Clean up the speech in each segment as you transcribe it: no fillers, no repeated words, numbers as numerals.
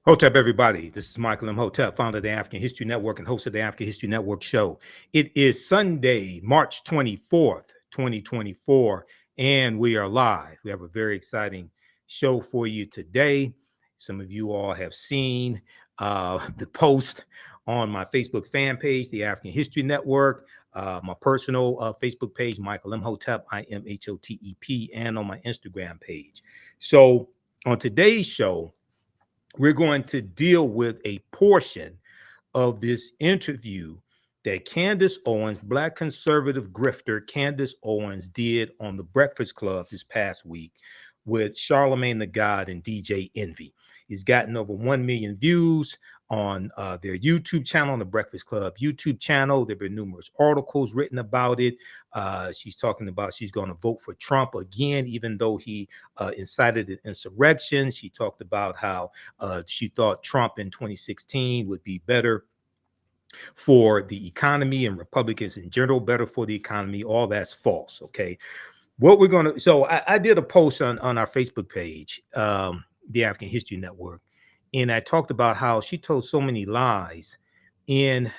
Hotep, everybody. This is Michael Imhotep, founder of the African History Network and host of the African History Network show. It is Sunday, March 24th, 2024, and we are live. We have a very exciting show for you today. Some of you all have seen the post on my Facebook fan page, the African History Network, my personal Facebook page, Michael Imhotep, Imhotep, and on my Instagram page. So on today's show, we're going to deal with a portion of this interview that Candace Owens, Black conservative grifter Candace Owens, did on the Breakfast Club this past week with Charlemagne the God and DJ Envy. He's gotten over 1 million views on their YouTube channel, on the Breakfast Club YouTube channel. There have been numerous articles written about it. She's talking about she's going to vote for Trump again, even though he incited an insurrection. She talked about how she thought Trump in 2016 would be better for the economy and Republicans in general, better for the economy. All that's false. Okay. What we're going to, so I did a post on our Facebook page, the African History Network, and I talked about how she told so many lies in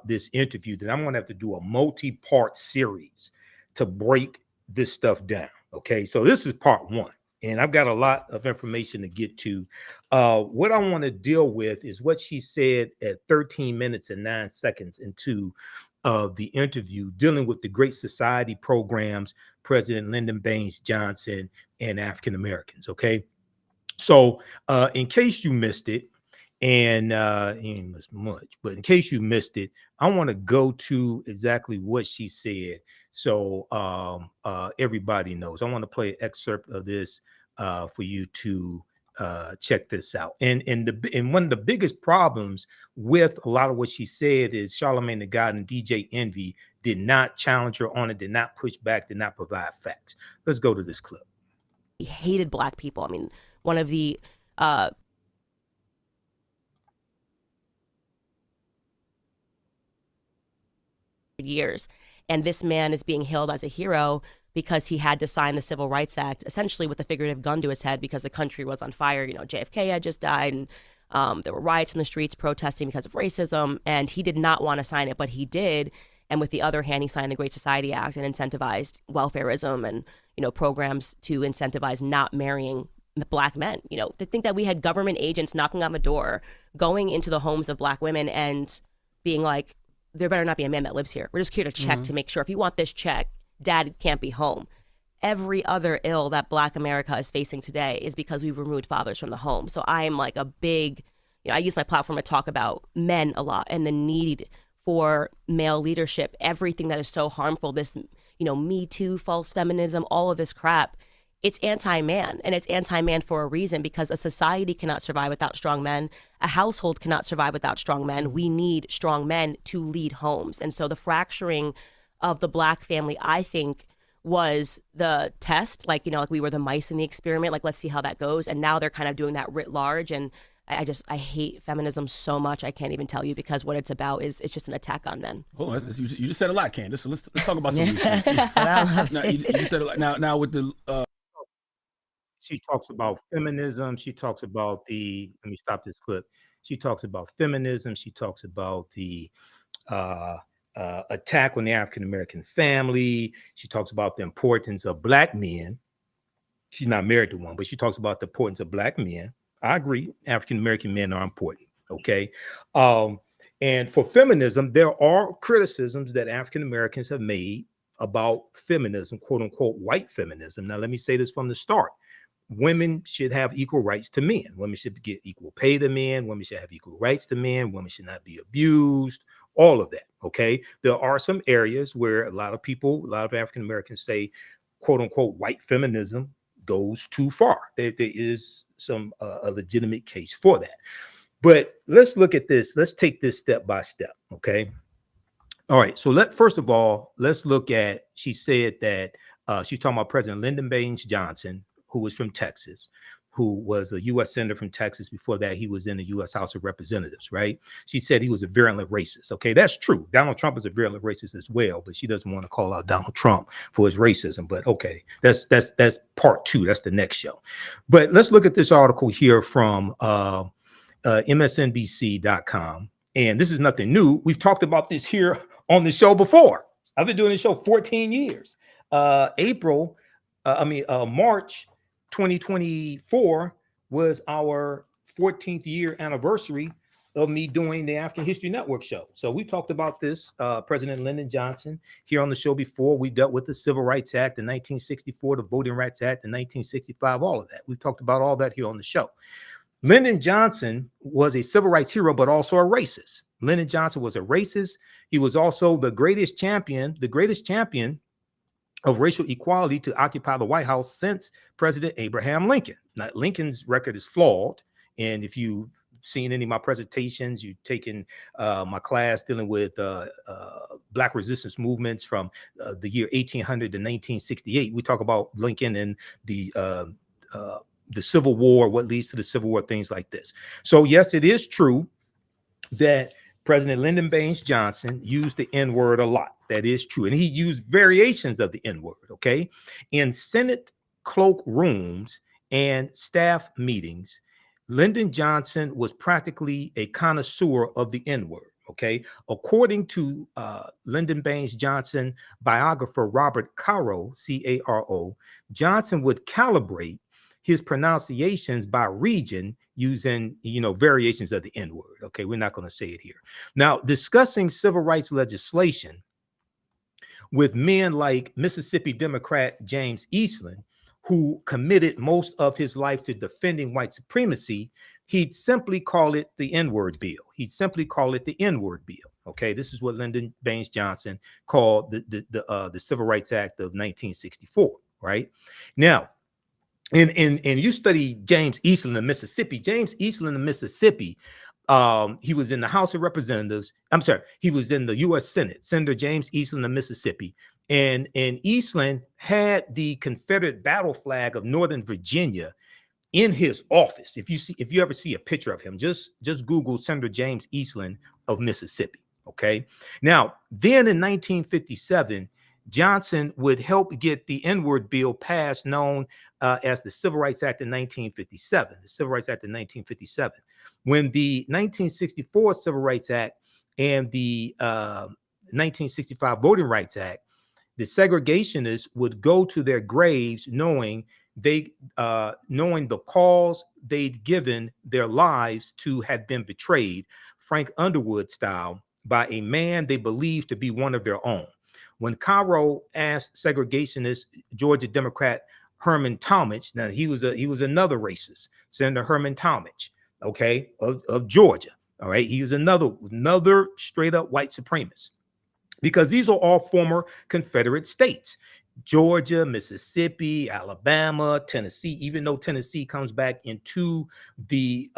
this interview that I'm going to have to do a multi-part series to break this stuff down. Okay. So this is part one, and I've got a lot of information to get to. What I want to deal with is what she said at 13 minutes and 9 seconds into the interview, dealing with the Great Society programs, President Lyndon Baines Johnson, and African Americans. Okay. So in case you missed it, and ain't missed much, but in case you missed it, I want to go to exactly what she said. So everybody knows. I want to play an excerpt of this for you to check this out. And one of the biggest problems with a lot of what she said is Charlemagne the God and DJ Envy did not challenge her on it, did not push back, did not provide facts. Let's go to this clip. He hated Black people. I mean, one of the years, and this man is being hailed as a hero because he had to sign the Civil Rights Act, essentially with a figurative gun to his head because the country was on fire. You know, JFK had just died, and there were riots in the streets protesting because of racism, and he did not want to sign it, but he did. And with the other hand, he signed the Great Society Act and incentivized welfareism and, you know, programs to incentivize not marrying Black men. You know, to think that we had government agents knocking on the door, going into the homes of Black women and being like, there better not be a man that lives here. We're just here to check to make sure if you want this check, dad can't be home. Every other ill that Black America is facing today is because we've removed fathers from the home. So I am like a big, you know, I use my platform to talk about men a lot and the need for male leadership, everything that is so harmful, this, you know, Me Too, false feminism, all of this crap. It's anti-man, and it's anti-man for a reason, because a society cannot survive without strong men. A household cannot survive without strong men. We need strong men to lead homes. And so the fracturing of the Black family, I think, was the test. Like, you know, like we were the mice in the experiment. Like, let's see how that goes. And now they're kind of doing that writ large. And I hate feminism so much. I can't even tell you, because what it's about is it's just an attack on men. Hold on, you just said a lot, Candace. So let's talk about some of these things. Now, you said a lot. Now with the she talks about feminism. She talks about let me stop this clip. She talks about feminism. She talks about the attack on the African-American family. She talks about the importance of Black men. She's not married to one, but she talks about the importance of Black men. I agree. African-American men are important. Okay. And for feminism, there are criticisms that African-Americans have made about feminism, quote unquote, white feminism. Now, let me say this from the start. Women should have equal rights to men. Women should get equal pay to men. Women should have equal rights to men. Women should not be abused. All of that. Okay. There are some areas where a lot of African Americans say, quote unquote, white feminism goes too far. There is some a legitimate case for that. But let's look at this. Let's take this step by step. Okay. All right. So first of all, let's look at, she said that she's talking about President Lyndon Baines Johnson, who was from Texas, who was a U.S. senator from Texas. Before that, he was in the U.S. House of Representatives, right? She said he was a virulent racist. Okay, that's true. Donald Trump is a virulent racist as well, but she doesn't want to call out Donald Trump for his racism. But okay, that's part two. That's the next show. But let's look at this article here from msnbc.com. And this is nothing new. We've talked about this here on the show before. I've been doing this show 14 years. March 2024 was our 14th year anniversary of me doing the African History Network show. So we talked about this, President Lyndon Johnson here on the show before. We dealt with the Civil Rights Act, the 1964, the Voting Rights Act, the 1965, all of that. We've talked about all that here on the show. Lyndon Johnson was a civil rights hero, but also a racist. Lyndon Johnson was a racist. He was also the greatest champion of racial equality to occupy the White House since President Abraham Lincoln. Now, Lincoln's record is flawed. And if you've seen any of my presentations, you've taken my class dealing with Black resistance movements from the year 1800 to 1968. We talk about Lincoln and the Civil War, what leads to the Civil War, things like this. So yes, it is true that President Lyndon Baines Johnson used the N-word a lot. That is true. And he used variations of the N-word, okay? In Senate cloak rooms and staff meetings, Lyndon Johnson was practically a connoisseur of the N-word, okay? According to Lyndon Baines Johnson biographer Robert Caro, C-A-R-O, Johnson would calibrate his pronunciations by region using, variations of the N-word. Okay, we're not going to say it here. Now, discussing civil rights legislation with men like Mississippi Democrat James Eastland, who committed most of his life to defending white supremacy, he'd simply call it the N-word bill. He'd simply call it the N-word bill. Okay, this is what Lyndon Baines Johnson called the Civil Rights Act of 1964. Right now. And you study James Eastland of Mississippi. James Eastland of Mississippi, he was in the House of Representatives. I'm sorry, he was in the U.S. Senate. Senator James Eastland of Mississippi, and Eastland had the Confederate battle flag of Northern Virginia in his office. If you ever see a picture of him, just Google Senator James Eastland of Mississippi. Okay. Now, then in 1957. Johnson would help get the N-word bill passed, known as the Civil Rights Act of 1957. The Civil Rights Act of 1957. When the 1964 Civil Rights Act and the 1965 Voting Rights Act, the segregationists would go to their graves knowing the cause they'd given their lives to had been betrayed, Frank Underwood style, by a man they believed to be one of their own. When Caro asked segregationist Georgia Democrat Herman Talmadge, now he was another racist, Senator Herman Talmadge, okay, of Georgia. All right, he was another straight up white supremacist, because these are all former Confederate states: Georgia, Mississippi, Alabama, Tennessee. Even though Tennessee comes back into the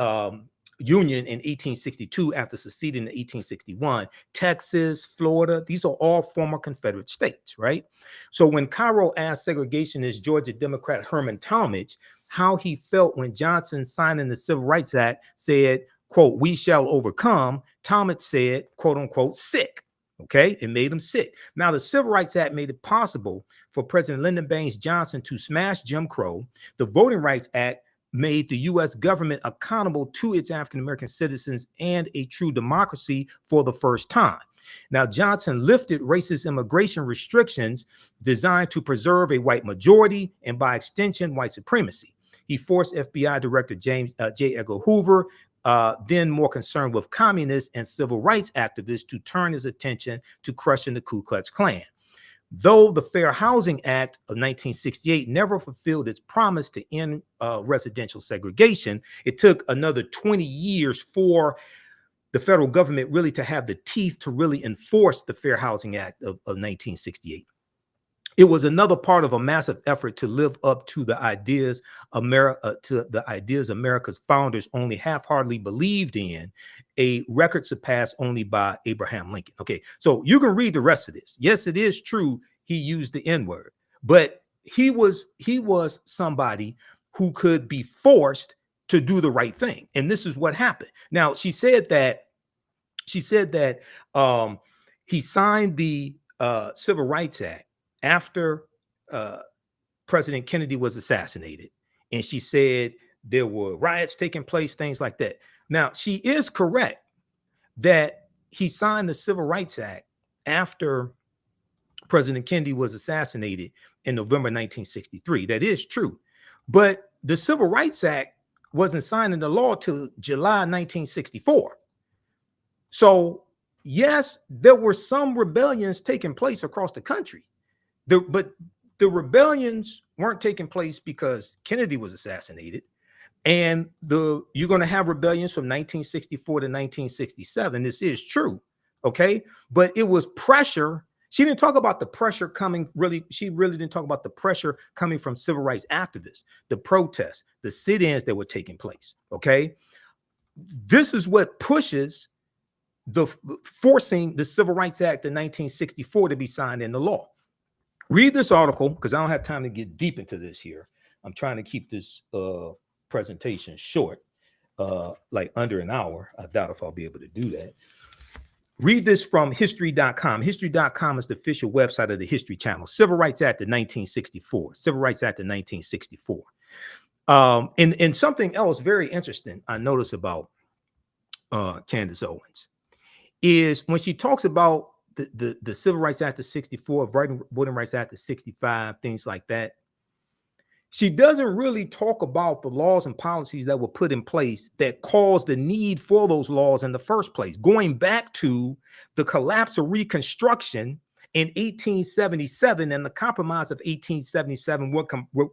Union in 1862 after seceding in 1861, Texas, Florida, these are all former Confederate states, right? So when Caro asked segregationist Georgia Democrat Herman Talmadge how he felt when Johnson signing the Civil Rights Act said, quote, "We shall overcome," Talmadge said, quote unquote, "sick." Okay, it made him sick. Now, the Civil Rights Act made it possible for President Lyndon Baines Johnson to smash Jim Crow. The Voting Rights Act made the U.S. government accountable to its African-American citizens and a true democracy for the first time. Now, Johnson lifted racist immigration restrictions designed to preserve a white majority and, by extension, white supremacy. He forced FBI Director J. Edgar Hoover, then more concerned with communists and civil rights activists, to turn his attention to crushing the Ku Klux Klan. Though the Fair Housing Act of 1968 never fulfilled its promise to end residential segregation, it took another 20 years for the federal government really to have the teeth to really enforce the Fair Housing Act of 1968. It was another part of a massive effort to live up to the ideas America's founders only half-heartedly believed in, a record surpassed only by Abraham Lincoln. Okay, so you can read the rest of this. Yes, it is true he used the N-word, but he was somebody who could be forced to do the right thing, and this is what happened. Now, she said that he signed the Civil Rights Act after President Kennedy was assassinated. And she said there were riots taking place, things like that. Now, she is correct that he signed the Civil Rights Act after President Kennedy was assassinated in November 1963. That is true. But the Civil Rights Act wasn't signed into law till July 1964. So, yes, there were some rebellions taking place across the country. But the rebellions weren't taking place because Kennedy was assassinated. And you're going to have rebellions from 1964 to 1967. This is true. Okay. But it was pressure. She didn't talk about the pressure coming she really didn't talk about the pressure coming from civil rights activists, the protests, the sit-ins that were taking place. Okay. This is what pushes forcing the Civil Rights Act of 1964 to be signed into law. Read this article, because I don't have time to get deep into this here. I'm trying to keep this presentation short, like under an hour. I doubt if I'll be able to do that. Read this from history.com. History.com is the official website of the History Channel. Civil Rights Act of 1964. Civil Rights Act of 1964. And something else very interesting I noticed about Candace Owens is when she talks about the Civil Rights Act of 64, Voting Rights Act of 65, things like that. She doesn't really talk about the laws and policies that were put in place that caused the need for those laws in the first place, going back to the collapse of Reconstruction in 1877 and the Compromise of 1877,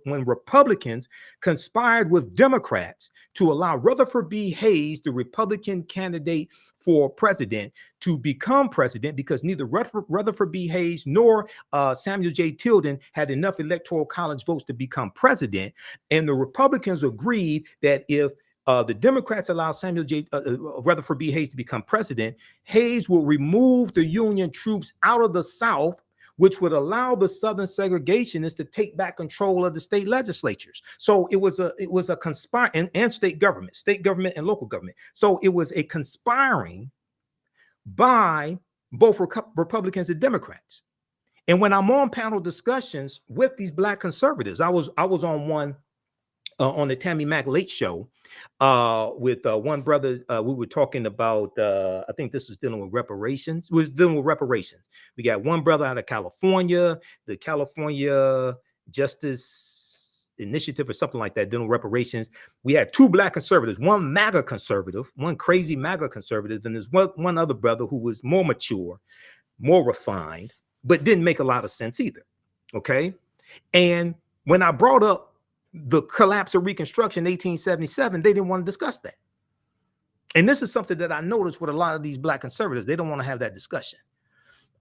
when Republicans conspired with Democrats to allow Rutherford B. Hayes, the Republican candidate for president, to become president because neither Rutherford B. Hayes nor Samuel J. Tilden had enough electoral college votes to become president. And the Republicans agreed that if the Democrats allow Rutherford B. Hayes to become president, Hayes will remove the Union troops out of the South, which would allow the Southern segregationists to take back control of the state legislatures. So it was a conspiring and state government and local government. So it was a conspiring by both Republicans and Democrats. And when I'm on panel discussions with these Black conservatives, I was on one on the Tammy Mack Late Show with one brother. We were talking about, I think this was dealing with reparations. We got one brother out of California, the California Justice Initiative or something like that, dealing with reparations. We had two Black conservatives, one MAGA conservative, one crazy MAGA conservative, and there's one other brother who was more mature, more refined, but didn't make a lot of sense either. Okay. And when I brought up the collapse of Reconstruction in 1877, they didn't want to discuss that. And this is something that I noticed with a lot of these Black conservatives. They don't want to have that discussion.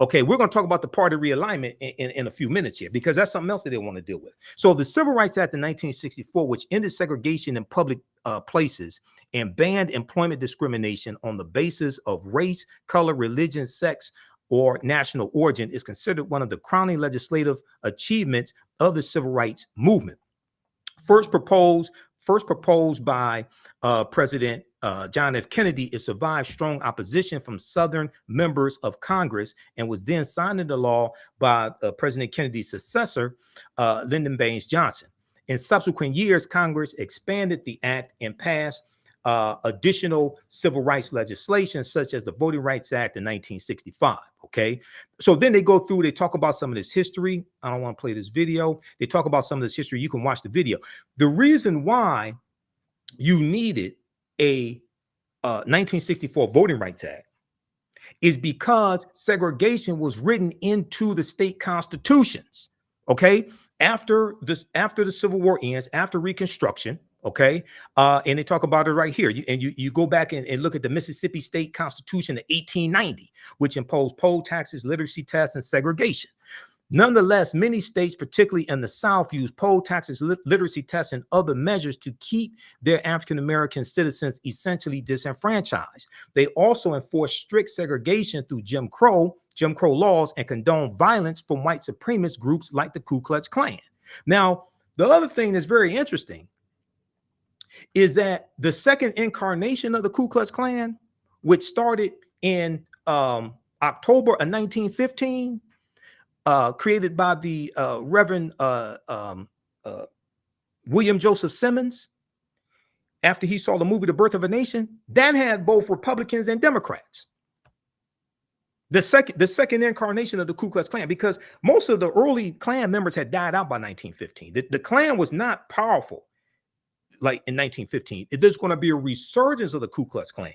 Okay, we're going to talk about the party realignment in a few minutes here, because that's something else that they want to deal with. So the Civil Rights Act of 1964, which ended segregation in public places and banned employment discrimination on the basis of race, color, religion, sex, or national origin, is considered one of the crowning legislative achievements of the civil rights movement. First proposed by President John F. Kennedy, it survived strong opposition from Southern members of Congress and was then signed into law by President Kennedy's successor, Lyndon Baines Johnson. In subsequent years, Congress expanded the act and passed additional civil rights legislation, such as the Voting Rights Act in 1965. Okay, so then they go through, they talk about some of this history. I don't want to play this video. They talk about some of this history. You can watch the video. The reason why you needed a 1964 Voting Rights Act is because segregation was written into the state constitutions. Okay, after the Civil War ends, after Reconstruction. Okay, and they talk about it right here. You go back and look at the Mississippi State Constitution of 1890, which imposed poll taxes, literacy tests, and segregation. Nonetheless, many states, particularly in the South, use poll taxes, literacy tests, and other measures to keep their African-American citizens essentially disenfranchised. They also enforce strict segregation through Jim Crow laws, and condone violence from white supremacist groups like the Ku Klux Klan. Now, the other thing that's very interesting is that the second incarnation of the Ku Klux Klan, which started in October of 1915, created by the Reverend William Joseph Simmons, after he saw the movie The Birth of a Nation, that had both Republicans and Democrats. The second incarnation of the Ku Klux Klan, because most of the early Klan members had died out by 1915. The Klan was not powerful like in 1915. There's going to be a resurgence of the Ku Klux Klan.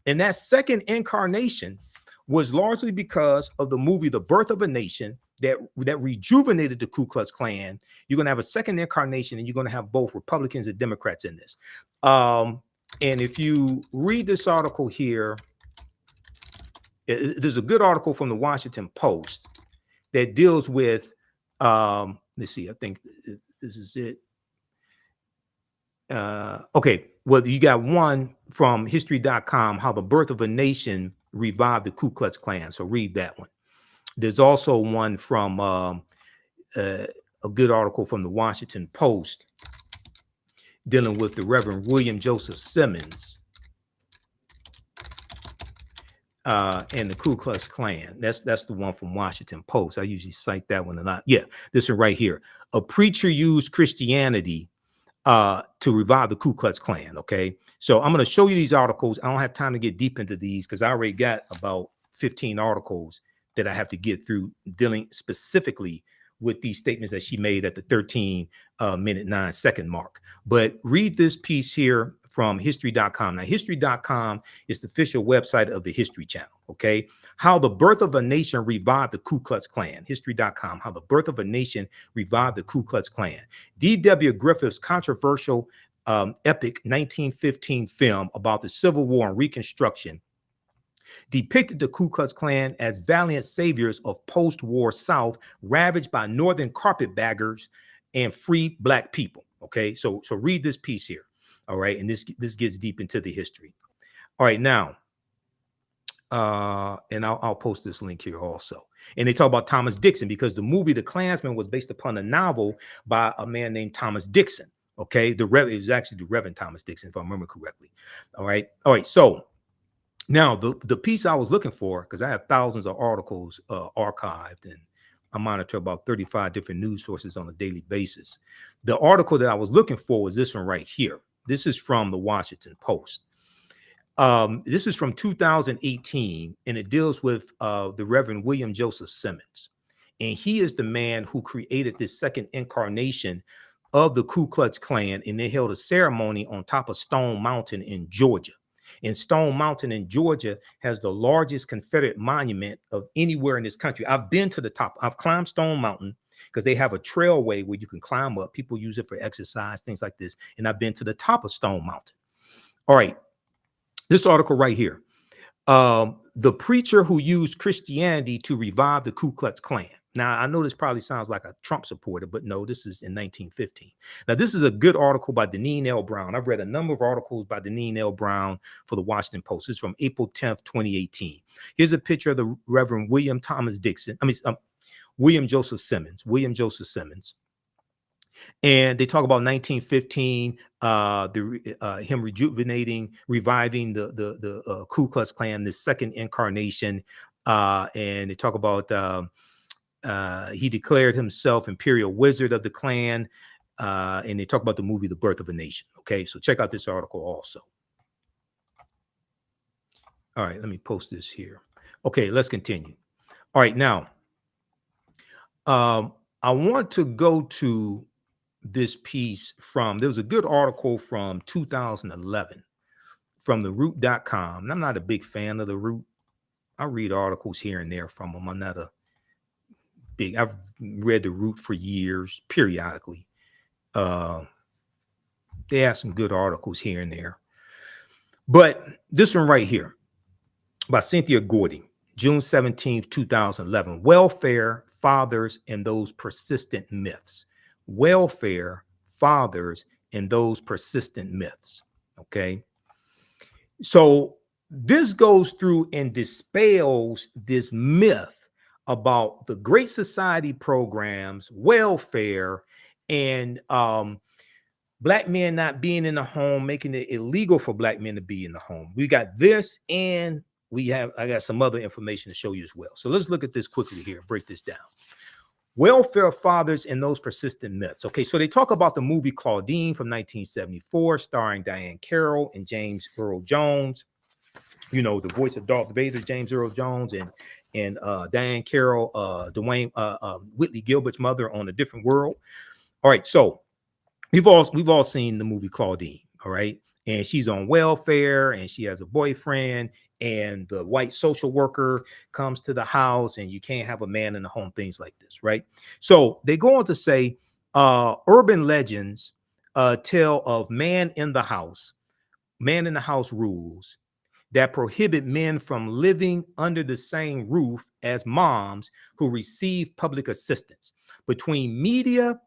And that second incarnation was largely because of the movie The Birth of a Nation that rejuvenated the Ku Klux Klan. You're going to have a second incarnation, and you're going to have both Republicans and Democrats in this. And if you read this article here, there's a good article from the Washington Post that deals with, let's see, I think this is it. Okay, well, you got one from history.com, how the birth of a nation revived the Ku Klux Klan. So read that one. There's also one from a good article from the Washington Post dealing with the Reverend William Joseph Simmons and the Ku Klux Klan. That's the one from Washington Post. I usually cite that one a lot. Yeah, this one right here. A preacher used Christianity to revive the Ku Klux Klan. Okay, so I'm going to show you these articles. I don't have time to get deep into these because I already got about 15 articles that I have to get through dealing specifically with these statements that she made at the 13-minute 9-second mark. But read this piece here from history.com. Now, history.com is the official website of the History Channel, okay? How the birth of a nation revived the Ku Klux Klan. History.com, how the birth of a nation revived the Ku Klux Klan. D.W. Griffith's controversial epic 1915 film about the Civil War and Reconstruction depicted the Ku Klux Klan as valiant saviors of post-war South ravaged by Northern carpetbaggers and free Black people. Okay, so read this piece here. All right, and this gets deep into the history. All right, now, and I'll post this link here also. And they talk about Thomas Dixon because the movie The Klansman was based upon a novel by a man named Thomas Dixon. Okay, it was actually the Reverend Thomas Dixon, if I remember correctly. All right, so. Now, the piece I was looking for, because I have thousands of articles archived, and I monitor about 35 different news sources on a daily basis. The article that I was looking for was this one right here. This is from the Washington Post. This is from 2018, and it deals with the Reverend William Joseph Simmons. And he is the man who created this second incarnation of the Ku Klux Klan, and they held a ceremony on top of Stone Mountain in Georgia. And Stone Mountain in Georgia has the largest Confederate monument of anywhere in this country. I've been to the top. I've climbed Stone Mountain because they have a trailway where you can climb up. People use it for exercise, things like this. And I've been to the top of Stone Mountain. All right. This article right here. The preacher who used Christianity to revive the Ku Klux Klan. Now, I know this probably sounds like a Trump supporter, but no, this is in 1915. Now, this is a good article by Deneen L. Brown. I've read a number of articles by Deneen L. Brown for the Washington Post. This is from April 10th, 2018. Here's a picture of the Reverend William Joseph Simmons. And they talk about 1915, him reviving the Ku Klux Klan, this second incarnation. And they talk about he declared himself Imperial Wizard of the Klan, and they talk about the movie The Birth of a Nation. Okay, so check out this article also. All right, let me post this here. Okay, let's continue. All right, now, I want to go to this piece there was a good article from 2011 from theroot.com. And I'm not a big fan of The Root. I read articles here and there from them. I'm not I've read The Root for years, periodically. They have some good articles here and there. But this one right here by Cynthia Gordy, June 17th, 2011. Welfare, Fathers, and Those Persistent Myths. Welfare, Fathers, and Those Persistent Myths. Okay. So this goes through and dispels this myth about the Great Society programs, welfare, and Black men not being in the home, making it illegal for Black men to be in the home. We got this, and I got some other information to show you as well. So let's look at this quickly here, break this down. welfare fathers and those persistent myths. Okay, so they talk about the movie Claudine from 1974, starring Diane Carroll and James Earl Jones. You know, the voice of Darth Vader, James Earl Jones, and Diane Carroll, Whitley Gilbert's mother on A Different World. All right, so we've all seen the movie Claudine. All right, and she's on welfare and she has a boyfriend, and the white social worker comes to the house, and you can't have a man in the home, things like this, right? So they go on to say urban legends tell of man in the house rules that prohibit men from living under the same roof as moms who receive public assistance. Between media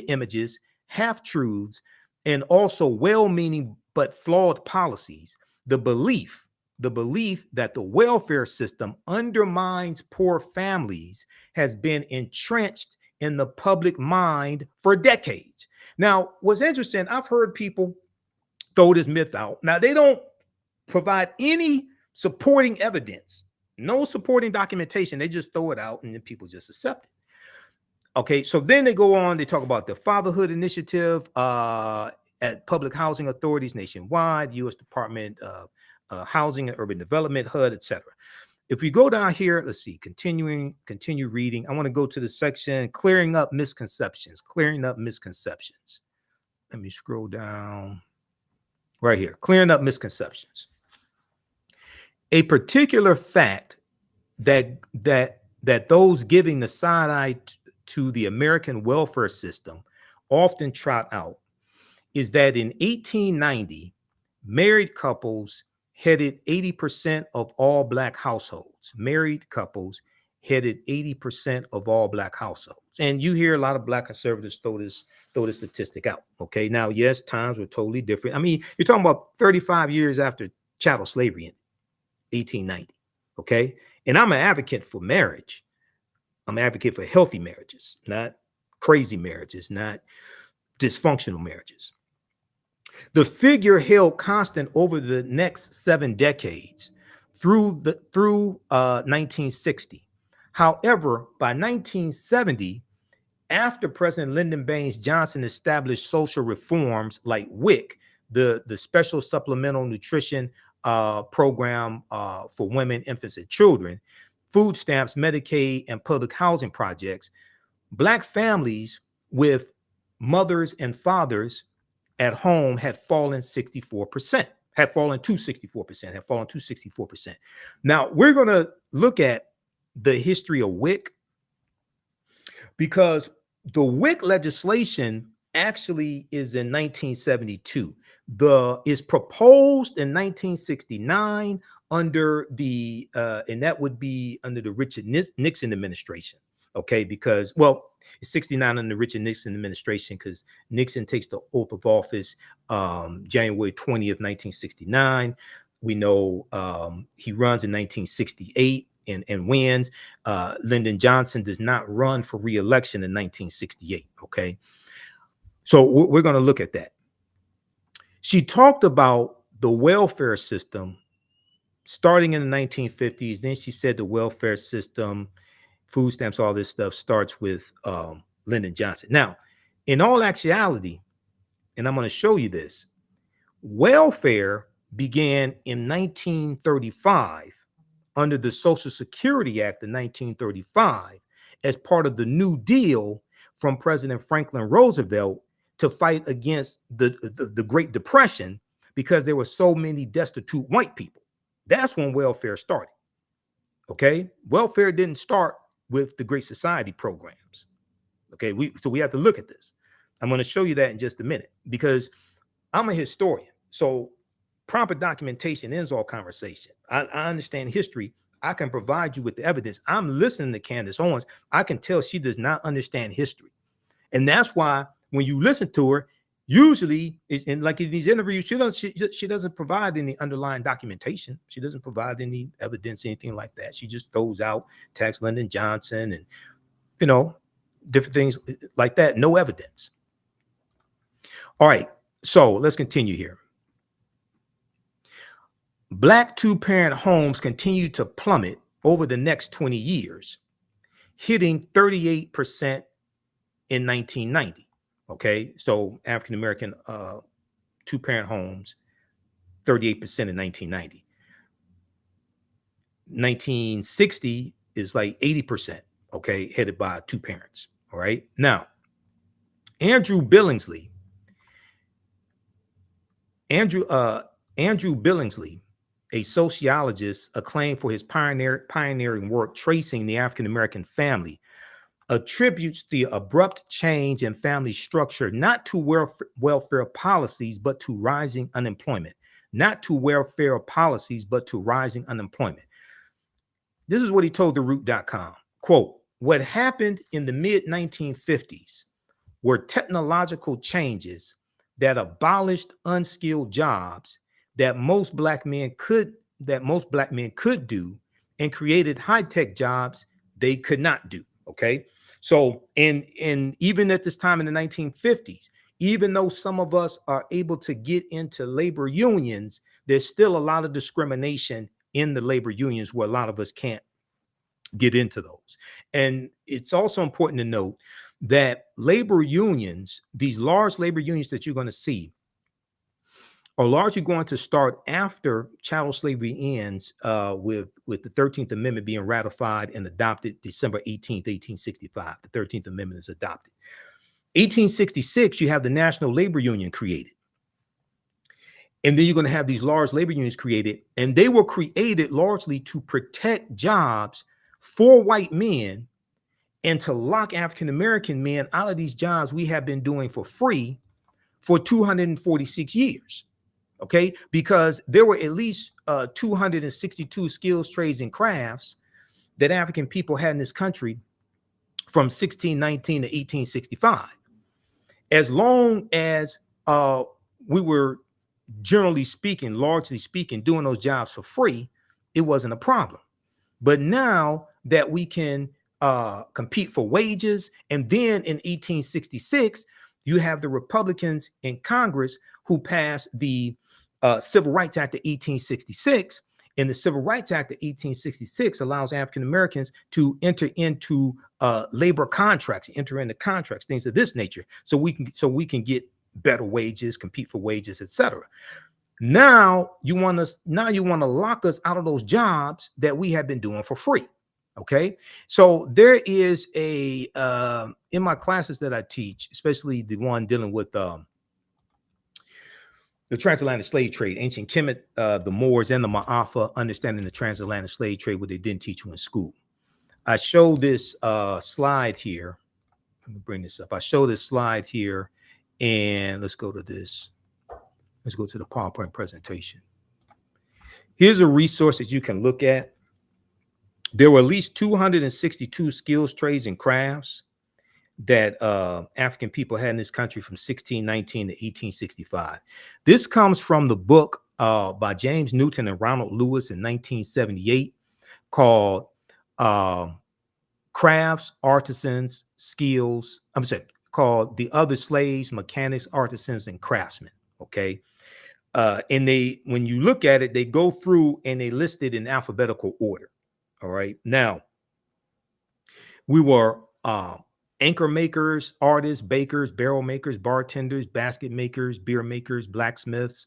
images, half-truths, and also well-meaning but flawed policies, the belief that the welfare system undermines poor families has been entrenched in the public mind for decades. Now, what's interesting, I've heard people throw this myth out. Now, they don't provide any supporting evidence, no supporting documentation. They just throw it out and then people just accept it. Okay, so then they go on, they talk about the Fatherhood Initiative at public housing authorities nationwide, U.S. Department of Housing and Urban Development, HUD, etc. If we go down here, let's see, continue reading. I want to go to the section, clearing up misconceptions. Let me scroll down right here, clearing up misconceptions. A particular fact that those giving the side eye to the American welfare system often trot out is that in 1890, married couples headed 80% of all Black households. Married couples headed 80% of all Black households. And you hear a lot of Black conservatives throw this statistic out. Okay, now, yes, times were totally different. I mean, you're talking about 35 years after chattel slavery in 1890. Okay, and I'm an advocate for marriage. I'm an advocate for healthy marriages, not crazy marriages, not dysfunctional marriages. The figure held constant over the next 7 decades through 1960. However, by 1970, after President Lyndon Baines Johnson established social reforms like WIC, the Special Supplemental Nutrition program for women, infants, and children, food stamps, Medicaid, and public housing projects, Black families with mothers and fathers at home had fallen to 64%. Now, we're going to look at the history of WIC, because the WIC legislation actually is in 1972. Is proposed in 1969 under the and that would be under the Richard Nixon administration. Okay, because, well, it's 69 under the Richard Nixon administration, because Nixon takes the oath of office January 20th, 1969. We know he runs in 1968 and wins. Lyndon Johnson does not run for re-election in 1968. Okay, so we're going to look at that. She talked about the welfare system starting in the 1950s. Then she said the welfare system, food stamps, all this stuff starts with Lyndon Johnson. Now, in all actuality, and I'm going to show you this, welfare began in 1935 under the Social Security Act of 1935 as part of the New Deal from President Franklin Roosevelt to fight against the Great Depression, because there were so many destitute white people. That's when welfare started. Okay, welfare didn't start with the Great Society programs. Okay, so we have to look at this. I'm going to show you that in just a minute, because I'm a historian. So proper documentation ends all conversation. I understand history. I can provide you with the evidence. I'm listening to Candace Owens. I can tell she does not understand history. And that's why when you listen to her, usually, in like in these interviews, she doesn't provide any underlying documentation. She doesn't provide any evidence, anything like that. She just throws out tax Lyndon Johnson and, you know, different things like that. No evidence. All right, so let's continue here. Black two-parent homes continue to plummet over the next 20 years. hitting 38% in 1990. Okay, so African American two-parent homes, 38% in 1990. 1960 is like 80%. Okay, headed by two parents. All right, now Andrew Billingsley, Andrew Billingsley, a sociologist acclaimed for his pioneering work tracing the African American family, attributes the abrupt change in family structure not to welfare policies, but to rising unemployment. Not to welfare policies, but to rising unemployment. This is what he told TheRoot.com. Quote, what happened in the mid-1950s were technological changes that abolished unskilled jobs that most black men could do, and created high-tech jobs they could not do. Okay, so and even at this time in the 1950s, even though some of us are able to get into labor unions, there's still a lot of discrimination in the labor unions where a lot of us can't get into those. And it's also important to note that labor unions, these large labor unions that you're going to see, are largely going to start after chattel slavery ends, with the 13th Amendment being ratified and adopted December 18th, 1865. The 13th Amendment is adopted. 1866, you have the National Labor Union created. And then you're going to have these large labor unions created, and they were created largely to protect jobs for white men and to lock African American men out of these jobs we have been doing for free for 246 years. Okay, because there were at least 262 skills, trades, and crafts that African people had in this country from 1619 to 1865. As long as we were, generally speaking, largely speaking, doing those jobs for free, it wasn't a problem. But now that we can compete for wages, and then in 1866, you have the Republicans in Congress who passed the Civil Rights Act of 1866. And the Civil Rights Act of 1866 allows African Americans to enter into labor contracts, enter into contracts, things of this nature, so we can get better wages, compete for wages, etc. Now you want to lock us out of those jobs that we have been doing for free. Okay, so there is a in my classes that I teach, especially the one dealing with the transatlantic slave trade, ancient Kemet, the Moors, and the Ma'afa, understanding the transatlantic slave trade, what they didn't teach you in school. I show this slide here. Let me bring this up. I show this slide here, and let's go to this. Let's go to the PowerPoint presentation. Here's a resource that you can look at. There were at least 262 skills, trades, and crafts that African people had in this country from 1619 to 1865. This comes from the book by James Newton and Ronald Lewis in 1978 called Crafts, Artisans, Skills. I'm sorry, called The Other Slaves, Mechanics, Artisans, and Craftsmen. Okay. And when you look at it, they go through and they list it in alphabetical order. All right. Now, we were anchor makers, artists, bakers, barrel makers, bartenders, basket makers, beer makers, blacksmiths,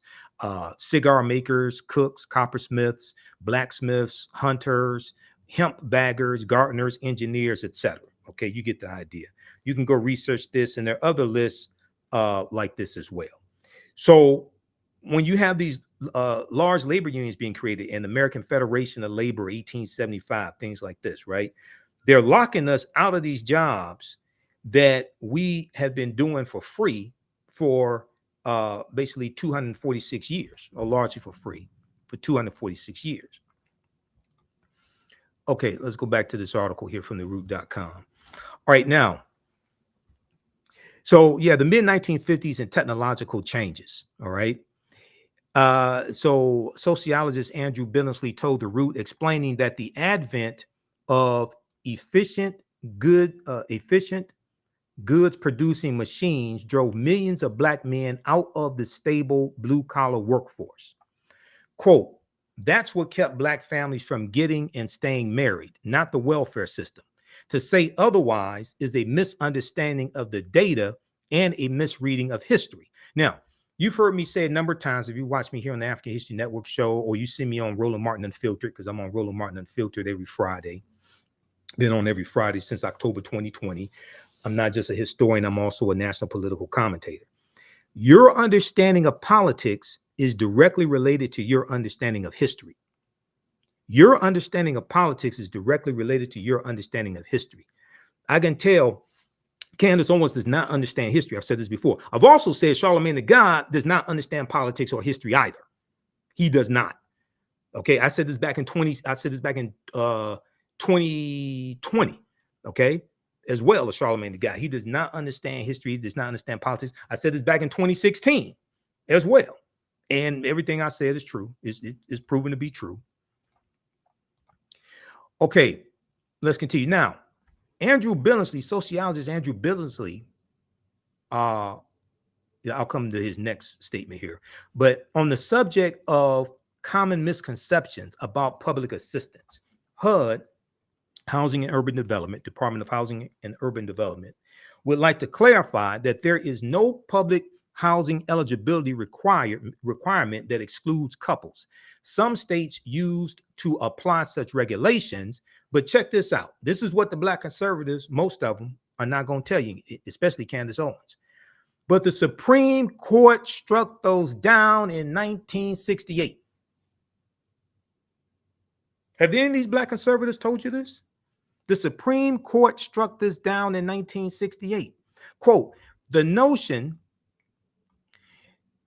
cigar makers, cooks, coppersmiths, blacksmiths, hunters, hemp baggers, gardeners, engineers, etc. Okay, you get the idea. You can go research this, and there are other lists like this as well. So when you have these large labor unions being created, and American Federation of Labor, 1875, things like this, right? They're locking us out of these jobs that we have been doing for free for basically 246 years, or largely for free for 246 years. Okay, let's go back to this article here from TheRoot.com. All right, now, so yeah, the mid-1950s and technological changes, all right? So sociologist Andrew Billingsley told The Root, explaining that the advent of efficient goods producing machines drove millions of black men out of the stable blue collar workforce. Quote, that's what kept black families from getting and staying married, not the welfare system. To say otherwise is a misunderstanding of the data and a misreading of history. Now, you've heard me say a number of times, if you watch me here on the African History Network show, or you see me on Roland Martin Unfiltered, because I'm on Roland Martin Unfiltered every Friday. Been on every Friday since October 2020. I'm not just a historian, I'm also a national political commentator. Your understanding of politics is directly related to your understanding of history. Your understanding of politics is directly related to your understanding of history. I can tell Candace Owens does not understand history. I've said this before. I've also said Charlemagne the God does not understand politics or history either. He does not. Okay, I said this back in 2020. Okay, as well as Charlemagne the God. He does not understand history. He does not understand politics. I said this back in 2016 as well. And everything I said is true. It's proven to be true. Okay, let's continue. Now, Andrew Billingsley, sociologist Andrew Billingsley, I'll come to his next statement here. But on the subject of common misconceptions about public assistance, HUD, Housing and Urban Development, Department of Housing and Urban Development, would like to clarify that there is no public housing eligibility requirement that excludes couples. Some states used to apply such regulations, but check this out. This is what the Black conservatives, most of them, are not going to tell you, especially Candace Owens. But the Supreme Court struck those down in 1968. Have any of these Black conservatives told you this? The Supreme Court struck this down in 1968. Quote, the notion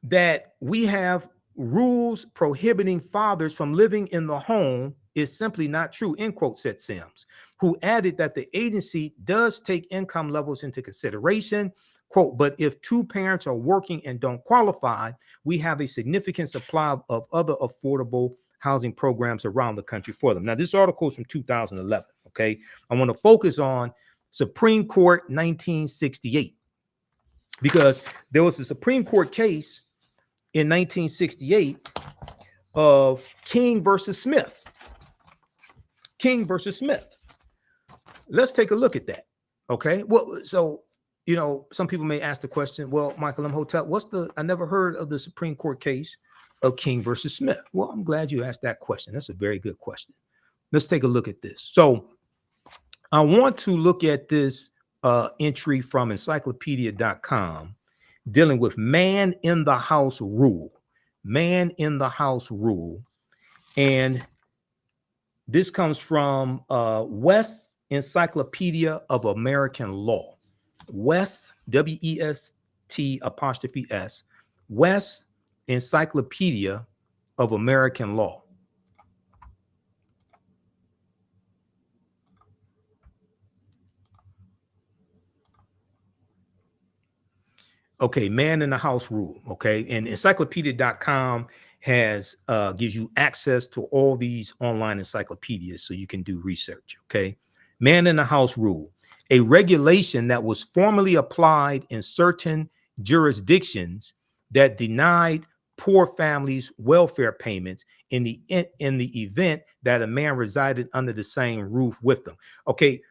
that we have rules prohibiting fathers from living in the home is simply not true, end quote, said Sims, who added that the agency does take income levels into consideration, quote, but if two parents are working and don't qualify, we have a significant supply of other affordable housing programs around the country for them. Now, this article is from 2011, okay? I want to focus on Supreme Court 1968, because there was a Supreme Court case in 1968 of King versus Smith. King versus Smith. Let's take a look at that. Okay. Well, so, you know, some people may ask the question, well, Michael Imhotep, I never heard of the Supreme Court case of King versus Smith. Well, I'm glad you asked that question. That's a very good question. Let's take a look at this. So I want to look at this entry from encyclopedia.com dealing with man in the house rule. Man in the house rule. And this comes from West Encyclopedia of American Law. West, WEST', West Encyclopedia of American Law. Okay, man in the house rule. Okay, and encyclopedia.com has gives you access to all these online encyclopedias so you can do research. Okay, man in the house rule, a regulation that was formally applied in certain jurisdictions that denied poor families welfare payments in the event that a man resided under the same roof with them. Okay,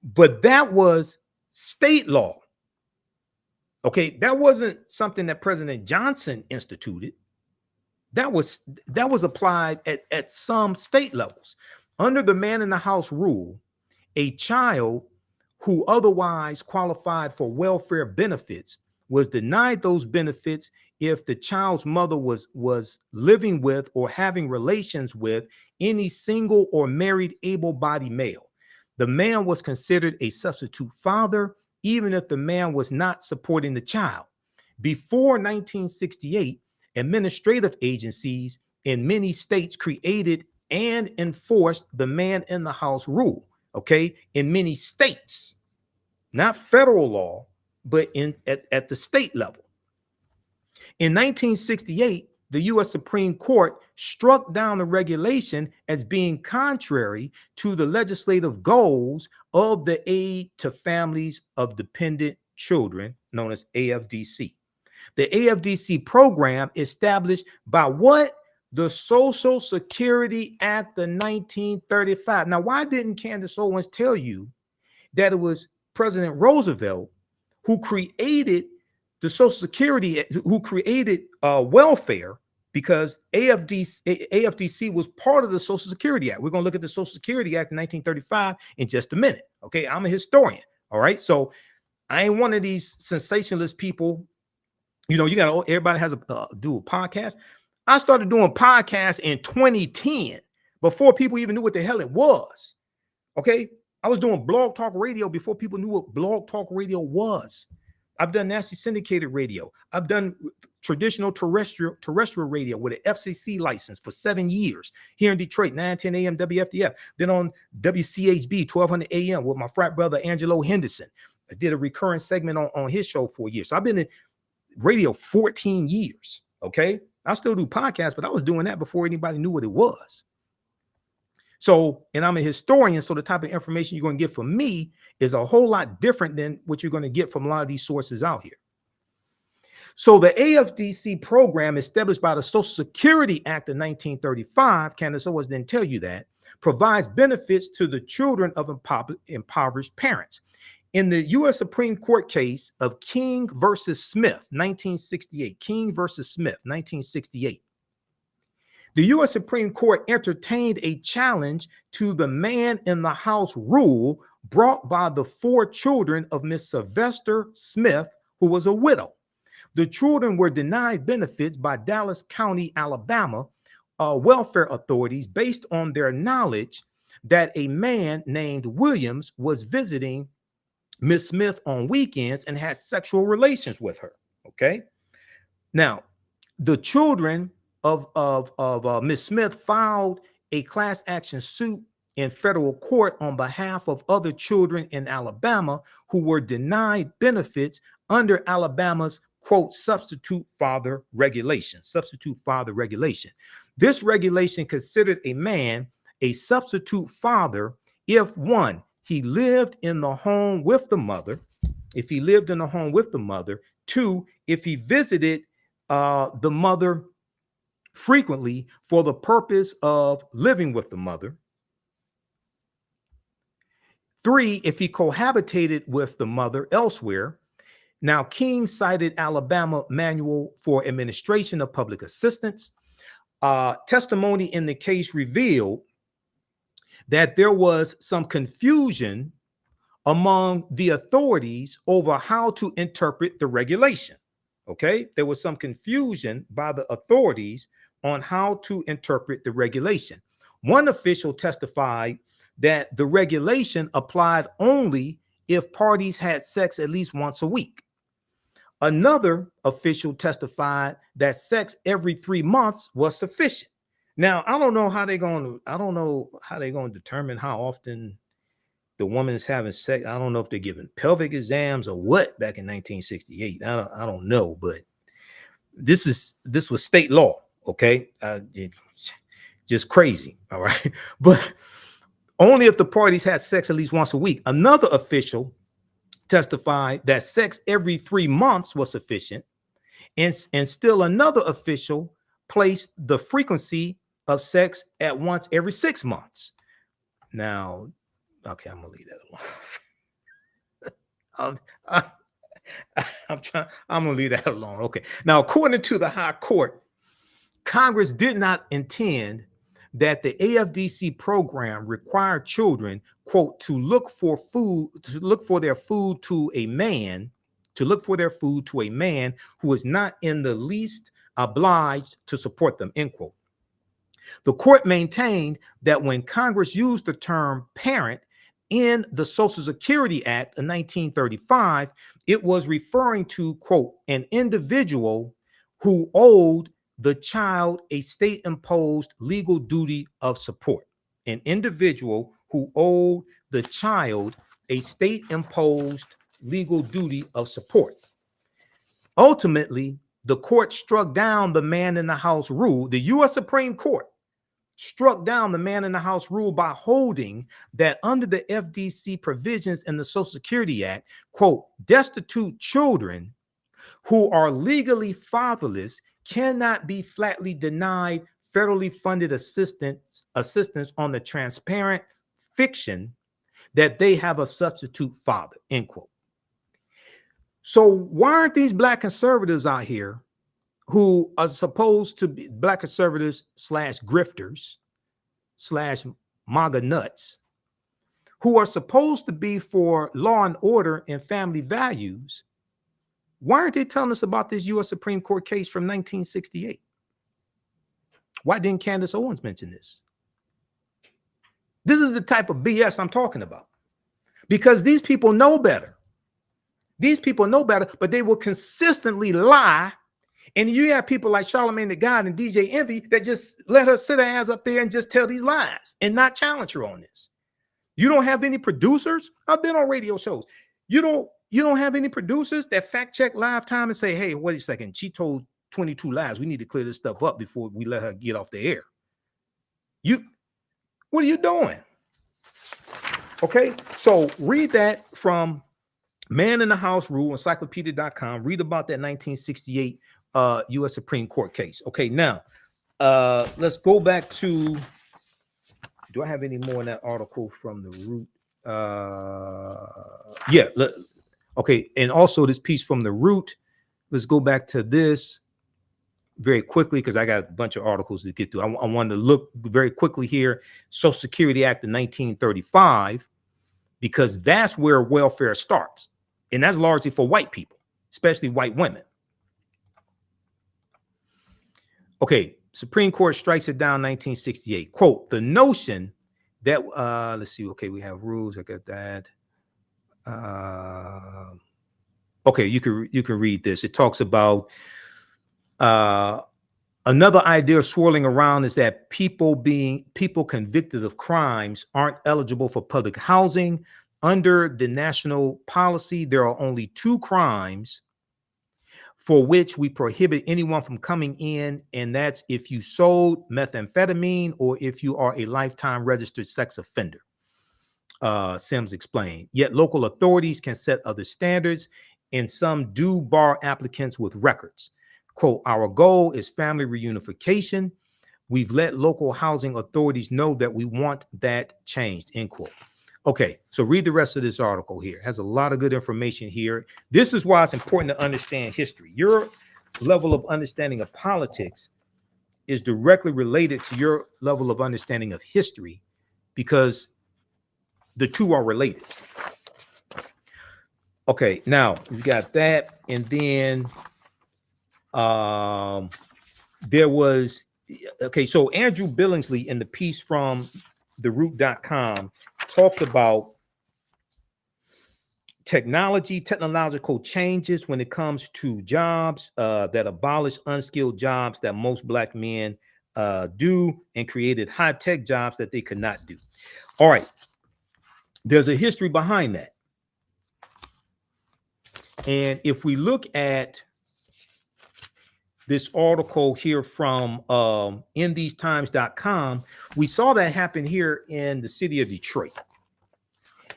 but that was state law. Okay, that wasn't something that President Johnson instituted. That was applied at some state levels. Under the man in the house rule, a child who otherwise qualified for welfare benefits was denied those benefits if the child's mother was living with or having relations with any single or married able-bodied male. The man was considered a substitute father, even if the man was not supporting the child. Before 1968, administrative agencies in many states created and enforced the man in the house rule. Okay, in many states, not federal law, but at the state level. In 1968, the U.S. Supreme Court struck down the regulation as being contrary to the legislative goals of the Aid to Families of Dependent Children, known as AFDC. The AFDC program established by what? The Social Security Act of 1935. Now, why didn't Candace Owens tell you that it was President Roosevelt who created the Social Security, who created welfare, because AFDC was part of the Social Security Act. We're going to look at the Social Security Act in 1935 in just a minute. Okay, I'm a historian. All right, so I ain't one of these sensationalist people. You know, you got everybody has a do a podcast. I started doing podcasts in 2010 before people even knew what the hell it was. Okay, I was doing blog talk radio before people knew what blog talk radio was. I've done nationally syndicated radio. I've done traditional terrestrial radio with an FCC license for 7 years here in Detroit, 910 AM WFDF. Been on WCHB 1200 AM with my frat brother Angelo Henderson. I did a recurring segment on his show for a year. So I've been in radio 14 years. Okay, I still do podcasts, but I was doing that before anybody knew what it was. So, and I'm a historian, so the type of information you're going to get from me is a whole lot different than what you're going to get from a lot of these sources out here. So the AFDC program, established by the Social Security Act of 1935, Candace Owens didn't tell you that, provides benefits to the children of impoverished parents. In the U.S. Supreme Court case of King versus Smith, 1968, King versus Smith, 1968, the U.S. Supreme Court entertained a challenge to the man in the house rule brought by the 4 children of Miss Sylvester Smith, who was a widow. The children were denied benefits by Dallas County, Alabama, welfare authorities based on their knowledge that a man named Williams was visiting Miss Smith on weekends and had sexual relations with her. Okay. Now, the children of Miss Smith filed a class action suit in federal court on behalf of other children in Alabama who were denied benefits under Alabama's, quote, substitute father regulation. This regulation considered a man a substitute father if, one, he lived in the home with the mother, two, if he visited the mother frequently for the purpose of living with the mother, 3, if he cohabitated with the mother elsewhere. Now, King cited Alabama Manual for Administration of Public Assistance. Testimony in the case revealed that there was some confusion among the authorities over how to interpret the regulation. Okay, there was some confusion by the authorities on how to interpret the regulation. One official testified that the regulation applied only if parties had sex at least once a week. Another official testified that sex every 3 months was sufficient. Now, I don't know how they're going to determine how often the woman is having sex. I don't know if they're giving pelvic exams or what back in 1968. I don't know, but this was state law. Okay, just crazy. All right, but only if the parties had sex at least once a week. Another official testified that sex every 3 months was sufficient, and still another official placed the frequency of sex at once every 6 months. Now, okay, I'm gonna leave that alone. I'm gonna leave that alone. Okay. Now, according to the High Court, Congress did not intend that the AFDC program required children, quote, to look for their food to a man who is not in the least obliged to support them, end quote. The court maintained that when Congress used the term parent in the Social Security Act of 1935, it was referring to, quote, an individual who owed the child a state-imposed legal duty of support. An individual who owed the child a state-imposed legal duty of support. Ultimately, the court struck down the man in the house rule. The U.S. Supreme Court struck down the man in the house rule by holding that under the FDC provisions in the Social Security Act, quote, destitute children who are legally fatherless cannot be flatly denied federally funded assistance on the transparent fiction that they have a substitute father, end quote. So why aren't these black conservatives out here who are supposed to be black conservatives / grifters / MAGA nuts, who are supposed to be for law and order and family values? Why aren't they telling us about this U.S. Supreme Court case from 1968? Why didn't Candace Owens mention this? This is the type of BS I'm talking about, because these people know better. These people know better, but they will consistently lie. And you have people like Charlamagne the God and DJ Envy that just let her sit her ass up there and just tell these lies and not challenge her on this. You don't have any producers. I've been on radio shows. You don't have any producers that fact check live time and say, hey, wait a second, she told 22 lies. We need to clear this stuff up before we let her get off the air. What are you doing? Okay, so read that from Man in the House Rule, encyclopedia.com. Read about that 1968 U.S. Supreme Court case. Okay, now let's go back to, do I have any more in that article from the Root? Yeah, okay, and also this piece from the Root. Let's go back to this very quickly because I got a bunch of articles to get through. I wanted to look very quickly here. Social Security Act of 1935, because that's where welfare starts. And that's largely for white people, especially white women. Okay, Supreme Court strikes it down 1968. Quote, the notion that, let's see, okay, we have rules. I got that. Okay, you can read this. It talks about another idea swirling around is that people convicted of crimes aren't eligible for public housing. Under the national policy, there are only 2 crimes for which we prohibit anyone from coming in, and that's if you sold methamphetamine or if you are a lifetime registered sex offender. Sims explained. Yet local authorities can set other standards, and some do bar applicants with records. Quote, our goal is family reunification. We've let local housing authorities know that we want that changed, end quote. Okay, so read the rest of this article here. It has a lot of good information here. This is why it's important to understand history. Your level of understanding of politics is directly related to your level of understanding of history, because the two are related. Okay, now we got that, and then there was, okay, so Andrew Billingsley in the piece from theroot.com talked about technological changes when it comes to jobs that abolish unskilled jobs that most Black men do and created high-tech jobs that they could not do. All right, there's a history behind that. And if we look at this article here from InTheseTimes.com, we saw that happen here in the city of Detroit.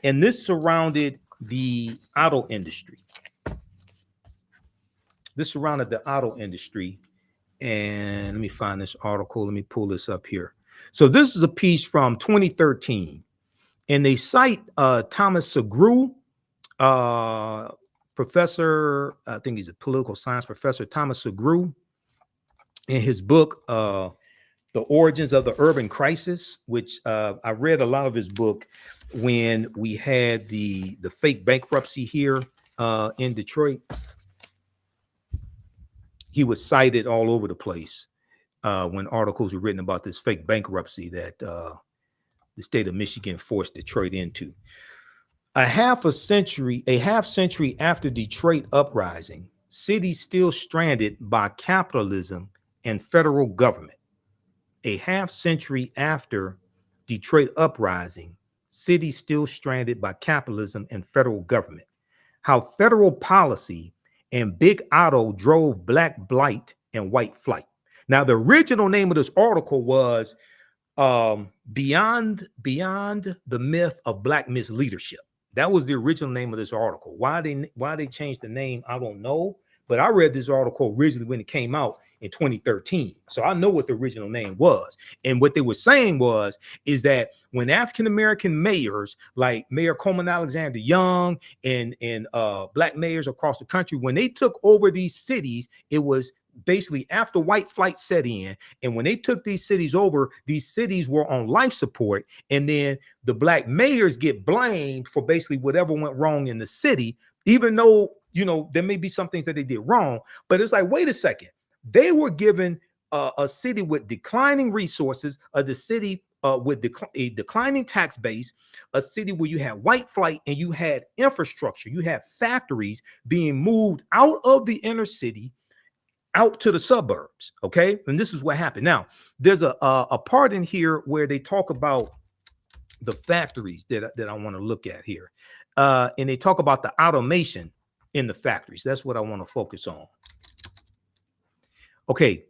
And this surrounded the auto industry. And let me find this article. Let me pull this up here. So this is a piece from 2013. And they cite Thomas Segru, professor, I think he's a political science professor, Thomas Segru, in his book, The Origins of the Urban Crisis, which I read a lot of his book when we had the fake bankruptcy here in Detroit. He was cited all over the place when articles were written about this fake bankruptcy that the state of Michigan forced Detroit into. A half century after Detroit uprising, cities still stranded by capitalism and federal government. A half century after Detroit uprising, cities still stranded by capitalism and federal government. How federal policy and big auto drove Black blight and white flight. Now, the original name of this article was Beyond the Myth of Black Misleadership. That was the original name of this article. Why they changed the name, I don't know. but I read this article originally when it came out in 2013. So I know what the original name was. And what they were saying is that when African-American mayors like Mayor Coleman Alexander Young and black mayors across the country, when they took over these cities, it was basically after white flight set in. And when they took these cities over, these cities were on life support. And then the black mayors get blamed for basically whatever went wrong in the city, even though, you know, there may be some things that they did wrong. But it's like, wait a second. They were given a city with declining resources, the city with a declining tax base, a city where you had white flight and you had infrastructure, you had factories being moved out of the inner city out to the suburbs. Okay. And this is what happened. Now, there's a part in here where they talk about the factories that I want to look at here. And they talk about the automation in the factories. That's what I want to focus on. Okay.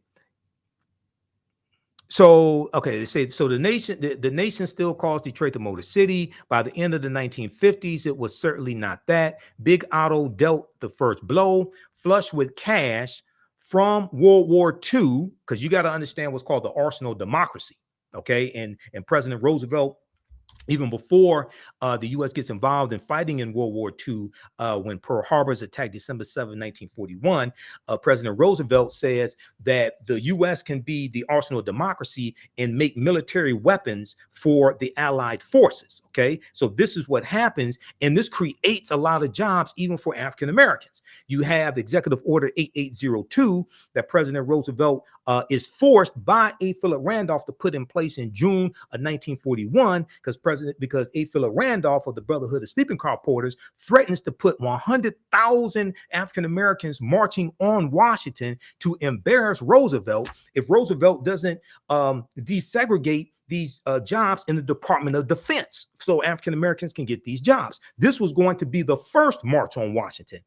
So, okay, they say, so the nation still calls Detroit the Motor City. By the end of the 1950s, it was certainly not that. Big Auto dealt the first blow, flush with cash from World War II, because you got to understand what's called the arsenal of democracy. Okay. And President Roosevelt, even before the U.S. gets involved in fighting in World War II, when Pearl Harbor's attacked December 7, 1941, President Roosevelt says that the U.S. can be the arsenal of democracy and make military weapons for the Allied forces. Okay, so this is what happens, and this creates a lot of jobs even for African Americans. You have Executive Order 8802 that President Roosevelt is forced by A. Philip Randolph to put in place in June of 1941, because A. Philip Randolph of the Brotherhood of Sleeping Car Porters threatens to put 100,000 African Americans marching on Washington to embarrass Roosevelt if Roosevelt doesn't desegregate these jobs in the Department of Defense so African Americans can get these jobs. This was going to be the first march on Washington.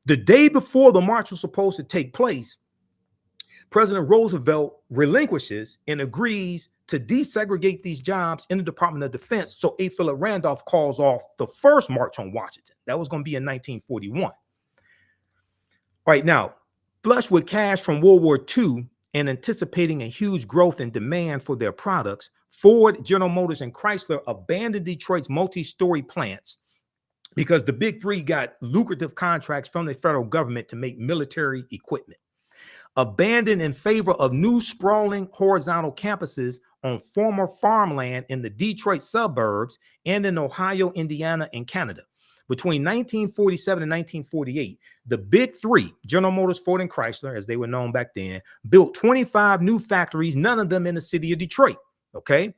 The day before the march was supposed to take place, President Roosevelt relinquishes and agrees to desegregate these jobs in the Department of Defense. So A. Philip Randolph calls off the first march on Washington. That was going to be in 1941. All right, now, flush with cash from World War II and anticipating a huge growth in demand for their products, Ford, General Motors, and Chrysler abandoned Detroit's multi-story plants because the big three got lucrative contracts from the federal government to make military equipment. Abandoned in favor of new sprawling horizontal campuses on former farmland in the Detroit suburbs and in Ohio, Indiana, and Canada. Between 1947 and 1948, the big three, General Motors, Ford, and Chrysler, as they were known back then, built 25 new factories, none of them in the city of Detroit. Okay.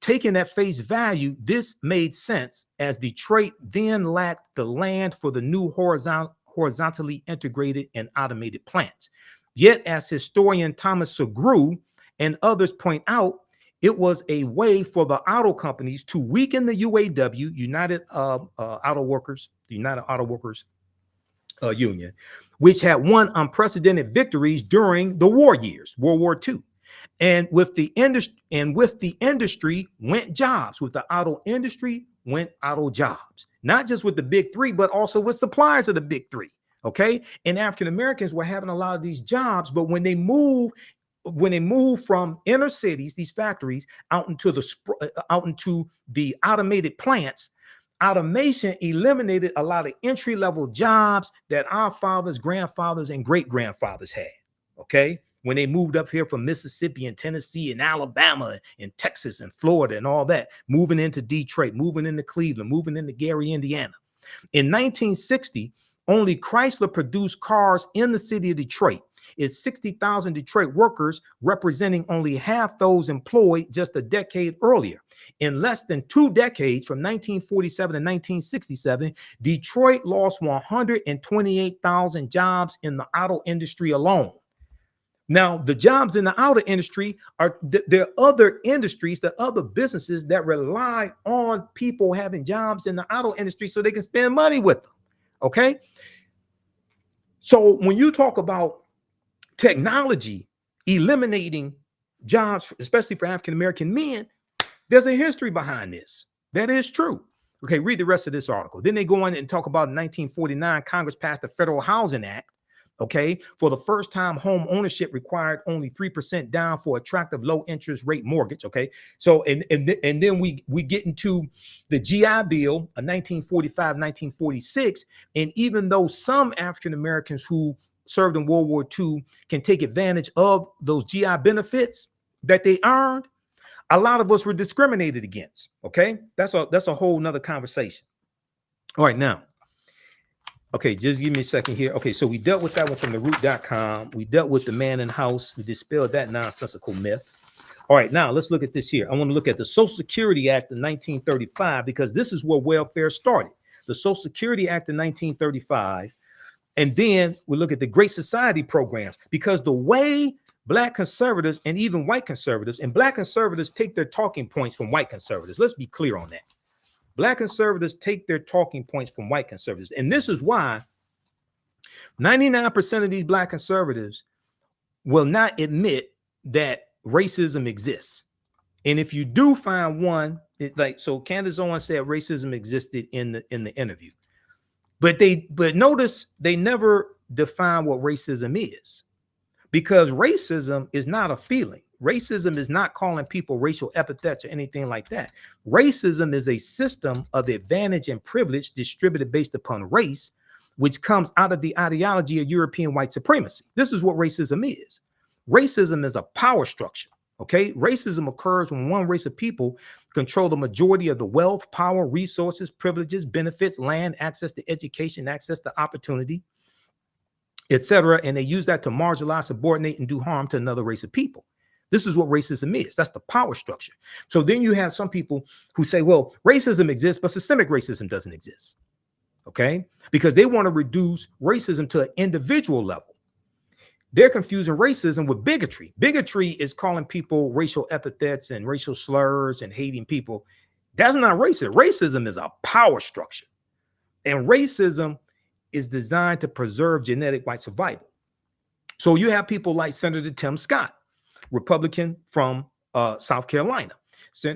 Taking at face value, this made sense as Detroit then lacked the land for the new horizontally integrated and automated plants. Yet, as historian Thomas Segru and others point out, it was a way for the auto companies to weaken the UAW, United Auto Workers, the United Auto Workers Union, which had won unprecedented victories during the war years, World War II. And with the industry went jobs. With the auto industry went auto jobs. Not just with the big three, but also with suppliers of the big three. Okay. And African Americans were having a lot of these jobs, but when they move from inner cities, these factories out into the automated plants, automation eliminated a lot of entry-level jobs that our fathers, grandfathers, and great-grandfathers had. Okay. When they moved up here from Mississippi and Tennessee and Alabama and Texas and Florida and all that, moving into Detroit, moving into Cleveland, moving into Gary, Indiana. In 1960, only Chrysler produced cars in the city of Detroit. It's 60,000 Detroit workers, representing only half those employed just a decade earlier. In less than 2 decades, from 1947 to 1967, Detroit lost 128,000 jobs in the auto industry alone. Now, the jobs in the auto industry there are other industries, there are other businesses that rely on people having jobs in the auto industry so they can spend money with them. Okay. So when you talk about technology eliminating jobs, especially for African-American men, there's a history behind this. That is true. Okay, read the rest of this article. Then they go on and talk about in 1949, Congress passed the Federal Housing Act. Okay, for the first time, home ownership required only 3% down for attractive low interest rate mortgage. Okay, so and then we get into the GI Bill of 1945, 1946, and even though some African Americans who served in World War II can take advantage of those GI benefits that they earned, a lot of us were discriminated against. Okay, that's a whole nother conversation. All right, now. Okay, just give me a second here. Okay, so we dealt with that one from theroot.com. We dealt with the man in the house. We dispelled that nonsensical myth. All right, now let's look at this here. I want to look at the Social Security Act of 1935 because this is where welfare started. The Social Security Act of 1935. And then we look at the Great Society programs because the way Black conservatives and even white conservatives, and Black conservatives take their talking points from white conservatives. Let's be clear on that. Black conservatives take their talking points from white conservatives. And this is why 99% of these Black conservatives will not admit that racism exists. And if you do find one, so Candace Owens said racism existed in the interview. But notice they never define what racism is. Because racism is not a feeling. Racism is not calling people racial epithets or anything like that. Racism is a system of advantage and privilege distributed based upon race, which comes out of the ideology of European white supremacy. This is what racism is. Racism is a power structure. Okay, racism occurs when one race of people control the majority of the wealth, power, resources, privileges, benefits, land, access to education, access to opportunity, etc. And they use that to marginalize, subordinate, and do harm to another race of people. This is what racism is. That's the power structure. So then you have some people who say, well, racism exists, but systemic racism doesn't exist. Okay, because they want to reduce racism to an individual level. They're confusing racism with bigotry. Bigotry is calling people racial epithets and racial slurs and hating people. That's not racism. Racism is a power structure. And racism is designed to preserve genetic white survival. So you have people like Senator Tim Scott, Republican from South Carolina.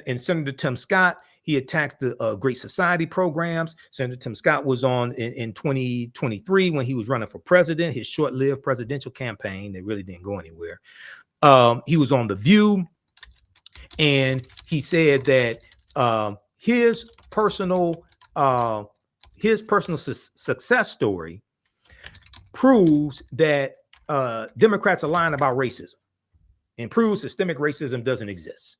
And Senator Tim Scott, he attacked the Great Society programs. Senator Tim Scott was on in 2023 when he was running for president, his short-lived presidential campaign. They really didn't go anywhere. He was on The View, and he said that his personal success story proves that Democrats are lying about racism and proves systemic racism doesn't exist.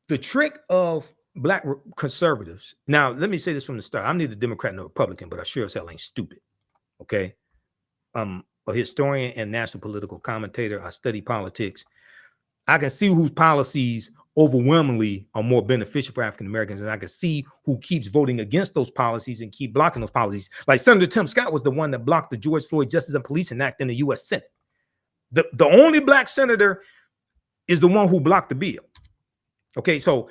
The trick of Black conservatives. Now, let me say this from the start. I'm neither Democrat nor Republican, but I sure as hell ain't stupid. Okay. I'm a historian and national political commentator. I study politics. I can see whose policies overwhelmingly are more beneficial for African Americans, and I can see who keeps voting against those policies and keep blocking those policies. Like Senator Tim Scott was the one that blocked the George Floyd Justice and Policing Act in the U.S. Senate. The only Black senator is the one who blocked the bill. Okay, so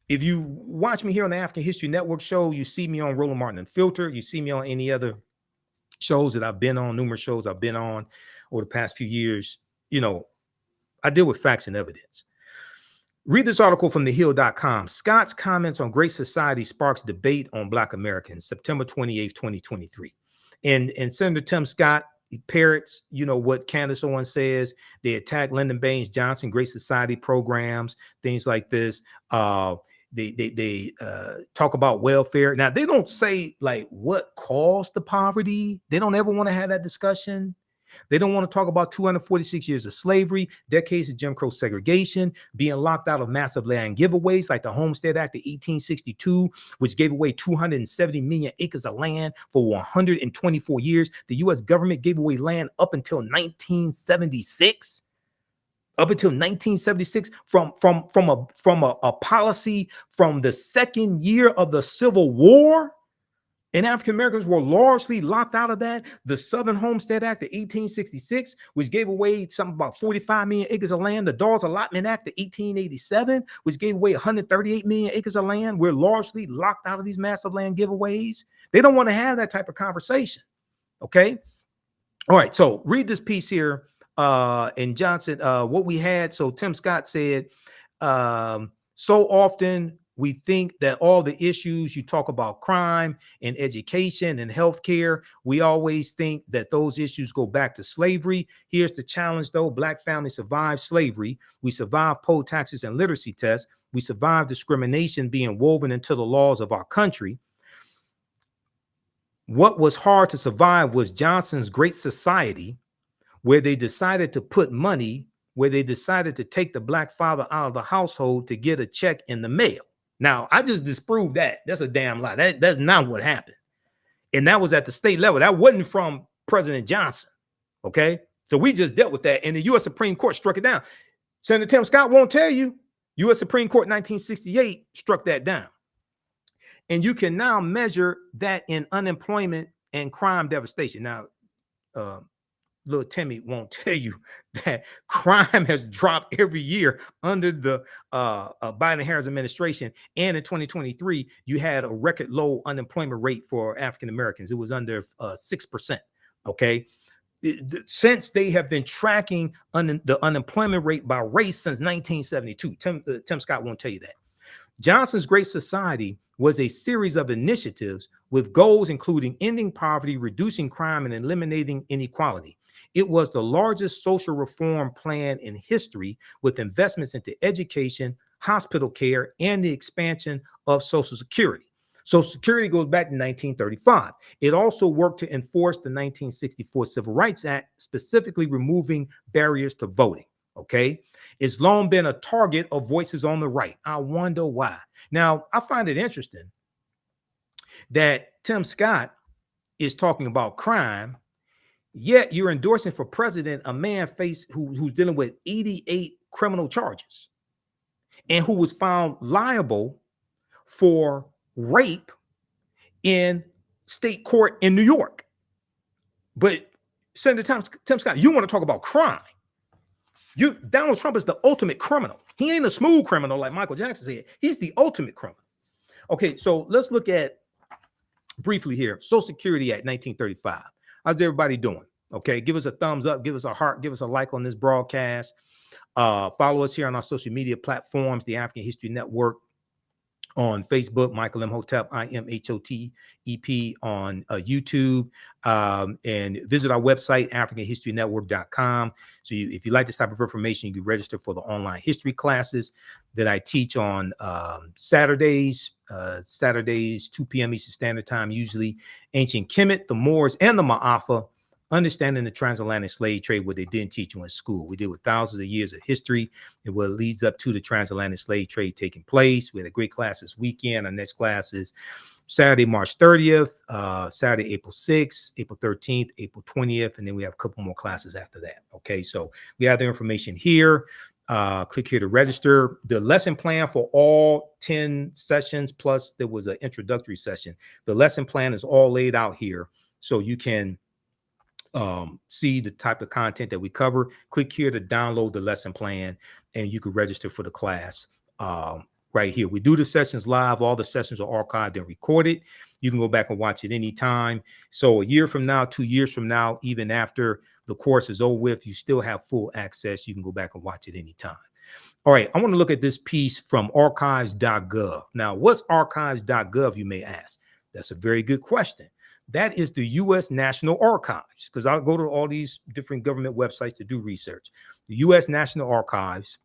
if you watch me here on the African History Network show, you see me on Roland Martin Unfiltered, you see me on any other shows that I've been on, numerous shows I've been on over the past few years, you know, I deal with facts and evidence. Read this article from thehill.com. Scott's comments on Great Society sparks debate on Black Americans, September 28th, 2023. And Senator Tim Scott, he parrots, you know, what Candace Owens says. They attack Lyndon Baines Johnson, Great Society programs, things like this. They talk about welfare. Now, they don't say like what caused the poverty. They don't ever want to have that discussion. They don't want to talk about 246 years of slavery, decades of Jim Crow segregation, being locked out of massive land giveaways like the Homestead Act of 1862, which gave away 270 million acres of land for 124 years. The U.S. government gave away land up until 1976. Up until 1976, from a policy from the second year of the Civil War. And African Americans were largely locked out of that. The Southern Homestead Act of 1866, which gave away something about 45 million acres of land. The Dawes Allotment Act of 1887, which gave away 138 million acres of land. We're largely locked out of these massive land giveaways. They don't want to have that type of conversation. Okay. All right. So read this piece here in Johnson. What we had. So Tim Scott said, so often We think that all the issues you talk about, crime and education and healthcare, we always think that those issues go back to slavery. Here's the challenge, though. Black families survived slavery. We survived poll taxes and literacy tests. We survived discrimination being woven into the laws of our country. What was hard to survive was Johnson's Great Society, where they decided to put money, where they decided to take the black father out of the household to get a check in the mail. Now, I just disproved that. That's a damn lie. That's not what happened. And that was at the state level. That wasn't from President Johnson. Okay. So we just dealt with that. And the U.S. Supreme Court struck it down. Senator Tim Scott won't tell you. U.S. Supreme Court 1968 struck that down. And you can now measure that in unemployment and crime devastation. Now, little Timmy won't tell you that crime has dropped every year under the Biden-Harris administration. And in 2023, you had a record low unemployment rate for African Americans. It was under 6%. Okay. Since they have been tracking the unemployment rate by race since 1972. Tim Scott won't tell you that. Johnson's Great Society was a series of initiatives with goals including ending poverty, reducing crime, and eliminating inequality. It was the largest social reform plan in history, with investments into education, hospital care, and the expansion of Social Security. Social Security goes back to 1935. It also worked to enforce the 1964 Civil Rights Act, specifically removing barriers to voting. Okay. It's long been a target of voices on the right. I wonder why. Now, I find it interesting that Tim Scott is talking about crime, yet you're endorsing for president a man who's dealing with 88 criminal charges and who was found liable for rape in state court in New York. But Senator Tim Scott, you want to talk about crime. Donald Trump is the ultimate criminal. He ain't a smooth criminal like Michael Jackson said. He's the ultimate criminal. Okay, so let's look at briefly here, Social Security Act 1935. How's everybody doing? Okay, give us a thumbs up, give us a heart, give us a like on this broadcast. Follow us here on our social media platforms, the African History Network on Facebook, Michael Imhotep, IMHOTEP on YouTube, and visit our website, AfricanHistoryNetwork.com. So if you like this type of information, you can register for the online history classes that I teach on Saturdays, 2 p.m. Eastern Standard Time, usually Ancient Kemet, the Moors, and the Ma'afa, understanding the transatlantic slave trade, what they didn't teach you in school. We deal with thousands of years of history and what leads up to the transatlantic slave trade taking place. We had a great class this weekend. Our next class is Saturday, March 30th, Saturday, April 6th, April 13th, April 20th, and then we have a couple more classes after that. Okay, so we have the information here. Click here to register. The lesson plan for all 10 sessions, plus there was an introductory session. The lesson plan is all laid out here, so you can see the type of content that we cover. Click here to download the lesson plan, and you can register for the class right here. We do the sessions live. All the sessions are archived and recorded. You can go back and watch it anytime. So a year from now, 2 years from now, even after the course is over with, you still have full access. You can go back and watch it anytime. All right, I want to look at this piece from archives.gov. Now, what's archives.gov, you may ask? That's a very good question. That is the U.S. National Archives, because I'll go to all these different government websites to do research. The U.S. National Archives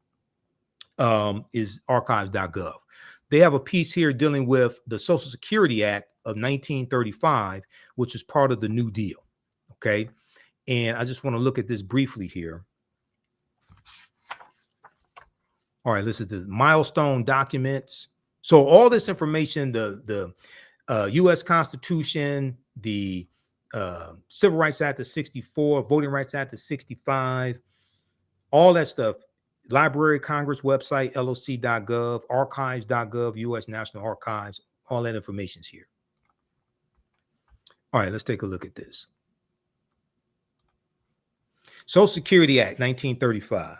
is archives.gov. They have a piece here dealing with the Social Security Act of 1935, which is part of the New Deal. Okay, and I just want to look at this briefly here. All right, listen to the milestone documents. So all this information, the U.S. Constitution, the Civil Rights Act of 64, Voting Rights Act of 65, all that stuff, Library of Congress website, loc.gov, archives.gov, U.S. National Archives, all that information's here. All right, let's take a look at this. Social Security Act, 1935.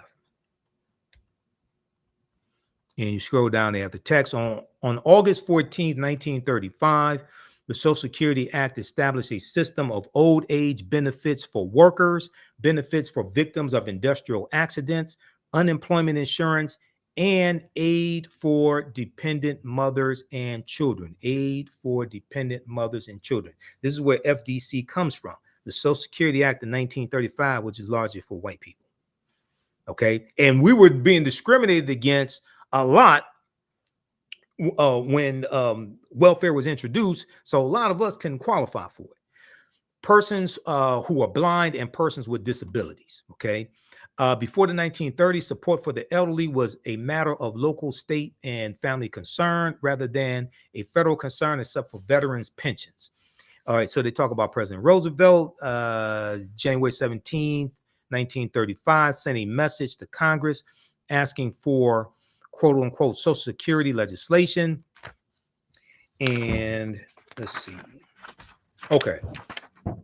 And you scroll down, they have the text. On August 14th, 1935, the Social Security Act established a system of old age benefits for workers, benefits for victims of industrial accidents, unemployment insurance, and aid for dependent mothers and children. Aid for dependent mothers and children. This is where FDC comes from. The Social Security Act of 1935, which is largely for white people. Okay. And we were being discriminated against a lot when welfare was introduced. So a lot of us couldn't qualify for it. Persons who are blind and persons with disabilities. Okay. Before the 1930s, support for the elderly was a matter of local, state, and family concern rather than a federal concern, except for veterans' pensions. All right, so they talk about President Roosevelt, January 17th, 1935, sent a message to Congress asking for quote unquote Social Security legislation. And let's see. Okay,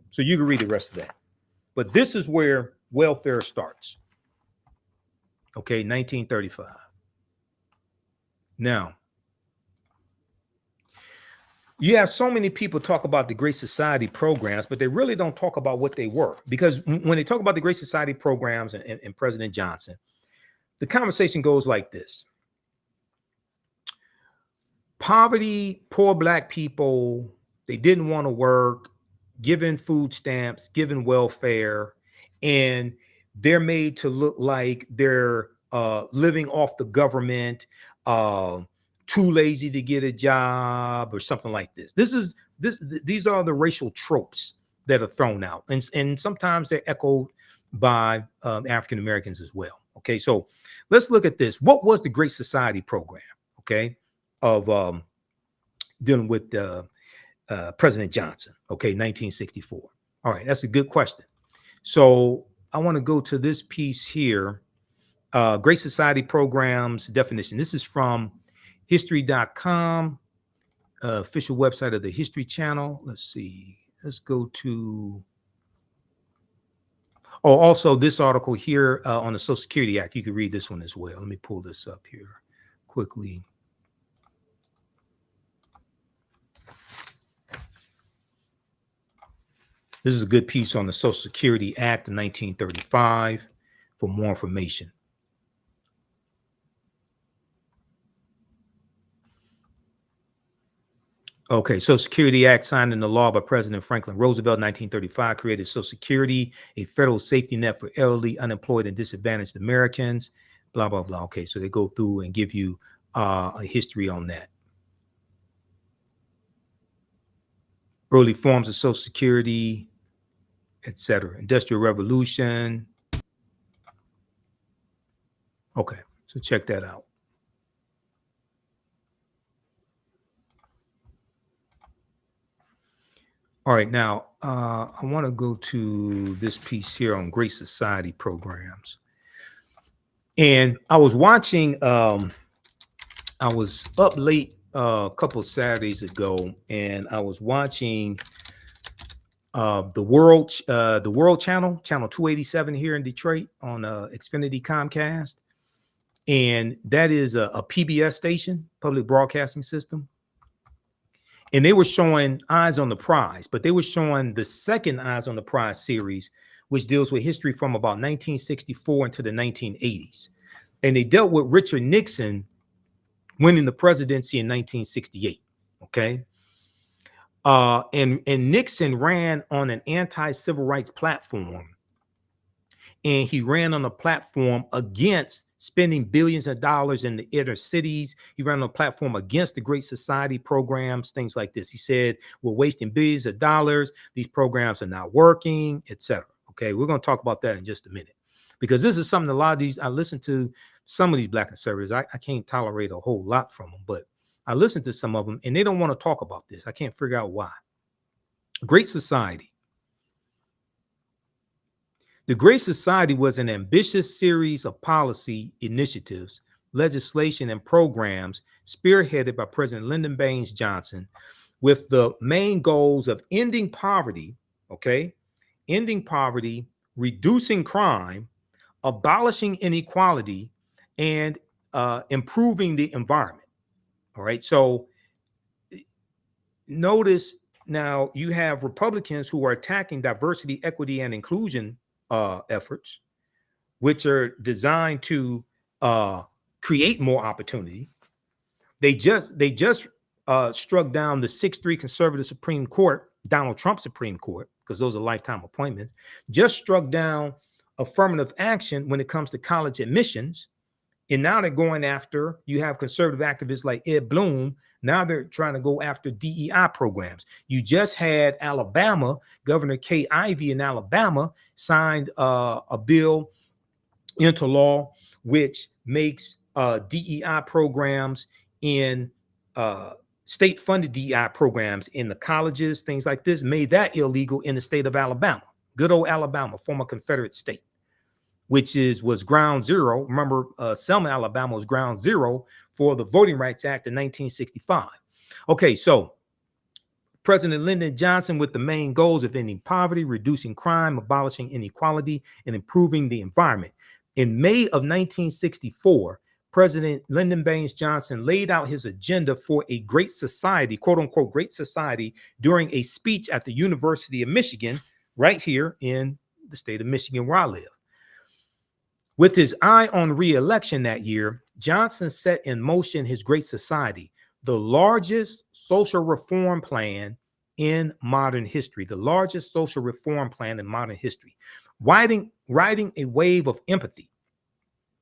so you can read the rest of that. But this is where welfare starts. Okay, 1935. Now, you have so many people talk about the Great Society programs, but they really don't talk about what they were. Because when they talk about the Great Society programs and President Johnson, the conversation goes like this. Poverty, poor Black people, they didn't want to work, given food stamps, given welfare, and they're made to look like they're living off the government, too lazy to get a job or something like this. These are the racial tropes that are thrown out, and sometimes they're echoed by African Americans as well. Okay, so let's look at this. What was the Great Society program? Okay, of dealing with President Johnson. Okay, 1964. All right, that's a good question. So I want to go to this piece here. Great Society programs definition. This is from history.com, official website of the History Channel. Let's see. Let's go to. Oh, also this article here on the Social Security Act. You can read this one as well. Let me pull this up here quickly. This is a good piece on the Social Security Act of 1935 for more information. Okay, Social Security Act signed into law by President Franklin Roosevelt, 1935, created Social Security, a federal safety net for elderly, unemployed, and disadvantaged Americans, blah, blah, blah. Okay, so they go through and give you a history on that. Early forms of Social Security, etc. Industrial Revolution. Okay, so check that out. All right, now I want to go to this piece here on Great Society programs. And I was watching, I was up late a couple of Saturdays ago, and I was watching the World Channel, channel 287 here in Detroit on Xfinity Comcast. And that is a PBS station, public broadcasting system. And they were showing Eyes on the Prize, but they were showing the second Eyes on the Prize series, which deals with history from about 1964 into the 1980s. And they dealt with Richard Nixon winning the presidency in 1968. Okay. And Nixon ran on an anti-civil rights platform. And he ran on a platform against spending billions of dollars in the inner cities. He ran on a platform against the Great Society programs, things like this. He said, we're wasting billions of dollars. These programs are not working, etc. Okay, we're going to talk about that in just a minute, because this is something a lot of these, I listen to some of these Black conservatives. I can't tolerate a whole lot from them, but I listen to some of them and they don't want to talk about this. I can't figure out why. Great Society. The Great Society was an ambitious series of policy initiatives, legislation, and programs spearheaded by President Lyndon Baines Johnson with the main goals of ending poverty, okay, ending poverty, reducing crime, abolishing inequality, and improving the environment. All right, so notice now you have Republicans who are attacking diversity, equity, and inclusion efforts, which are designed to create more opportunity. They just struck down the 6-3 conservative Supreme Court, Donald Trump Supreme Court, because those are lifetime appointments, just struck down affirmative action when it comes to college admissions. And now they're going after, you have conservative activists like Ed Bloom. Now they're trying to go after DEI programs. You just had Alabama, Governor Kay Ivey in Alabama signed a bill into law, which makes DEI programs in state-funded DEI programs in the colleges, things like this, made that illegal in the state of Alabama. Good old Alabama, former Confederate state, which was ground zero. Remember, Selma, Alabama was ground zero for the Voting Rights Act in 1965. Okay, so President Lyndon Johnson with the main goals of ending poverty, reducing crime, abolishing inequality, and improving the environment. In May of 1964, President Lyndon Baines Johnson laid out his agenda for a great society, quote unquote, great society, during a speech at the University of Michigan, right here in the state of Michigan, where I live. With his eye on re-election that year, Johnson set in motion his Great Society, the largest social reform plan in modern history, the largest social reform plan in modern history, riding a wave of empathy.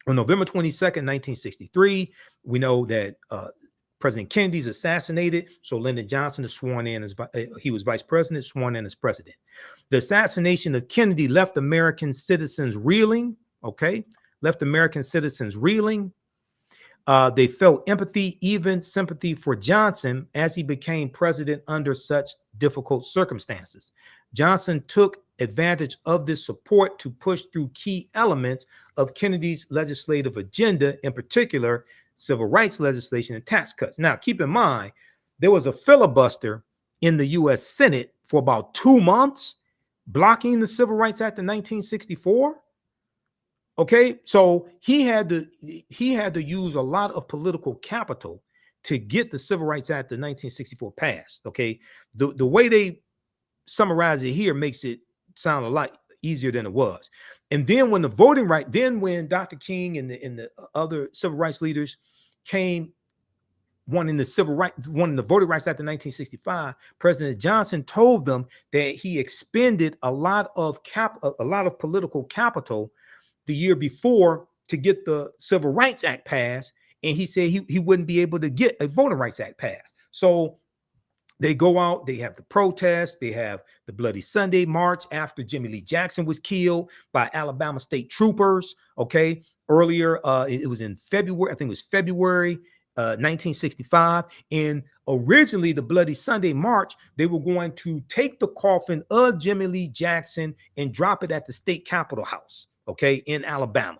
On November 22nd, 1963, we know that President Kennedy's assassinated, so Lyndon Johnson is sworn in as he was vice president, sworn in as president. The assassination of Kennedy left American citizens reeling. Okay, left American citizens reeling. They felt empathy, even sympathy for Johnson as he became president under such difficult circumstances. Johnson took advantage of this support to push through key elements of Kennedy's legislative agenda, in particular, civil rights legislation and tax cuts. Now, keep in mind, there was a filibuster in the U.S. Senate for about 2 months blocking the Civil Rights Act of 1964. Okay, so he had to use a lot of political capital to get the Civil Rights Act of 1964 passed. Okay, the way they summarize it here makes it sound a lot easier than it was. And then when when Dr. King and the other civil rights leaders came wanting the Voting Rights Act of 1965, President Johnson told them that he expended a lot of political capital the year before to get the Civil Rights Act passed, and he said he wouldn't be able to get a Voting Rights Act passed. So they go out, they have the protests, they have the Bloody Sunday March after Jimmy Lee Jackson was killed by Alabama state troopers. Okay, earlier, it was in February, I think it was February 1965. And originally, the Bloody Sunday March, they were going to take the coffin of Jimmy Lee Jackson and drop it at the state Capitol House, okay, in Alabama.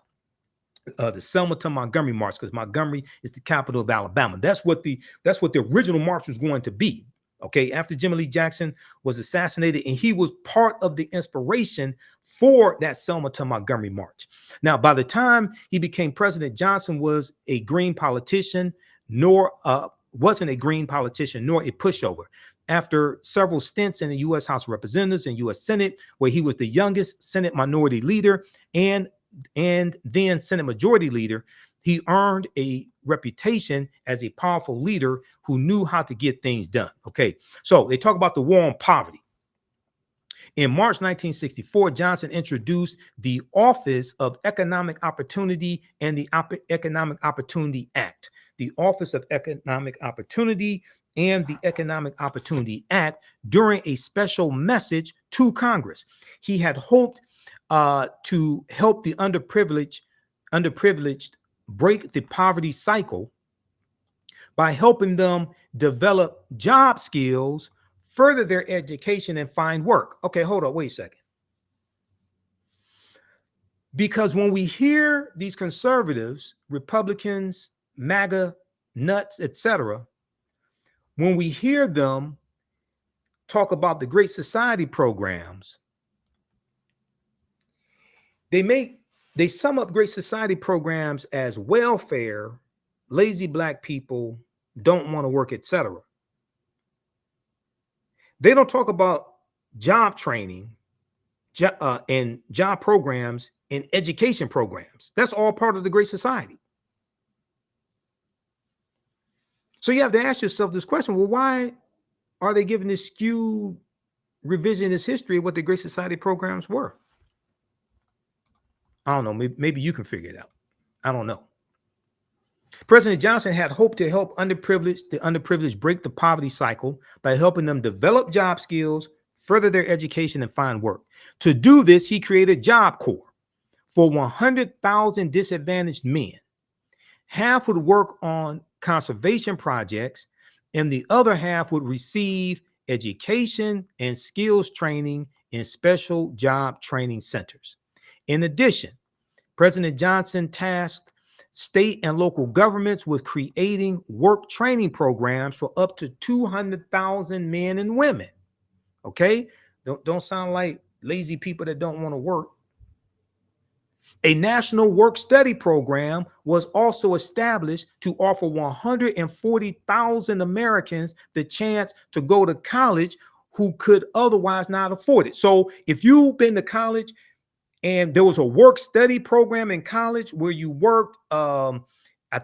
The Selma to Montgomery March, because Montgomery is the capital of Alabama. That's what the original march was going to be. Okay, after Jimmy Lee Jackson was assassinated, and he was part of the inspiration for that Selma to Montgomery March. Now, by the time he became president, Johnson was a Green politician, wasn't a Green politician, nor a pushover. After several stints in the U.S. House of Representatives and U.S. Senate, where he was the youngest Senate minority leader and then Senate majority leader, he earned a reputation as a powerful leader who knew how to get things done. Okay, so they talk about the war on poverty. In March 1964, Johnson introduced the Office of Economic Opportunity and the Economic Opportunity Act. The Office of Economic Opportunity and the Economic Opportunity Act during a special message to Congress. He had hoped to help the underprivileged break the poverty cycle by helping them develop job skills, further their education, and find work. Okay, hold on, wait a second. Because when we hear these conservatives, Republicans, MAGA, nuts, etc., when we hear them talk about the Great Society programs, they sum up Great Society programs as welfare, lazy Black people, don't want to work, etc. They don't talk about job training and job programs and education programs. That's all part of the Great Society. So you have to ask yourself this question. Well, why are they giving this skewed revisionist history of what the Great Society programs were? I don't know. Maybe you can figure it out. I don't know. President Johnson had hoped to help the underprivileged break the poverty cycle by helping them develop job skills, further their education, and find work. To do this, he created Job Corps for 100,000 disadvantaged men. Half would work on conservation projects, and the other half would receive education and skills training in special job training centers. In addition, President Johnson tasked state and local governments with creating work training programs for up to 200,000 men and women. Okay? Don't sound like lazy people that don't want to work. A national work study program was also established to offer 140,000 Americans the chance to go to college who could otherwise not afford it. So if you've been to college and there was a work study program in college where you worked, I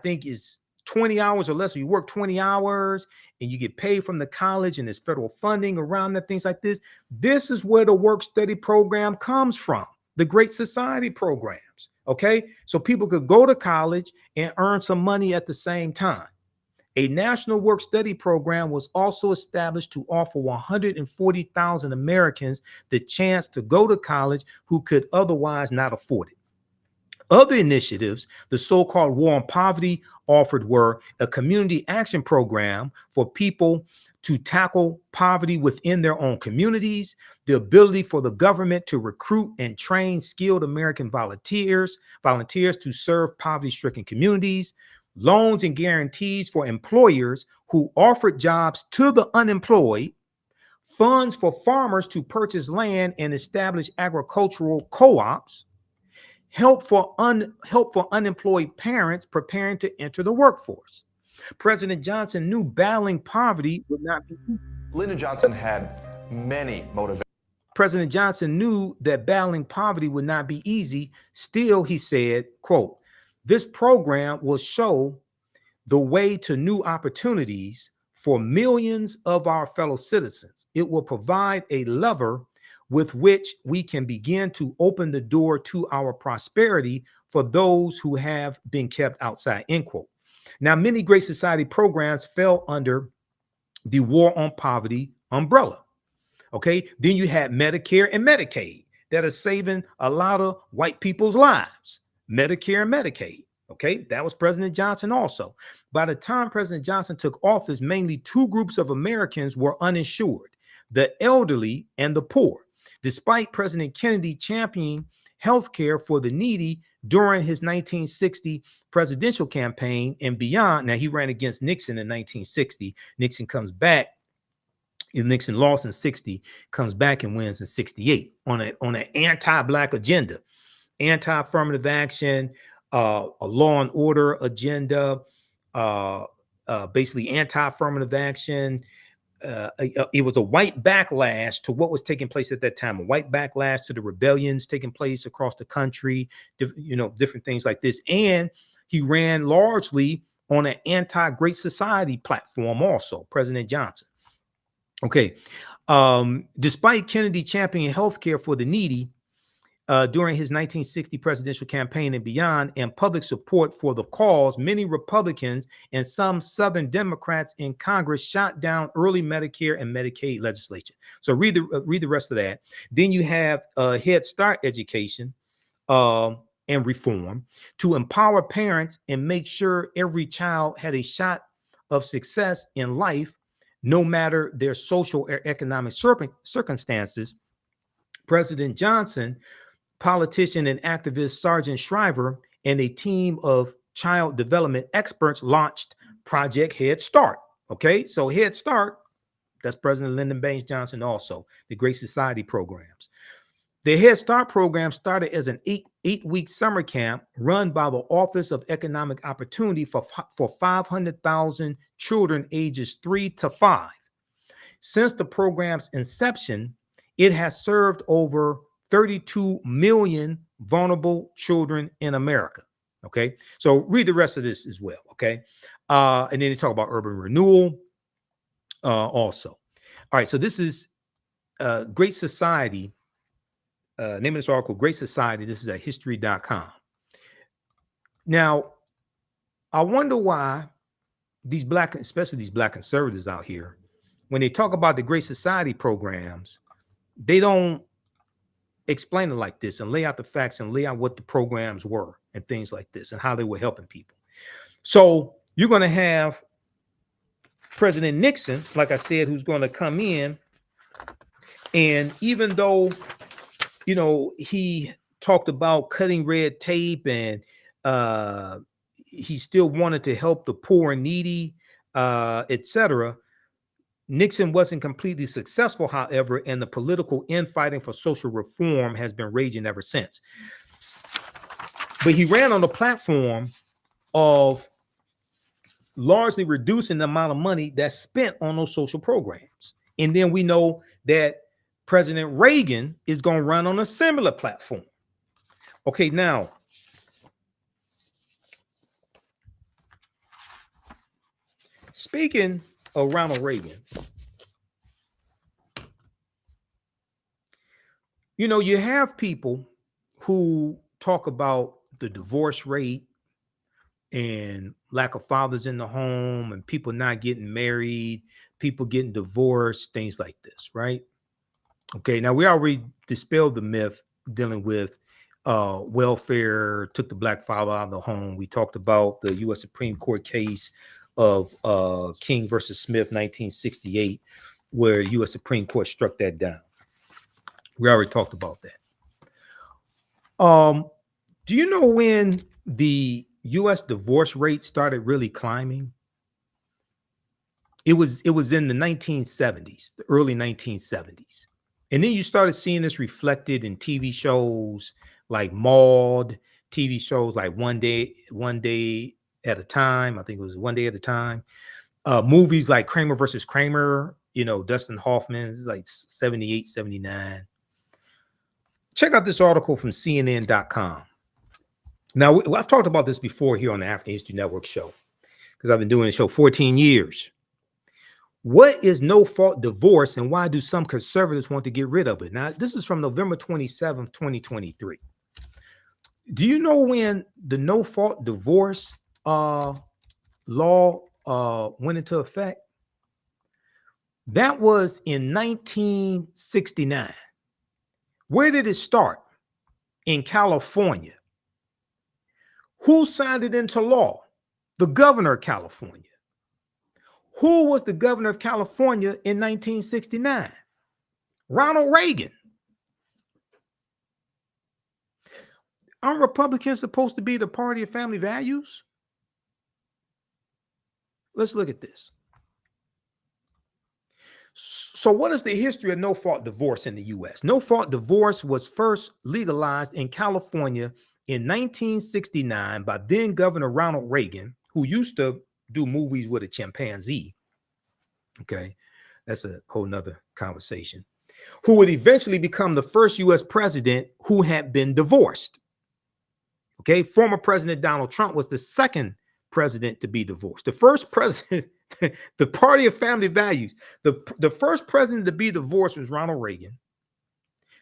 think is 20 hours or less, so you work 20 hours and you get paid from the college and there's federal funding around that, things like this. This is where the work study program comes from. The Great Society programs, okay? So people could go to college and earn some money at the same time. A national work study program was also established to offer 140,000 Americans the chance to go to college who could otherwise not afford it. Other initiatives the so-called War on Poverty offered were a community action program for people to tackle poverty within their own communities, the ability for the government to recruit and train skilled American volunteers to serve poverty-stricken communities, loans and guarantees for employers who offered jobs to the unemployed, funds for farmers to purchase land and establish agricultural co-ops, help for unemployed parents preparing to enter the workforce. President Johnson knew battling poverty would not be easy. Lyndon Johnson had many motivations. President Johnson knew that battling poverty would not be easy. Still, he said, quote, "This program will show the way to new opportunities for millions of our fellow citizens. It will provide a lever with which we can begin to open the door to our prosperity for those who have been kept outside," end quote. Now, many Great Society programs fell under the War on Poverty umbrella. Okay, then you had Medicare and Medicaid that are saving a lot of white people's lives. Medicare and Medicaid. Okay, that was President Johnson also. By the time President Johnson took office, mainly two groups of Americans were uninsured: the elderly and the poor. Despite President Kennedy championing health care for the needy during his 1960 presidential campaign and beyond. Now, he ran against Nixon in 1960. Nixon comes back. Nixon lost in 60, comes back and wins in 68 on an anti-Black agenda, anti-affirmative action, a law and order agenda, basically anti-affirmative action. It was a white backlash to what was taking place at that time, a white backlash to the rebellions taking place across the country, different things like this. And he ran largely on an anti-Great Society platform also, President Johnson. Okay. Despite Kennedy championing healthcare for the needy during his 1960 presidential campaign and beyond, and public support for the cause, many Republicans and some Southern Democrats in Congress shot down early Medicare and Medicaid legislation. So read the rest of that. Then you have Head Start education and reform to empower parents and make sure every child had a shot of success in life, no matter their social or economic circumstances. President Johnson, politician and activist Sargent Shriver, and a team of child development experts launched Project Head Start. Okay, so Head Start, that's President Lyndon Baines Johnson also, the Great Society programs. The Head Start program started as an eight-week summer camp run by the Office of Economic Opportunity for 500,000 children ages 3 to 5. Since the program's inception, it has served over 32 million vulnerable children in America. Okay, so read the rest of this as well. Okay, And then they talk about urban renewal also. All right, so this is Great Society. Name of this article, Great Society. This is at history.com. Now, I wonder why these black, especially these black conservatives out here, when they talk about the Great Society programs, they don't explain it like this and lay out the facts and lay out what the programs were and things like this and how they were helping people. So you're going to have President Nixon, like I said, who's going to come in. And even though, you know, he talked about cutting red tape and he still wanted to help the poor and needy, etc. Nixon wasn't completely successful, however, and the political infighting for social reform has been raging ever since. But he ran on the platform of largely reducing the amount of money that's spent on those social programs. And then we know that President Reagan is going to run on a similar platform. Okay, now, speaking of Ronald Reagan, you know, you have people who talk about the divorce rate and lack of fathers in the home and people not getting married, people getting divorced, things like this, right? Okay, now we already dispelled the myth dealing with welfare, took the black father out of the home. We talked about the U.S. Supreme Court case of King versus Smith, 1968, where U.S. Supreme Court struck that down. We already talked about that. Do you know when the U.S. divorce rate started really climbing? It was in the 1970s, the early 1970s. And then you started seeing this reflected in TV shows like Maude, TV shows like One Day at a Time. I think it was One Day at a Time. Movies like Kramer versus Kramer, you know, Dustin Hoffman, like 78, 79. Check out this article from CNN.com. Now, I've talked about this before here on the African History Network show, because I've been doing the show 14 years. What is no-fault divorce, and why do some conservatives want to get rid of it? Now, this is from November 27th, 2023. Do you know when the no-fault divorce law went into effect? That was in 1969. Where did it start? In California. Who signed it into law? The governor of California. Who was the governor of California in 1969? Ronald Reagan. Aren't Republicans supposed to be the party of family values? Let's look at this. So what is the history of no-fault divorce in the U.S.? No-fault divorce was first legalized in California in 1969 by then Governor Ronald Reagan, who used to do movies with a chimpanzee. Okay, that's a whole nother conversation. Who would eventually become the first U.S. president who had been divorced. Okay, former President Donald Trump was the second president to be divorced. The first president, the party of family values, the first president to be divorced was Ronald Reagan.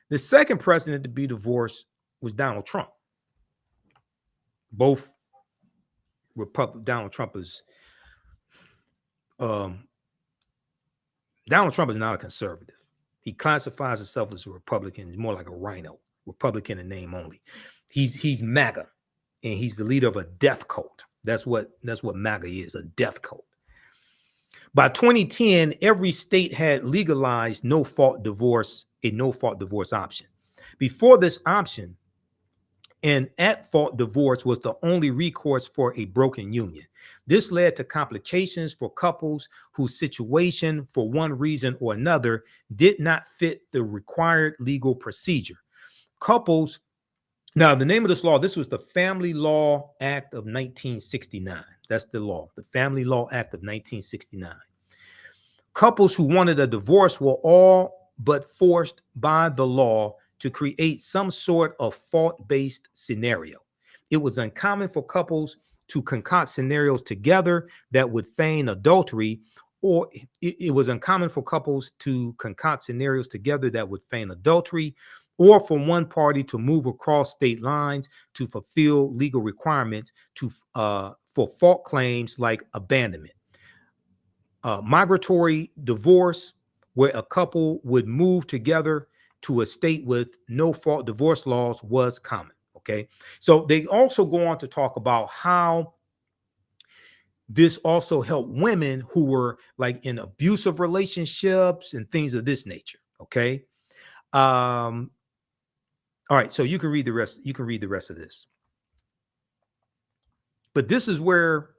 The second president to be divorced was Donald Trump. Both Donald Trump is not a conservative. He classifies himself as a Republican. He's more like a rhino, Republican in name only. He's MAGA, and he's the leader of a death cult. That's what MAGA is, a death cult. By 2010, every state had legalized no-fault divorce, a no-fault divorce option. Before this option, an at-fault divorce was the only recourse for a broken union. This led to complications for couples whose situation, for one reason or another, did not fit the required legal procedure. Couples, now the name of this law, this was the Family Law Act of 1969. That's the law, the Family Law Act of 1969. Couples who wanted a divorce were all but forced by the law to create some sort of fault-based scenario. It was uncommon for couples to concoct scenarios together that would feign adultery, or it was uncommon for couples to concoct scenarios together that would feign adultery, or for one party to move across state lines to fulfill legal requirements for fault claims like abandonment. Migratory divorce, where a couple would move together to a state with no fault divorce laws, was common. Okay, so they also go on to talk about how this also helped women who were like in abusive relationships and things of this nature. Okay. All right, so you can read the rest. You can read the rest of this. But this is when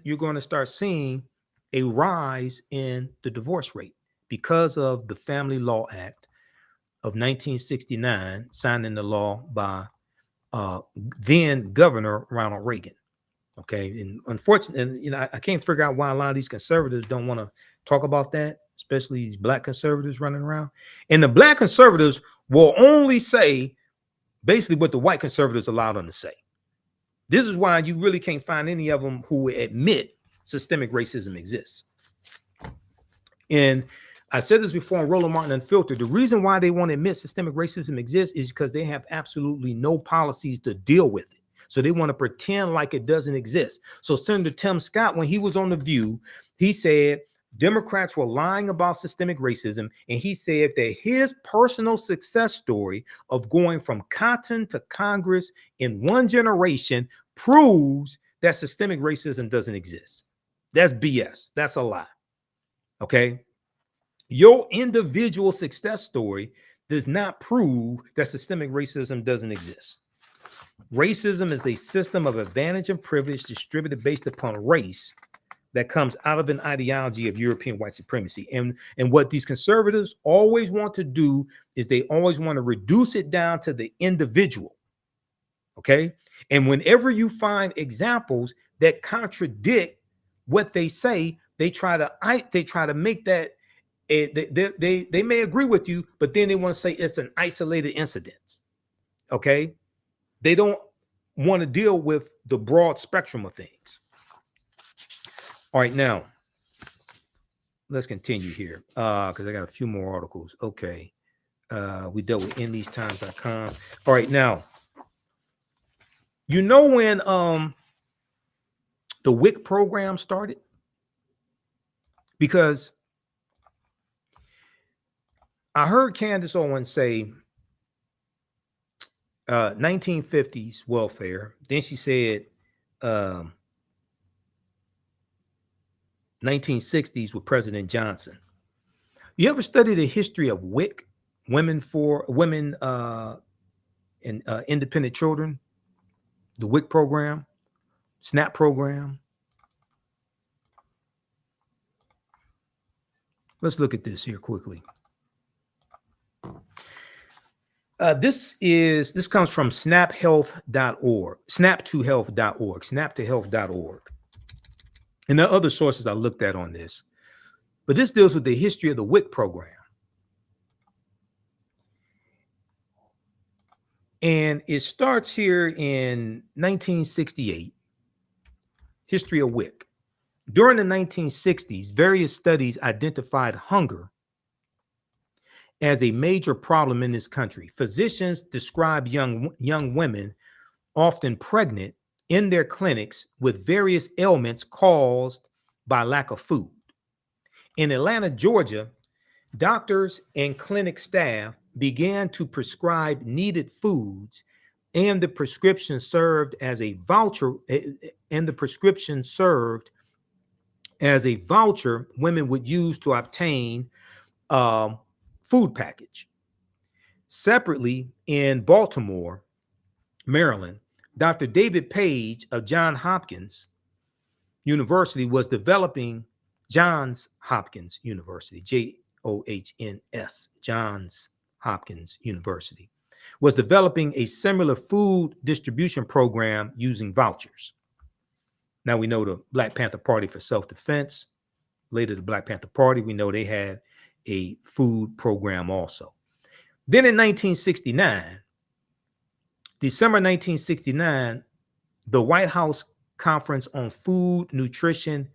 you're going to start seeing a rise in the divorce rate because of the Family Law Act of 1969, signed into law by then Governor Ronald Reagan. Okay, and unfortunately, I can't figure out why a lot of these conservatives don't want to talk about that, especially these black conservatives running around. And the black conservatives will only say basically what the white conservatives allow them to say. This is why you really can't find any of them who admit systemic racism exists. And I said this before on Roland Martin Unfiltered. The reason why they want to admit systemic racism exists is because they have absolutely no policies to deal with it. So they want to pretend like it doesn't exist. So Senator Tim Scott, when he was on The View, he said Democrats were lying about systemic racism. And he said that his personal success story of going from cotton to Congress in one generation proves that systemic racism doesn't exist. That's BS. That's a lie. Okay. Your individual success story does not prove that systemic racism doesn't exist. Racism is a system of advantage and privilege distributed based upon race that comes out of an ideology of European white supremacy. And what these conservatives always want to do is they always want to reduce it down to the individual. Okay. And whenever you find examples that contradict what they say, they try to make that they may agree with you, but then they want to say it's an isolated incident. Okay. They don't want to deal with the broad spectrum of things. All right, now let's continue here because I got a few more articles. Okay. We dealt with InTheseTimes.com. All right, now when the WIC program started? Because I heard Candace Owens say 1950s welfare. Then she said 1960s with President Johnson. You ever study the history of WIC, Women and Independent Children, the WIC program, SNAP program? Let's look at this here quickly. This comes from snaptohealth.org, snaptohealth.org. And there are other sources I looked at on this, but this deals with the history of the WIC program. And it starts here in 1968, history of WIC. During the 1960s, various studies identified hunger as a major problem in this country. Physicians describe young women, often pregnant, in their clinics with various ailments caused by lack of food. In Atlanta, Georgia, doctors and clinic staff began to prescribe needed foods, and the prescription served as a voucher. Women would use to obtain food package. Separately, in Baltimore, Maryland, Dr. David Page of Johns Hopkins University was developing Johns Hopkins University, JOHNS, Johns Hopkins University, was developing a similar food distribution program using vouchers. Now we know the Black Panther Party for Self-Defense, later the Black Panther Party, we know they had a food program also. Then in 1969, December 1969, The White House Conference on Food, Nutrition,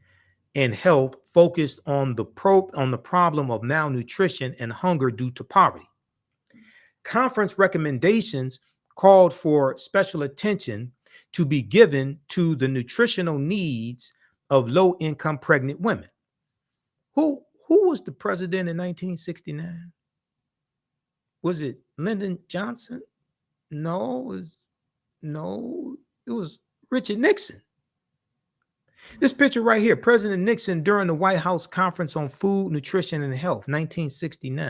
and Health focused on the problem of malnutrition and hunger due to poverty. Conference recommendations called for special attention to be given to the nutritional needs of low-income pregnant women. Who was the president in 1969? Was it Lyndon Johnson? No, it was Richard Nixon. This picture right here, President Nixon during the White House Conference on Food, Nutrition, and Health, 1969.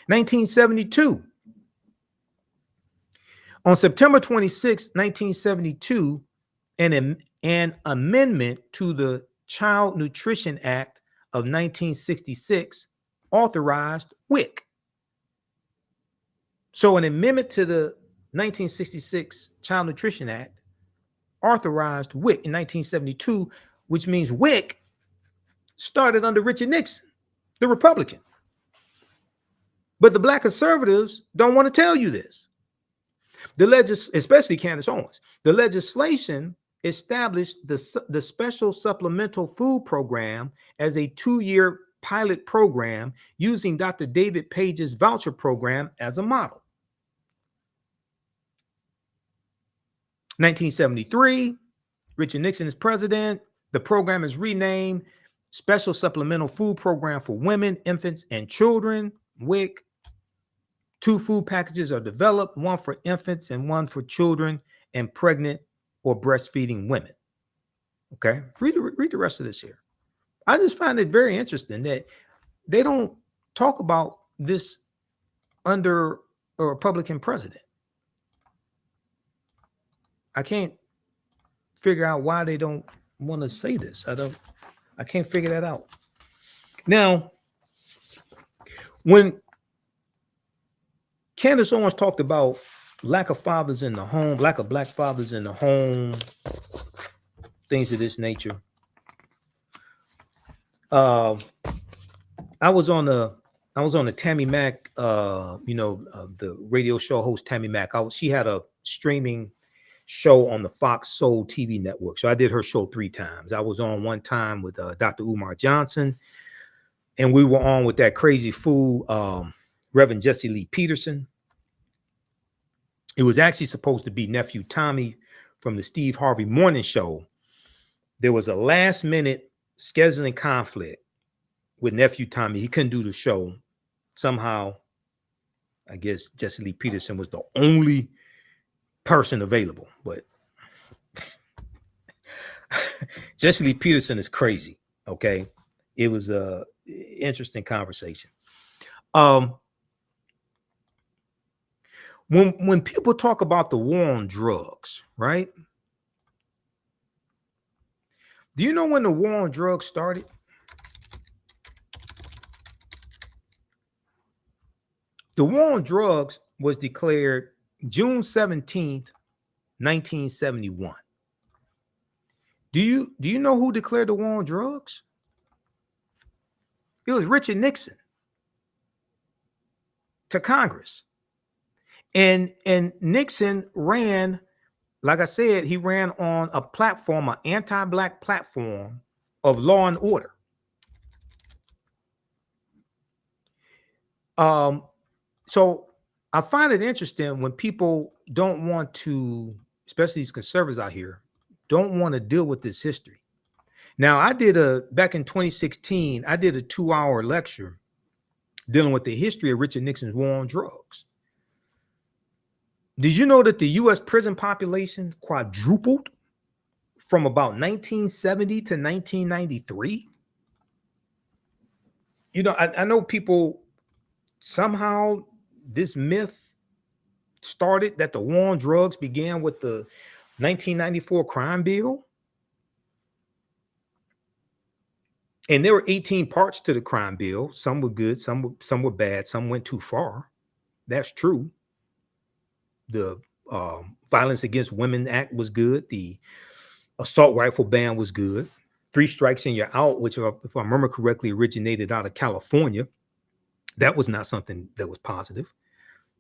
1972. On September 26, 1972, an amendment to the Child Nutrition Act of 1966 authorized WIC. So an amendment to the 1966 Child Nutrition Act authorized WIC in 1972, which means WIC started under Richard Nixon, the Republican. But the Black conservatives don't want to tell you this. Especially Candace Owens, the legislation established the Special Supplemental Food Program as a 2-year pilot program using Dr. David Page's voucher program as a model. 1973, Richard Nixon is president. The program is renamed Special Supplemental Food Program for Women, Infants, and Children, WIC. 2 food packages are developed, one for infants and one for children and pregnant or breastfeeding women. Okay, read the rest of this here. I just find it very interesting that they don't talk about this under a Republican president. I can't figure out why they don't want to say this. I can't figure that out. Now, when Candace Owens talked about lack of fathers in the home, lack of Black fathers in the home, things of this nature. I was on the Tammy Mack, the radio show host Tammy Mack. She had a streaming show on the Fox Soul TV network. So I did her show 3 times. I was on one time with Dr. Umar Johnson, and we were on with that crazy fool, Reverend Jesse Lee Peterson. It was actually supposed to be Nephew Tommy from the Steve Harvey Morning Show. There was a last minute scheduling conflict with Nephew Tommy. He couldn't do the show. Somehow, I guess Jesse Lee Peterson was the only person available, but Jesse Lee Peterson is crazy. Okay. It was a interesting conversation. When people talk about the war on drugs, right? Do you know when the war on drugs started? The war on drugs was declared June 17th, 1971. Do you know who declared the war on drugs? It was Richard Nixon to Congress. And Nixon ran, like I said, he ran on a platform, an anti-Black platform of law and order. So I find it interesting when people don't want to, especially these conservatives out here, don't want to deal with this history. Now, back in 2016, I did a 2-hour lecture dealing with the history of Richard Nixon's war on drugs. Did you know that the U.S. prison population quadrupled from about 1970 to 1993? You know, I know people, somehow this myth started that the war on drugs began with the 1994 crime bill. And there were 18 parts to the crime bill. Some were good, some were bad, some went too far. That's true. The Violence Against Women Act was good. The assault rifle ban was good. 3 strikes and you're out, which, if I remember correctly, originated out of California. That was not something that was positive.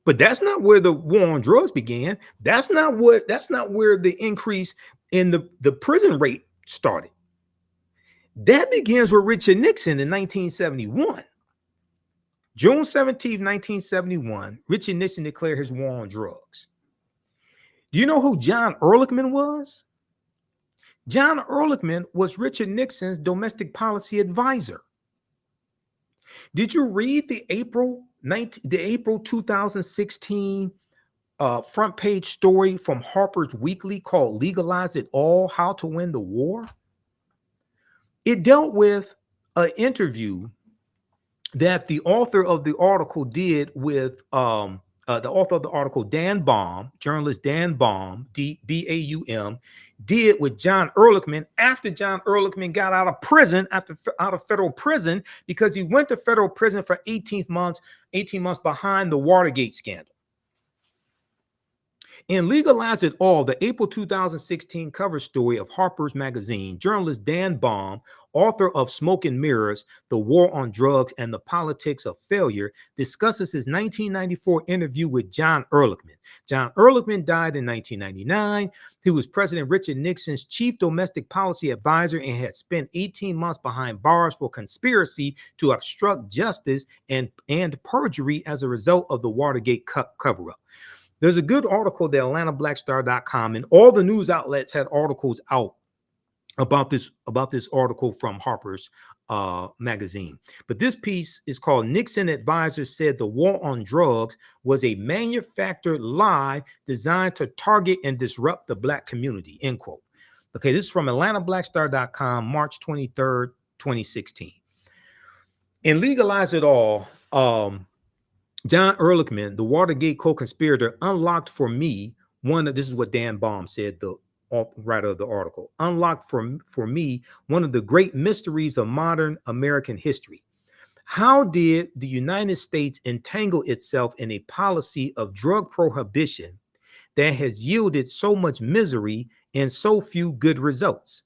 But that's not where the war on drugs began. That's not where the increase in the prison rate started. That begins with Richard Nixon in 1971. June 17th, 1971, Richard Nixon declared his war on drugs. Do you know who John Ehrlichman was? John Ehrlichman was Richard Nixon's domestic policy advisor. Did you read the April 2016 front page story from Harper's Weekly called Legalize It All, How to Win the War? It dealt with an interview that the author of the article did with the author of the article, Dan Baum, journalist Dan Baum, B-A-U-M, did with John Ehrlichman after John Ehrlichman got out of prison, out of federal prison, because he went to federal prison for 18 months behind the Watergate scandal. In Legalize It All, the April 2016 cover story of Harper's Magazine, journalist Dan Baum, author of Smoke and Mirrors, The War on Drugs and the Politics of Failure, discusses his 1994 interview with John Ehrlichman. John Ehrlichman died in 1999. He was President Richard Nixon's chief domestic policy advisor and had spent 18 months behind bars for conspiracy to obstruct justice and perjury as a result of the Watergate cover-up. There's a good article, the AtlantaBlackStar.com, and all the news outlets had articles out about this article from Harper's magazine. But this piece is called Nixon Advisors Said the War on Drugs Was a Manufactured Lie Designed to Target and Disrupt the Black Community, end quote. Okay, this is from AtlantaBlackStar.com, March 23rd, 2016. In Legalize It All, John Ehrlichman, the Watergate co-conspirator, unlocked for me this is what Dan Baum said, the writer of the article, unlocked for me one of the great mysteries of modern American history. How did the United States entangle itself in a policy of drug prohibition that has yielded so much misery and so few good results?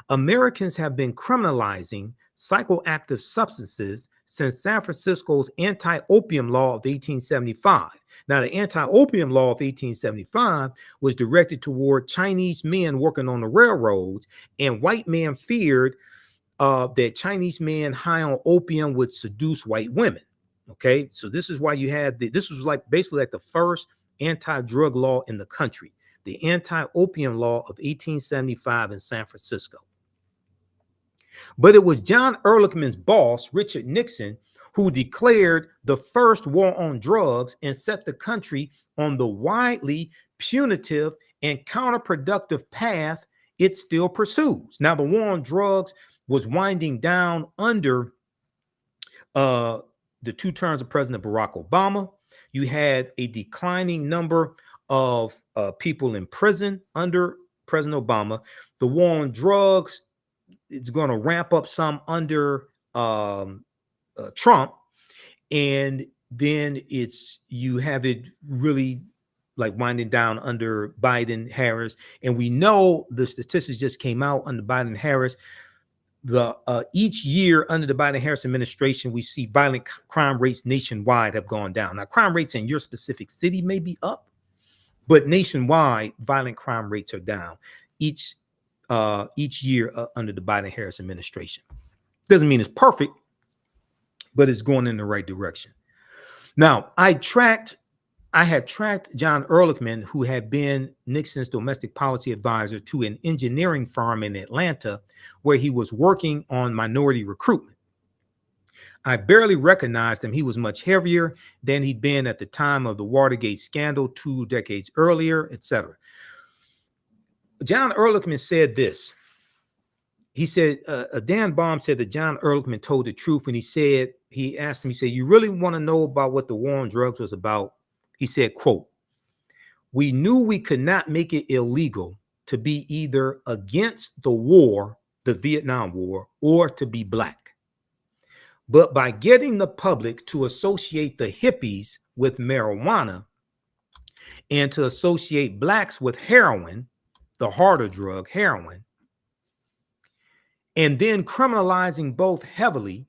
Americans have been criminalizing psychoactive substances since San Francisco's anti-opium law of 1875. Now, the anti-opium law of 1875 was directed toward Chinese men working on the railroads, and white men feared that Chinese men high on opium would seduce white women. Okay, so this is why you had this was basically like the first anti-drug law in the country, the anti-opium law of 1875 in San Francisco. But it was John Ehrlichman's boss, Richard Nixon, who declared the first war on drugs and set the country on the widely punitive and counterproductive path it still pursues. Now, the war on drugs was winding down under the two terms of President Barack Obama. You had a declining number of people in prison under President Obama. The war on drugs, it's going to ramp up some under Trump, and then you have it really like winding down under Biden, Harris, and we know the statistics just came out under Biden, Harris. Each year under the Biden-Harris administration, we see violent crime rates nationwide have gone down. Now, crime rates in your specific city may be up, but nationwide, violent crime rates are down each year under the Biden-Harris administration. Doesn't mean it's perfect, but it's going in the right direction. Now, I had tracked John Ehrlichman, who had been Nixon's domestic policy advisor, to an engineering firm in Atlanta where he was working on minority recruitment. I barely recognized him. He was much heavier than he'd been at the time of the Watergate scandal 2 decades earlier, etc. John Ehrlichman said this. He said, Dan Baum said that John Ehrlichman told the truth when he asked him, you really want to know about what the war on drugs was about? He said, quote, "We knew we could not make it illegal to be either against the war, the Vietnam War, or to be black. But by getting the public to associate the hippies with marijuana and to associate blacks with heroin, the harder drug, heroin, and then criminalizing both heavily,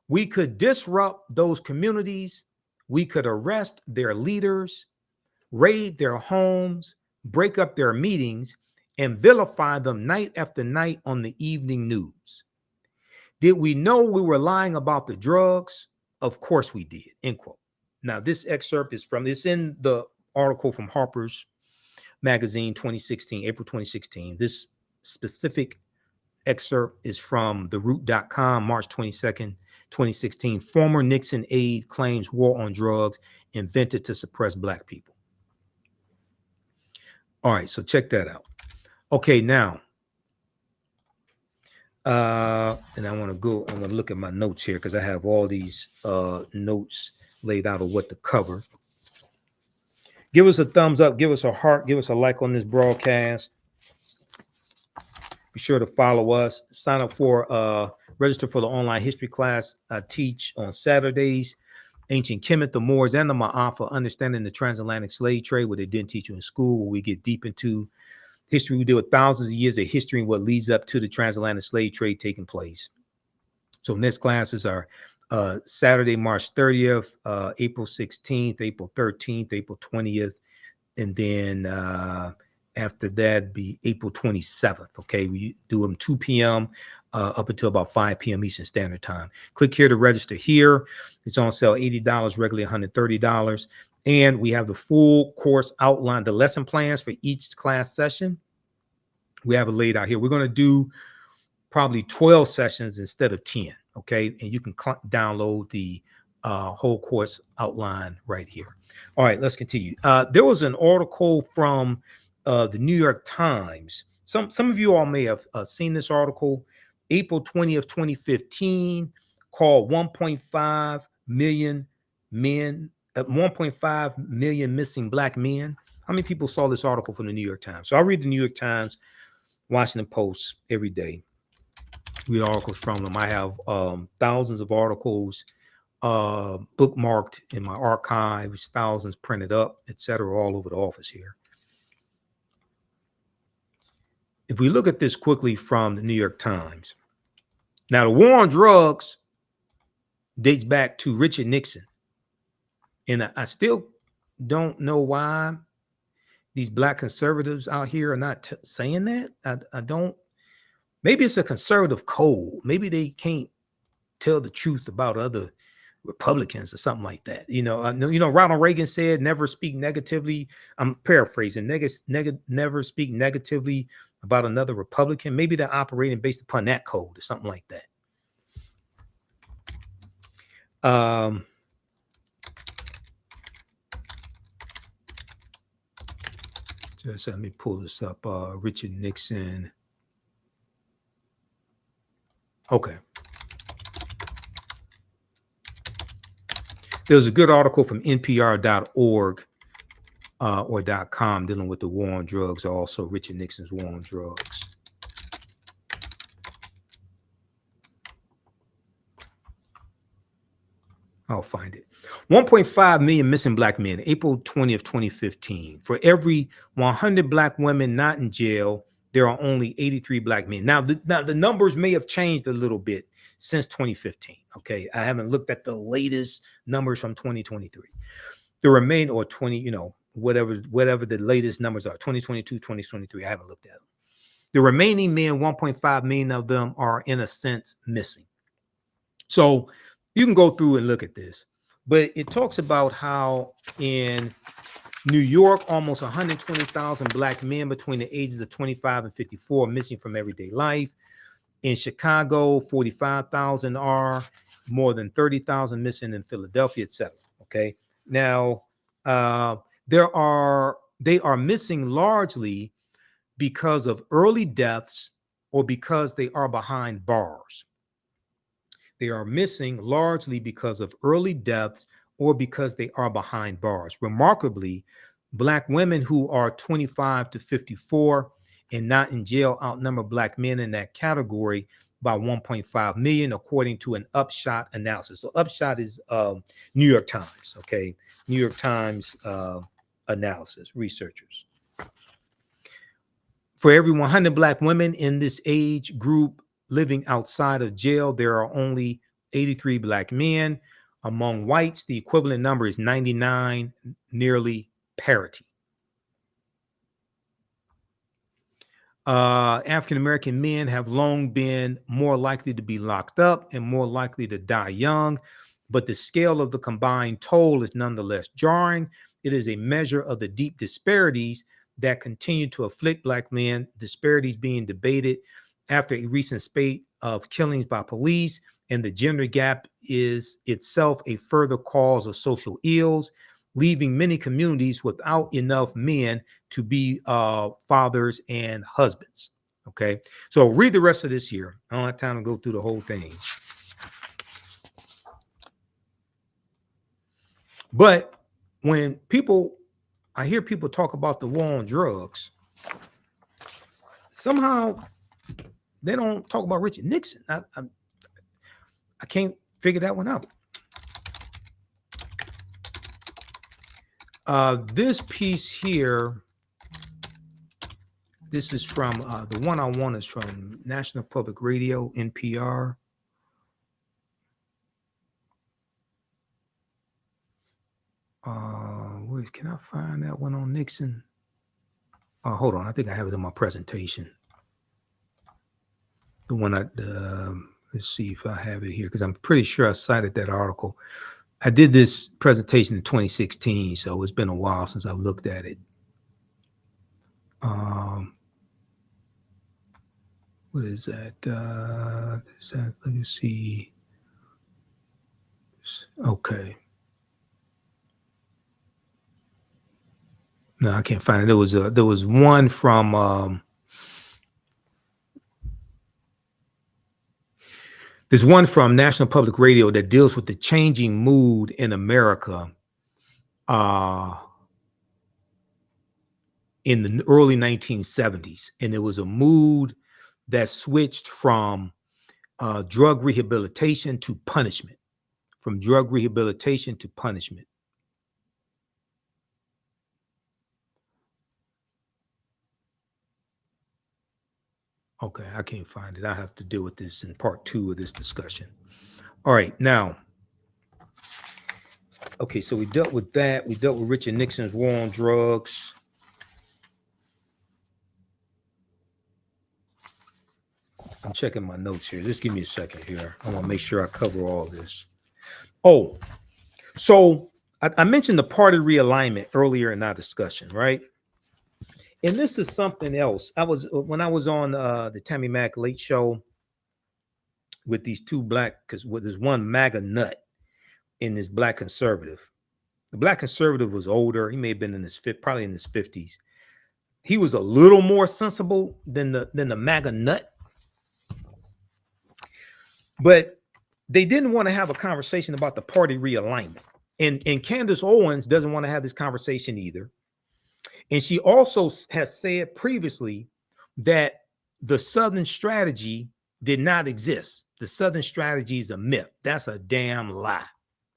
we could disrupt those communities we could arrest their leaders, raid their homes, break up their meetings, and vilify them night after night on the evening news. Did we know we were lying about the drugs? Of course we did, end quote. Now, this excerpt is it's in the article from Harper's Magazine 2016, April 2016. This specific excerpt is from theroot.com, March 22nd, 2016. Former Nixon aide claims war on drugs invented to suppress Black people. All right, so check that out. Okay, now, and I'm going to look at my notes here because I have all these notes laid out of what to cover. Give us a thumbs up, give us a heart, give us a like on this broadcast. Be sure to follow us. Sign up for, register for the online history class I teach on Saturdays. Ancient Kemet, the Moors, and the Ma'afa, understanding the transatlantic slave trade, what they didn't teach you in school, where we get deep into history. We deal with thousands of years of history and what leads up to the transatlantic slave trade taking place. So next classes are Saturday, March 30th, April 16th, April 13th, April 20th, and then after that be April 27th. Okay, we do them 2 p.m. Up until about 5 p.m. Eastern Standard Time. Click here to register here. It's on sale $80, regularly $130. And we have the full course outline, the lesson plans for each class session. We have it laid out here. We're going to do probably 12 sessions instead of 10. Okay, and you can download the whole course outline right here. All right, let's continue. There was an article from the New York Times. Some of you all may have seen this article, April 20th, 2015, called 1.5 million men, 1.5 million missing Black men. How many people saw this article from the New York Times? So I read the New York Times, Washington Post every day. Read articles from them. I have thousands of articles bookmarked in my archives, thousands printed up, etc., all over the office here. If we look at this quickly from the New York Times, now the war on drugs dates back to Richard Nixon. And I still don't know why these Black conservatives out here are not saying that. I don't. Maybe it's a conservative code. Maybe they can't tell the truth about other Republicans or something like that. Ronald Reagan said, never speak negatively. I'm paraphrasing, never speak negatively about another Republican. Maybe they're operating based upon that code or something like that. Just let me pull this up. Richard Nixon. Okay. There's a good article from npr.org or .com dealing with the war on drugs, also Richard Nixon's war on drugs. I'll find it. 1.5 million missing Black men, April 20th, 2015. For every 100 Black women not in jail, there are only 83 Black men. Now the numbers may have changed a little bit since 2015. Okay, I haven't looked at the latest numbers from 2023. The remaining, or 20, whatever the latest numbers are, 2022, 2023. I haven't looked at them. The remaining men, 1.5 million of them are in a sense missing. So you can go through and look at this, but it talks about how in New York, almost 120,000 Black men between the ages of 25 and 54 missing from everyday life. In Chicago, 45,000 are, more than 30,000 missing in Philadelphia, etc. Okay. Now, they are missing largely because of early deaths or because they are behind bars. They are missing largely because of early deaths or because they are behind bars. Remarkably, Black women who are 25 to 54 and not in jail outnumber Black men in that category by 1.5 million, according to an Upshot analysis. So Upshot is New York Times, okay? New York Times analysis, researchers. For every 100 Black women in this age group living outside of jail, there are only 83 Black men. Among whites, the equivalent number is 99, nearly parity. African-American men have long been more likely to be locked up and more likely to die young, but the scale of the combined toll is nonetheless jarring. It is a measure of the deep disparities that continue to afflict Black men, disparities being debated after a recent spate of killings by police, and the gender gap is itself a further cause of social ills, leaving many communities without enough men to be fathers and husbands. Okay, so read the rest of this here. I don't have time to go through the whole thing. But when I hear people talk about the war on drugs, somehow they don't talk about Richard Nixon. I can't figure that one out. This piece here, this is from the one I want is from National Public Radio, NPR. Can I find that one on Nixon? Hold on, I think I have it in my presentation. The one let's see if I have it here, because I'm pretty sure I cited that article. I did this presentation in 2016, so it's been a while since I've looked at it. What is that? Let me see. Okay. No, I can't find it. There was one from there's one from National Public Radio that deals with the changing mood in America in the early 1970s. And it was a mood that switched from drug rehabilitation to punishment, from drug rehabilitation to punishment. Okay, I can't find it. I have to deal with this in part 2 of this discussion. All right, now, okay, so we dealt with that. We dealt with Richard Nixon's war on drugs. I'm checking my notes here. Just give me a second here. I want to make sure I cover all this. Oh, so I mentioned the party realignment earlier in our discussion, right? And this is something else. When I was on the Tammy Mack Late Show with these two because there's one MAGA nut in this black conservative. The black conservative was older. He may have been probably in his 50s. He was a little more sensible than the MAGA nut. But they didn't want to have a conversation about the party realignment. And Candace Owens doesn't want to have this conversation either. And she also has said previously that the Southern strategy did not exist. The Southern strategy is a myth. That's a damn lie.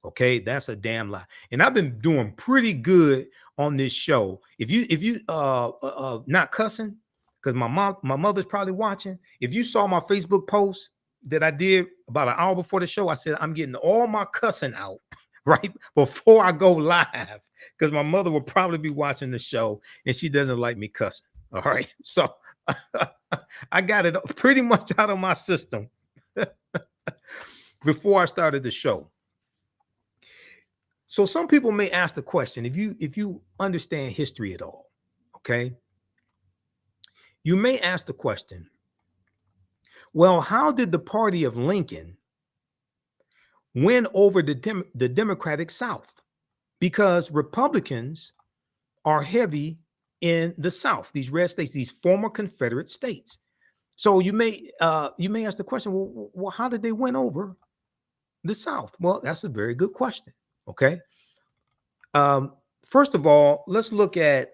Okay, that's a damn lie. And I've been doing pretty good on this show. If you not cussing, because my mother's probably watching. If you saw my Facebook post that I did about an hour before the show, I said I'm getting all my cussing out right before I go live, because my mother will probably be watching the show and she doesn't like me cussing. All right, so I got it pretty much out of my system before I started the show. So some people may ask the question, if you understand history at all, okay, you may ask the question, well, how did the party of Lincoln win over the Democratic South? Because Republicans are heavy in the South, these red states, these former Confederate states. So you may ask the question, well, how did they win over the South? Well, that's a very good question. Okay. First of all, let's look at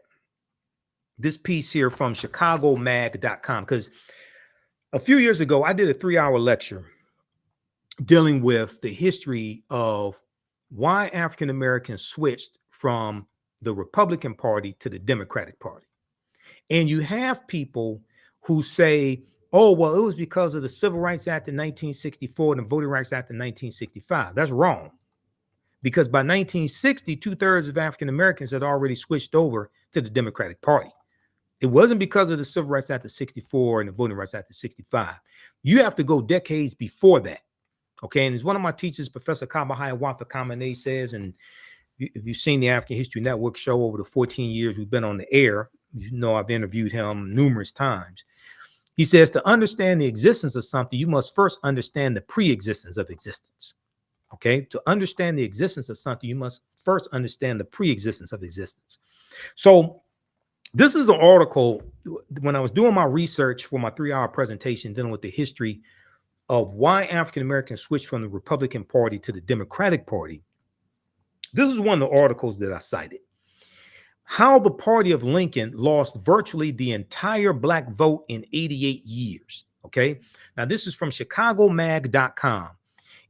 this piece here from chicagomag.com, because a few years ago, I did a 3-hour lecture dealing with the history of why African Americans switched from the Republican Party to the Democratic Party. And you have people who say, oh, well, it was because of the Civil Rights Act of 1964 and the Voting Rights Act of 1965. That's wrong. because by 1960, 2/3 of African Americans had already switched over to the Democratic Party. It wasn't because of the Civil Rights Act of 64 and the Voting Rights Act of 65. You have to go decades before that. Okay. And as one of my teachers, Professor Kabahaya Watha Kamene, says, and if you've seen the African History Network show over the 14 years we've been on the air, you know I've interviewed him numerous times. He says, to understand the existence of something, you must first understand the pre-existence of existence. Okay. To understand the existence of something, you must first understand the pre-existence of existence. So this is an article when I was doing my research for my 3-hour presentation dealing with the history of why African Americans switched from the Republican Party to the Democratic Party. This is one of the articles that I cited. How the party of Lincoln lost virtually the entire black vote in 88 years. Okay. Now, this is from ChicagoMag.com.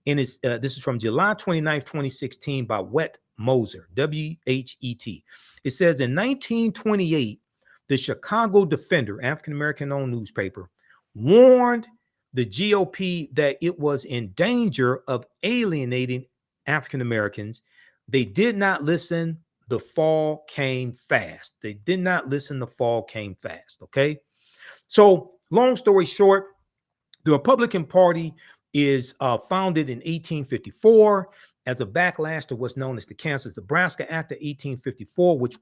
And this is from July 29th, 2016 by Whet Moser, W-H-E-T. It says in 1928, the Chicago Defender, African-American owned newspaper, warned the GOP that it was in danger of alienating African Americans. They did not listen. The fall came fast. They did not listen. The fall came fast. Okay. So long story short, the Republican Party is founded in 1854 as a backlash to what's known as the Kansas-Nebraska Act of 1854, which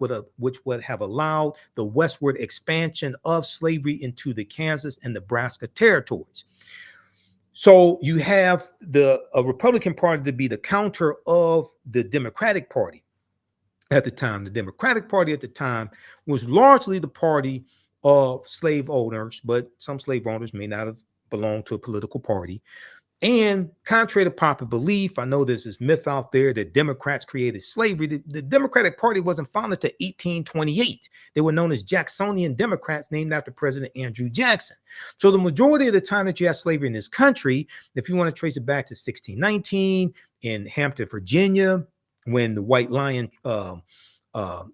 would have allowed the westward expansion of slavery into the Kansas and Nebraska territories. So you have the Republican Party to be the counter of the Democratic Party at the time. The Democratic Party at the time was largely the party of slave owners, but some slave owners may not have belonged to a political party. And contrary to popular belief, I know there's this myth out there that Democrats created slavery. The Democratic Party wasn't founded until 1828. They were known as Jacksonian Democrats, named after President Andrew Jackson. So the majority of the time that you have slavery in this country, if you want to trace it back to 1619 in Hampton, Virginia, when the White Lion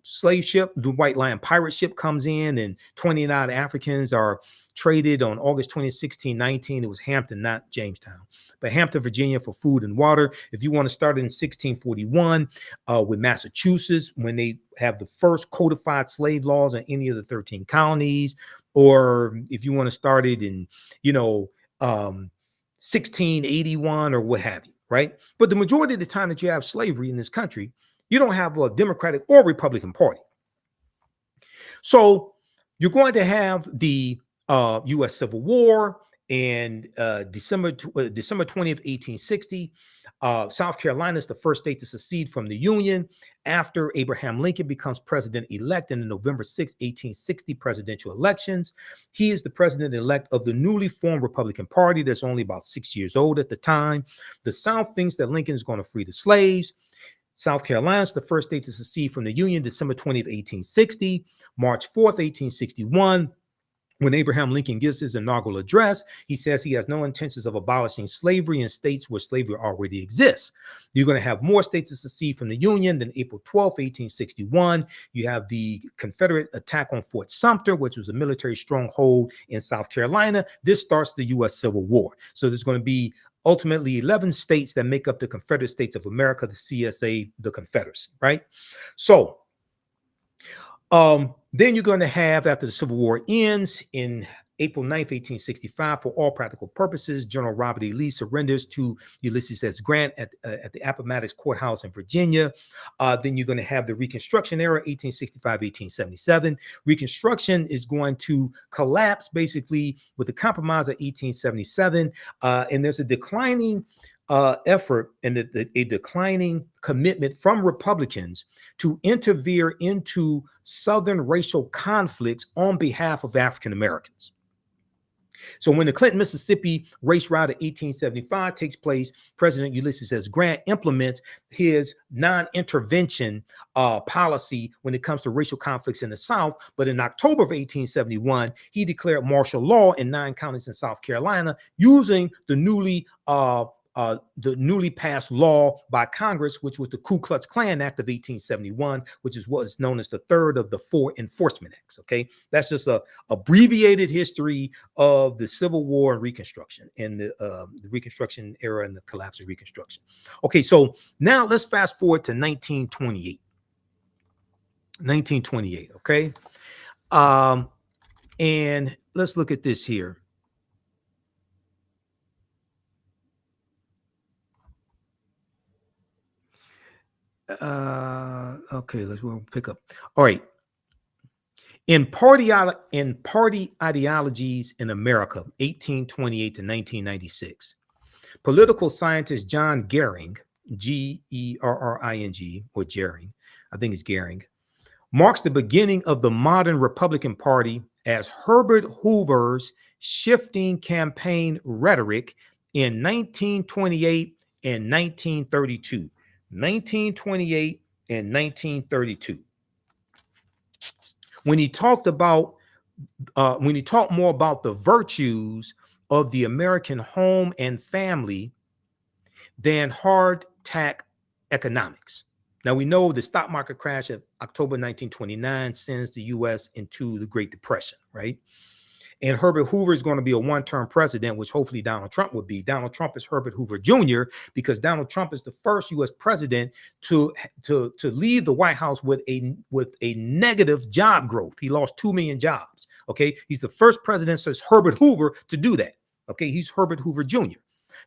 slave ship, the White Lion pirate ship comes in and 29 Africans are traded on August 20, 1619. It was Hampton, not Jamestown, but Hampton, Virginia for food and water. If you want to start in 1641 with Massachusetts, when they have the first codified slave laws in any of the 13 colonies, or if you want to start it in, 1681 or what have you, right? But the majority of the time that you have slavery in this country, you don't have a Democratic or Republican Party. So you're going to have the U.S. Civil War and December 20th, 1860. South Carolina is the first state to secede from the Union after Abraham Lincoln becomes president-elect in the November 6, 1860 presidential elections. He is the president-elect of the newly formed Republican Party that's only about 6 years old at the time. The South thinks that Lincoln is going to free the slaves. South Carolina is the first state to secede from the Union, December 20th, 1860. March 4th, 1861, when Abraham Lincoln gives his inaugural address, he says he has no intentions of abolishing slavery in states where slavery already exists. You're going to have more states to secede from the Union. Then April 12th, 1861, you have the Confederate attack on Fort Sumter, which was a military stronghold in South Carolina. This starts the U.S. Civil War. So there's going to be ultimately 11 states that make up the Confederate States of America, the CSA, the Confederacy, right? So then you're going to have, after the Civil War ends in April 9th, 1865, for all practical purposes, General Robert E. Lee surrenders to Ulysses S. Grant at the Appomattox Courthouse in Virginia. Then you're going to have the Reconstruction era, 1865, 1877. Reconstruction is going to collapse basically with the Compromise of 1877. And there's a declining effort and a declining commitment from Republicans to interfere into Southern racial conflicts on behalf of African Americans. So when the Clinton, Mississippi race riot of 1875 takes place, President Ulysses S. Grant implements his non-intervention policy when it comes to racial conflicts in the South. But in October of 1871, he declared martial law in 9 counties in South Carolina using the newly the newly passed law by Congress, which was the Ku Klux Klan Act of 1871, which is what is known as the third of the four enforcement acts. Okay, that's just a abbreviated history of the Civil War and Reconstruction, and the Reconstruction era and the collapse of Reconstruction. Okay, so now let's fast forward to 1928. 1928. Okay, and let's look at this here. Okay, we'll pick up. All right. In party ideologies in America, 1828 to 1996, political scientist John Gehring, Gerring, or Gehring, I think it's Gehring, marks the beginning of the modern Republican Party as Herbert Hoover's shifting campaign rhetoric in 1928 and 1932. 1928 and 1932. When he talked more about the virtues of the American home and family than hard tack economics. Now, we know the stock market crash of October 1929 sends the U.S. into the Great Depression, right? And Herbert Hoover is going to be a one-term president, which hopefully Donald Trump would be. Donald Trump is Herbert Hoover Jr. because Donald Trump is the first U.S. president to leave the White House with a negative job growth. He lost 2 million jobs. Okay, he's the first president since Herbert Hoover to do that. Okay, he's Herbert Hoover Jr.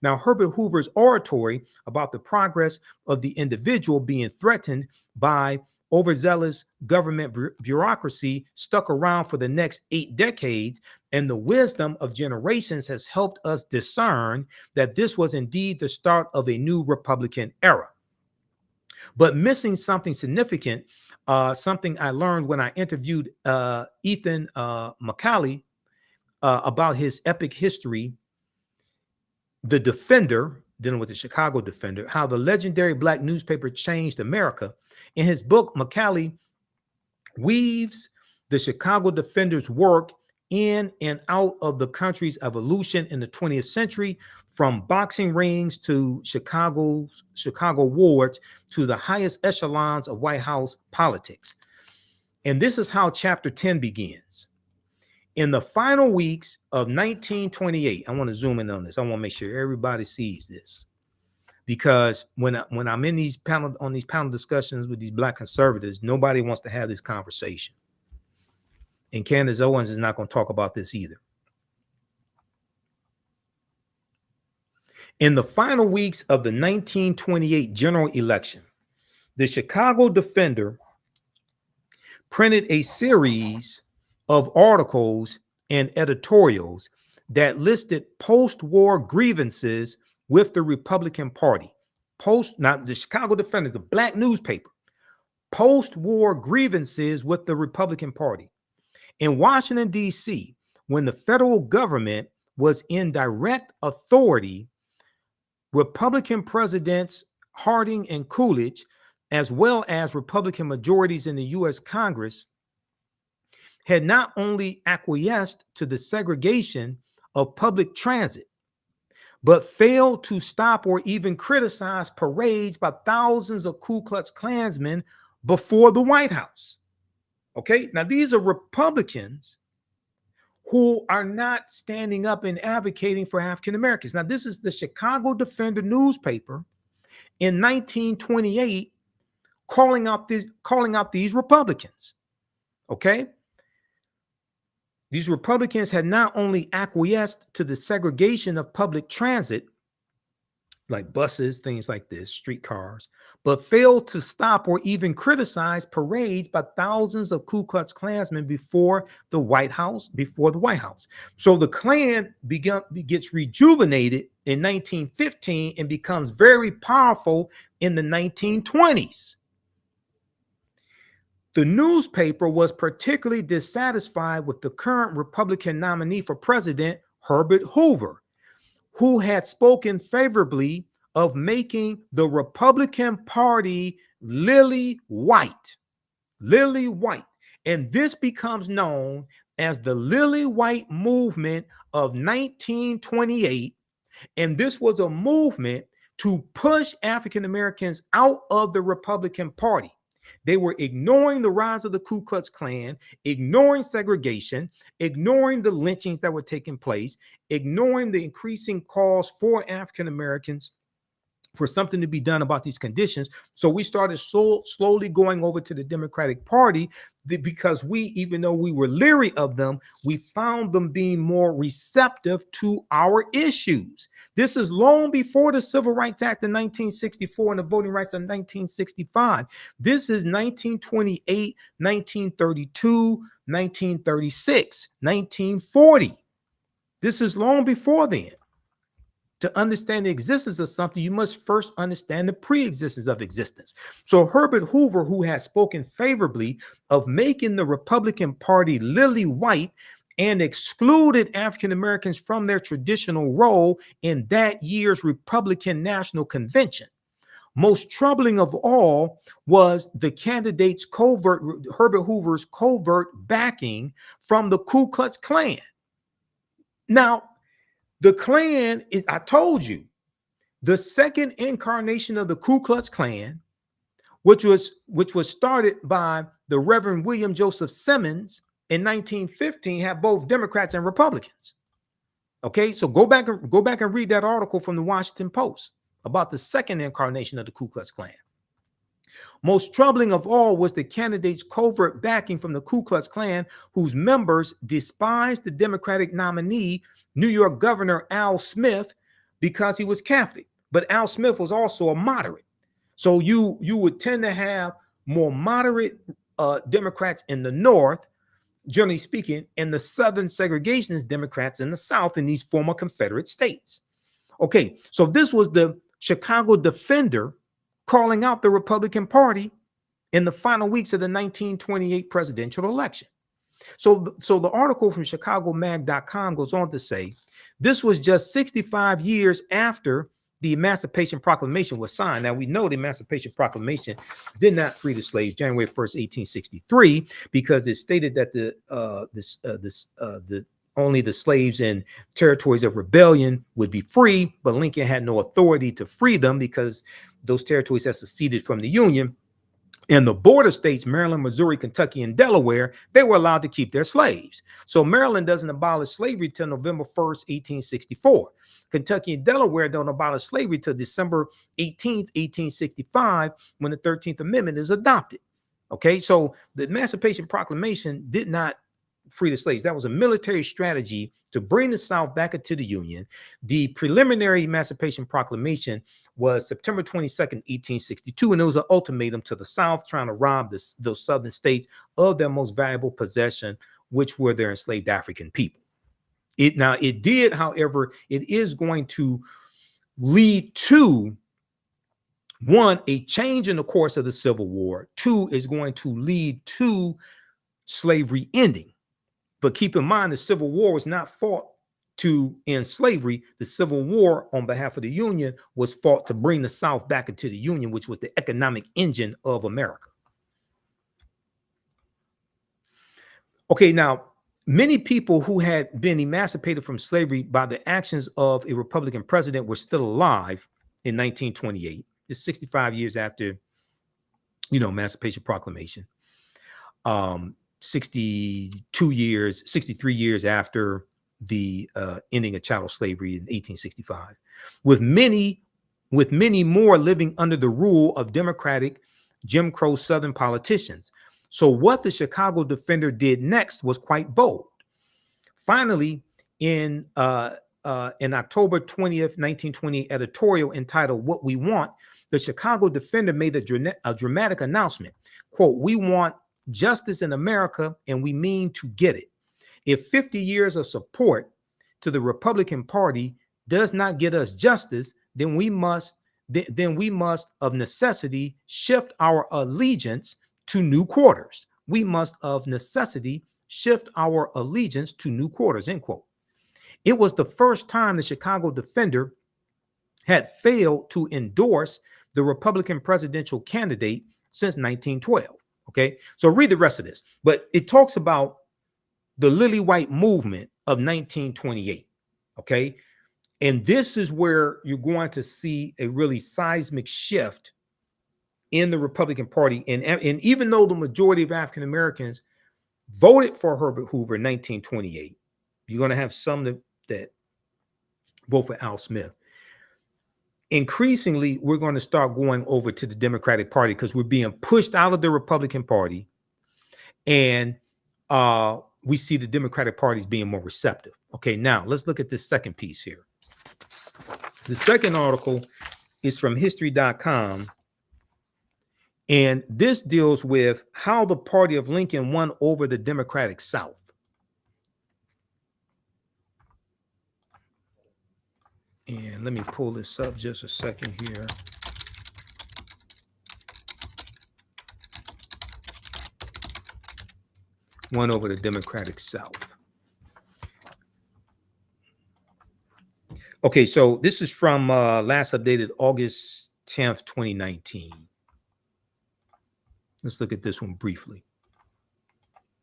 Now, Herbert Hoover's oratory about the progress of the individual being threatened by overzealous government bureaucracy stuck around for the next 8 decades, and the wisdom of generations has helped us discern that this was indeed the start of a new Republican era. But missing something significant, something I learned when I interviewed Ethan McCallie about his epic history, The Defender, dealing with the Chicago Defender, how the legendary Black newspaper changed America. In his book, McCallie weaves the Chicago Defender's work in and out of the country's evolution in the 20th century, from boxing rings to Chicago wards to the highest echelons of White House politics. And this is how chapter 10 begins. In the final weeks of 1928, I want to zoom in on this. I want to make sure everybody sees this, because when I'm in these panel discussions with these Black conservatives, nobody wants to have this conversation. And Candace Owens is not going to talk about this either. In the final weeks of the 1928 general election, the Chicago Defender printed a series of articles and editorials that listed post-war grievances with the Republican Party. Not the Chicago Defender, the Black newspaper, post-war grievances with the Republican Party. In Washington, D.C., when the federal government was in direct authority, Republican presidents Harding and Coolidge, as well as Republican majorities in the U.S. Congress, had not only acquiesced to the segregation of public transit, but failed to stop or even criticize parades by thousands of Ku Klux Klansmen before the White House. Okay, now these are Republicans who are not standing up and advocating for African Americans. Now, this is the Chicago Defender newspaper in 1928 calling out these Republicans. Okay, these Republicans had not only acquiesced to the segregation of public transit, like buses, things like this, streetcars, but failed to stop or even criticize parades by thousands of Ku Klux Klansmen before the White House. So the Klan gets rejuvenated in 1915 and becomes very powerful in the 1920s. The newspaper was particularly dissatisfied with the current Republican nominee for president, Herbert Hoover, who had spoken favorably of making the Republican Party lily white. And this becomes known as the Lily White movement of 1928 And this was a movement to push African Americans out of the Republican Party. They were ignoring the rise of the Ku Klux Klan, ignoring segregation, ignoring the lynchings that were taking place, ignoring the increasing calls for African Americans for something to be done about these conditions. So we started slowly going over to the Democratic Party because even though we were leery of them, we found them being more receptive to our issues. This is long before the Civil Rights Act of 1964 and the Voting Rights of 1965. This is 1928, 1932, 1936, 1940. This is long before then. To understand the existence of something, you must first understand the pre-existence of existence. So Herbert Hoover, who has spoken favorably of making the Republican Party lily white and excluded African Americans from their traditional role in that year's Republican National Convention. Most troubling of all was the candidate's Herbert Hoover's covert backing from the Ku Klux Klan. Now, the Klan is, I told you, the second incarnation of the Ku Klux Klan, which was started by the Reverend William Joseph Simmons in 1915, had both Democrats and Republicans. Okay, so go back and read that article from the Washington Post about the second incarnation of the Ku Klux Klan. Most troubling of all was the candidate's covert backing from the Ku Klux Klan, whose members despised the Democratic nominee, New York Governor Al Smith, because he was Catholic. But Al Smith was also a moderate. So you would tend to have more moderate Democrats in the North, generally speaking, and the Southern segregationist Democrats in the South in these former Confederate states. Okay, so this was the Chicago Defender calling out the Republican Party in the final weeks of the 1928 presidential election. So the article from ChicagoMag.com goes on to say, this was just 65 years after the Emancipation Proclamation was signed. Now, we know the Emancipation Proclamation did not free the slaves January 1st, 1863, because it stated that only the slaves in territories of rebellion would be free, but Lincoln had no authority to free them because those territories had seceded from the Union. In the border states, Maryland, Missouri, Kentucky, and Delaware, they were allowed to keep their slaves. So Maryland doesn't abolish slavery till November 1st, 1864. Kentucky and Delaware don't abolish slavery till December 18th, 1865, when the 13th Amendment is adopted. Okay, so the Emancipation Proclamation did not free the slaves. That was a military strategy to bring the South back into the Union. The preliminary Emancipation Proclamation was September 22nd, 1862, and it was an ultimatum to the South trying to rob those southern states of their most valuable possession, which were their enslaved African people. It did, however, it is going to lead to, one, a change in the course of the Civil War. Two, is going to lead to slavery ending. But keep in mind, the Civil War was not fought to end slavery. The Civil War, on behalf of the Union, was fought to bring the South back into the Union, which was the economic engine of America. Okay, now, many people who had been emancipated from slavery by the actions of a Republican president were still alive in 1928. It's 65 years after, Emancipation Proclamation. 63 years after the ending of chattel slavery in 1865, with many more living under the rule of Democratic Jim Crow Southern politicians. So what the Chicago Defender did next was quite bold. Finally, in October 20th, 1928 editorial entitled "What We Want," the Chicago Defender made a dramatic announcement. Quote, "We want justice in America, and we mean to get it. If 50 years of support to the Republican Party does not get us justice, then we must of necessity shift our allegiance to new quarters. We must of necessity shift our allegiance to new quarters," end quote. It was the first time the Chicago Defender had failed to endorse the Republican presidential candidate since 1912. Okay, so read the rest of this, but it talks about the Lily White movement of 1928. Okay, And this is where you're going to see a really seismic shift in the Republican Party. And even though the majority of African Americans voted for Herbert Hoover in 1928, you're going to have some that vote for Al Smith. Increasingly, we're going to start going over to the Democratic Party because we're being pushed out of the Republican Party. And we see the Democratic Party as being more receptive. Okay, now let's look at this second piece here. The second article is from history.com. And this deals with how the party of Lincoln won over the Democratic South. And let me pull this up just a second here. Won over the Democratic South. Okay, so this is from last updated August 10th, 2019. Let's look at this one briefly,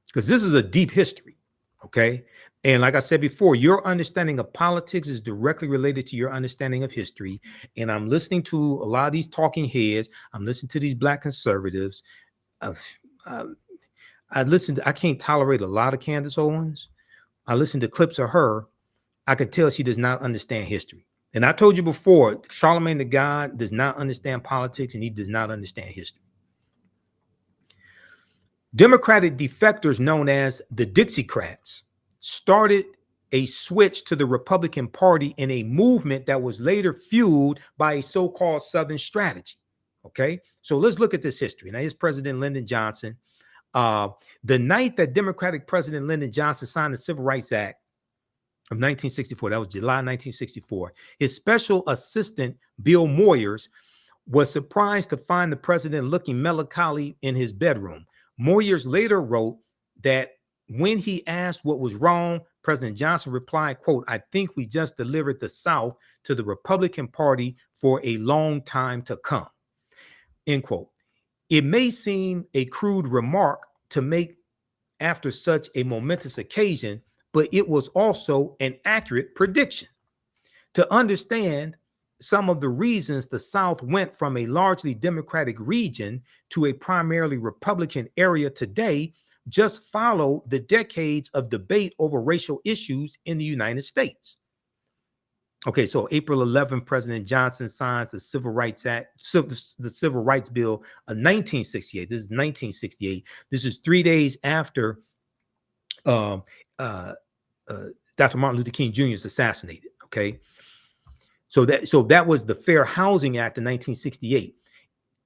because this is a deep history, okay? And like I said before, your understanding of politics is directly related to your understanding of history. And I'm listening to a lot of these talking heads. I'm listening to these Black conservatives. I can't tolerate a lot of Candace Owens. I listened to clips of her. I could tell she does not understand history. And I told you before, Charlemagne the God does not understand politics, and he does not understand history. Democratic defectors known as the Dixiecrats started a switch to the Republican Party in a movement that was later fueled by a so-called Southern strategy. Okay, so let's look at this history. Now, here's President Lyndon Johnson. The night that Democratic President Lyndon Johnson signed the Civil Rights Act of 1964, that was July 1964, his special assistant, Bill Moyers, was surprised to find the president looking melancholy in his bedroom. Moyers later wrote that when he asked what was wrong, President Johnson replied, quote, "I think we just delivered the South to the Republican Party for a long time to come," end quote. It may seem a crude remark to make after such a momentous occasion, but it was also an accurate prediction. To understand some of the reasons the South went from a largely Democratic region to a primarily Republican area today, just follow the decades of debate over racial issues in the United States. Okay, so April 11th, President Johnson signs the Civil Rights Act, the Civil Rights Bill of 1968. This is 1968. This is 3 days after Dr. Martin Luther King Jr. is assassinated. Okay, so that was the Fair Housing Act of 1968.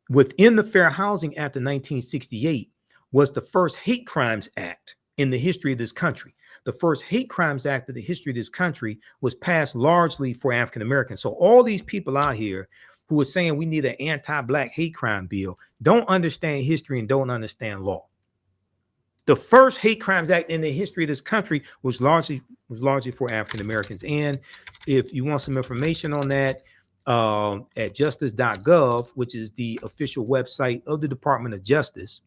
Within the Fair Housing Act of 1968 was the first hate crimes act in the history of this country. The first hate crimes act of the history of this country was passed largely for African Americans. So all these people out here who are saying we need an anti-Black hate crime bill don't understand history and don't understand law. The first hate crimes act in the history of this country was largely for African Americans. And if you want some information on that, at justice.gov, which is the official website of the Department of Justice,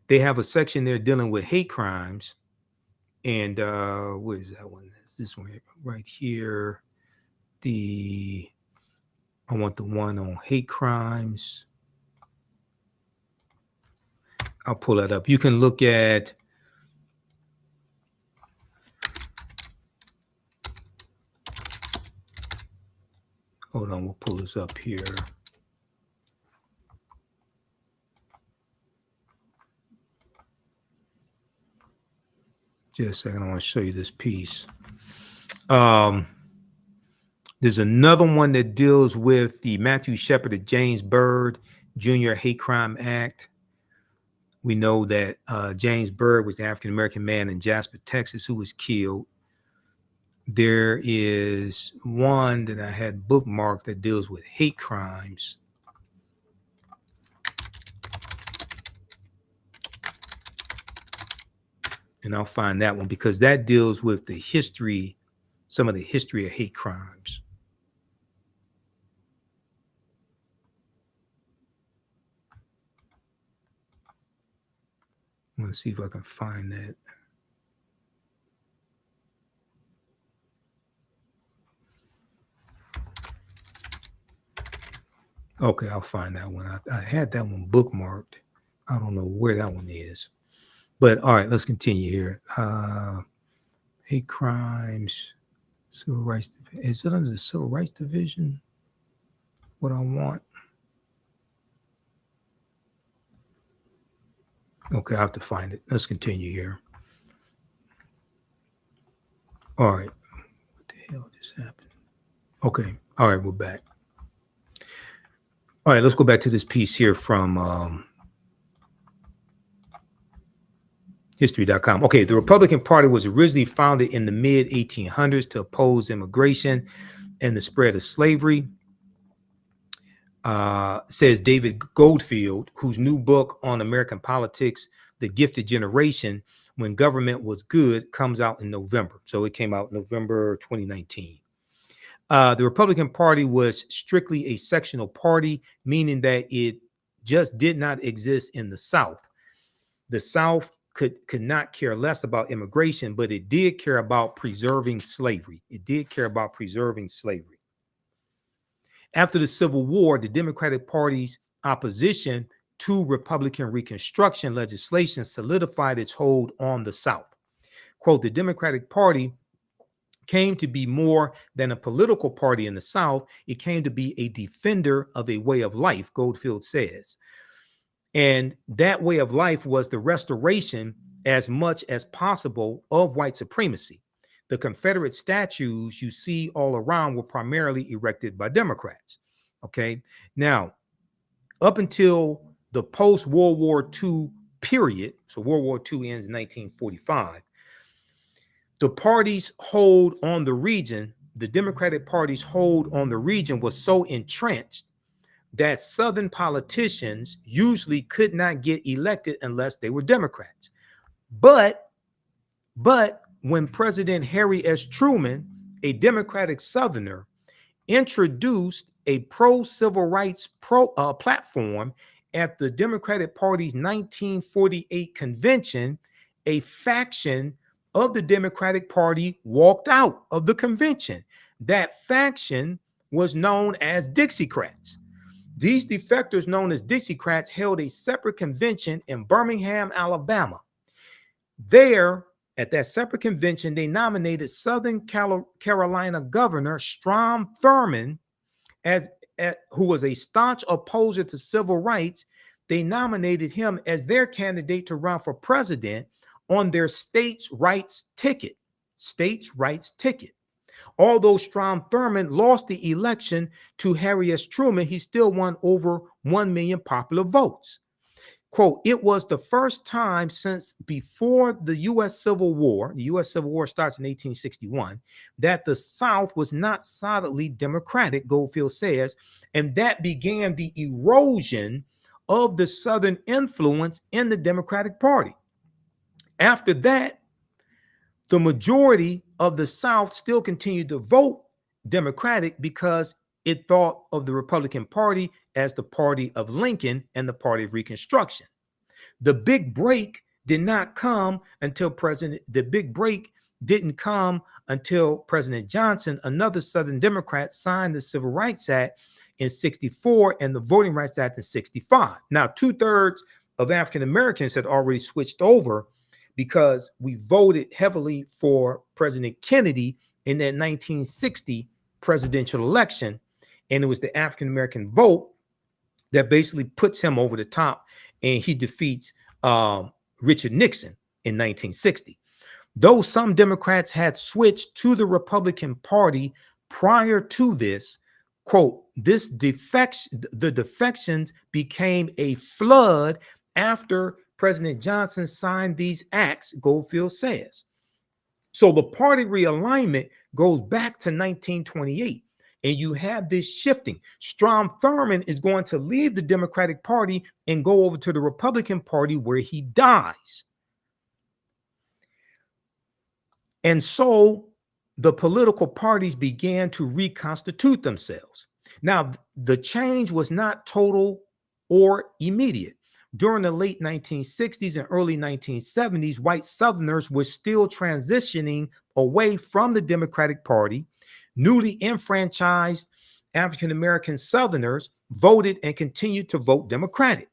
they have a section there dealing with hate crimes. And what is that one? It's this one right here. I want the one on hate crimes. I'll pull that up. You can look at hold on, we'll pull this up here. Just a second, I want to show you this piece. There's another one that deals with the Matthew Shepard and James Byrd Jr. Hate Crime Act. We know that James Byrd was the African-American man in Jasper, Texas, who was killed. There is one that I had bookmarked that deals with hate crimes. And I'll find that one because that deals with the history, some of the history of hate crimes. I'm going to see if I can find that. Okay, I'll find that one. I had that one bookmarked. I don't know where that one is. But all right, let's continue here. Hate crimes, civil rights. Is it under the civil rights division? What I want? Okay, I have to find it. Let's continue here. All right. What the hell just happened? Okay. All right, we're back. All right, let's go back to this piece here from history.com. Okay, the Republican Party was originally founded in the mid 1800s to oppose immigration and the spread of slavery. Says David Goldfield, whose new book on American politics, The Gifted Generation, When Government Was Good, comes out in November. So it came out November 2019. The Republican Party was strictly a sectional party, meaning that it just did not exist in the South. The South could not care less about immigration, but it did care about preserving slavery. It did care about preserving slavery. After the Civil War, the Democratic Party's opposition to Republican Reconstruction legislation solidified its hold on the South. Quote, the Democratic Party came to be more than a political party in the South. It came to be a defender of a way of life, Goldfield says. And that way of life was the restoration as much as possible of white supremacy. The Confederate statues you see all around were primarily erected by Democrats. Okay. Now, up until the post-World War II period, so World War II ends in 1945, the party's hold on the region, the Democratic Party's hold on the region was so entrenched that Southern politicians usually could not get elected unless they were Democrats. But when President Harry S. Truman, a Democratic Southerner, introduced a pro-civil rights platform at the Democratic Party's 1948 convention, a faction of the Democratic Party walked out of the convention. That faction was known as Dixiecrats. These defectors, known as Dixiecrats, held a separate convention in Birmingham, Alabama. There, at that separate convention, they nominated Southern Carolina Governor Strom Thurmond, who was a staunch opposer to civil rights. They nominated him as their candidate to run for president on their states' rights ticket. Although Strom Thurmond lost the election to Harry S. Truman, he still won over 1 million popular votes. Quote, it was the first time since before the U.S. Civil War, the U.S. Civil War starts in 1861, that the South was not solidly Democratic, Goldfield says, and that began the erosion of the Southern influence in the Democratic Party. After that, the majority of the South still continued to vote Democratic because it thought of the Republican Party as the party of Lincoln and the party of Reconstruction. The big break didn't come until President Johnson, another Southern Democrat, signed the Civil Rights Act in 1964 and the Voting Rights Act in 1965. Now, 2/3 of African Americans had already switched over because we voted heavily for President Kennedy in that 1960 presidential election. And it was the African American vote that basically puts him over the top, and he defeats Richard Nixon in 1960. Though some Democrats had switched to the Republican Party prior to this, quote, the defections became a flood after President Johnson signed these acts, Goldfield says. So the party realignment goes back to 1928. And you have this shifting. Strom Thurmond is going to leave the Democratic Party and go over to the Republican Party where he dies. And so the political parties began to reconstitute themselves. Now, the change was not total or immediate. During the late 1960s and early 1970s, white Southerners were still transitioning away from the Democratic Party. Newly enfranchised African-American Southerners voted and continued to vote Democratic.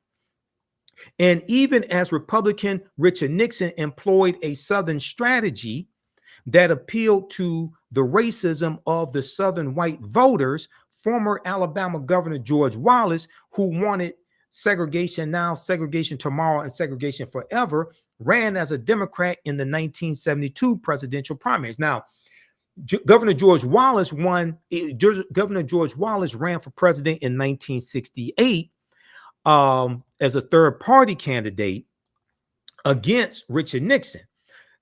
And even as Republican Richard Nixon employed a Southern strategy that appealed to the racism of the Southern white voters, former Alabama Governor George Wallace, who wanted segregation now, segregation tomorrow, and segregation forever, ran as a Democrat in the 1972 presidential primaries. Now, Governor George Wallace Governor George Wallace ran for president in 1968 as a third party candidate against Richard Nixon.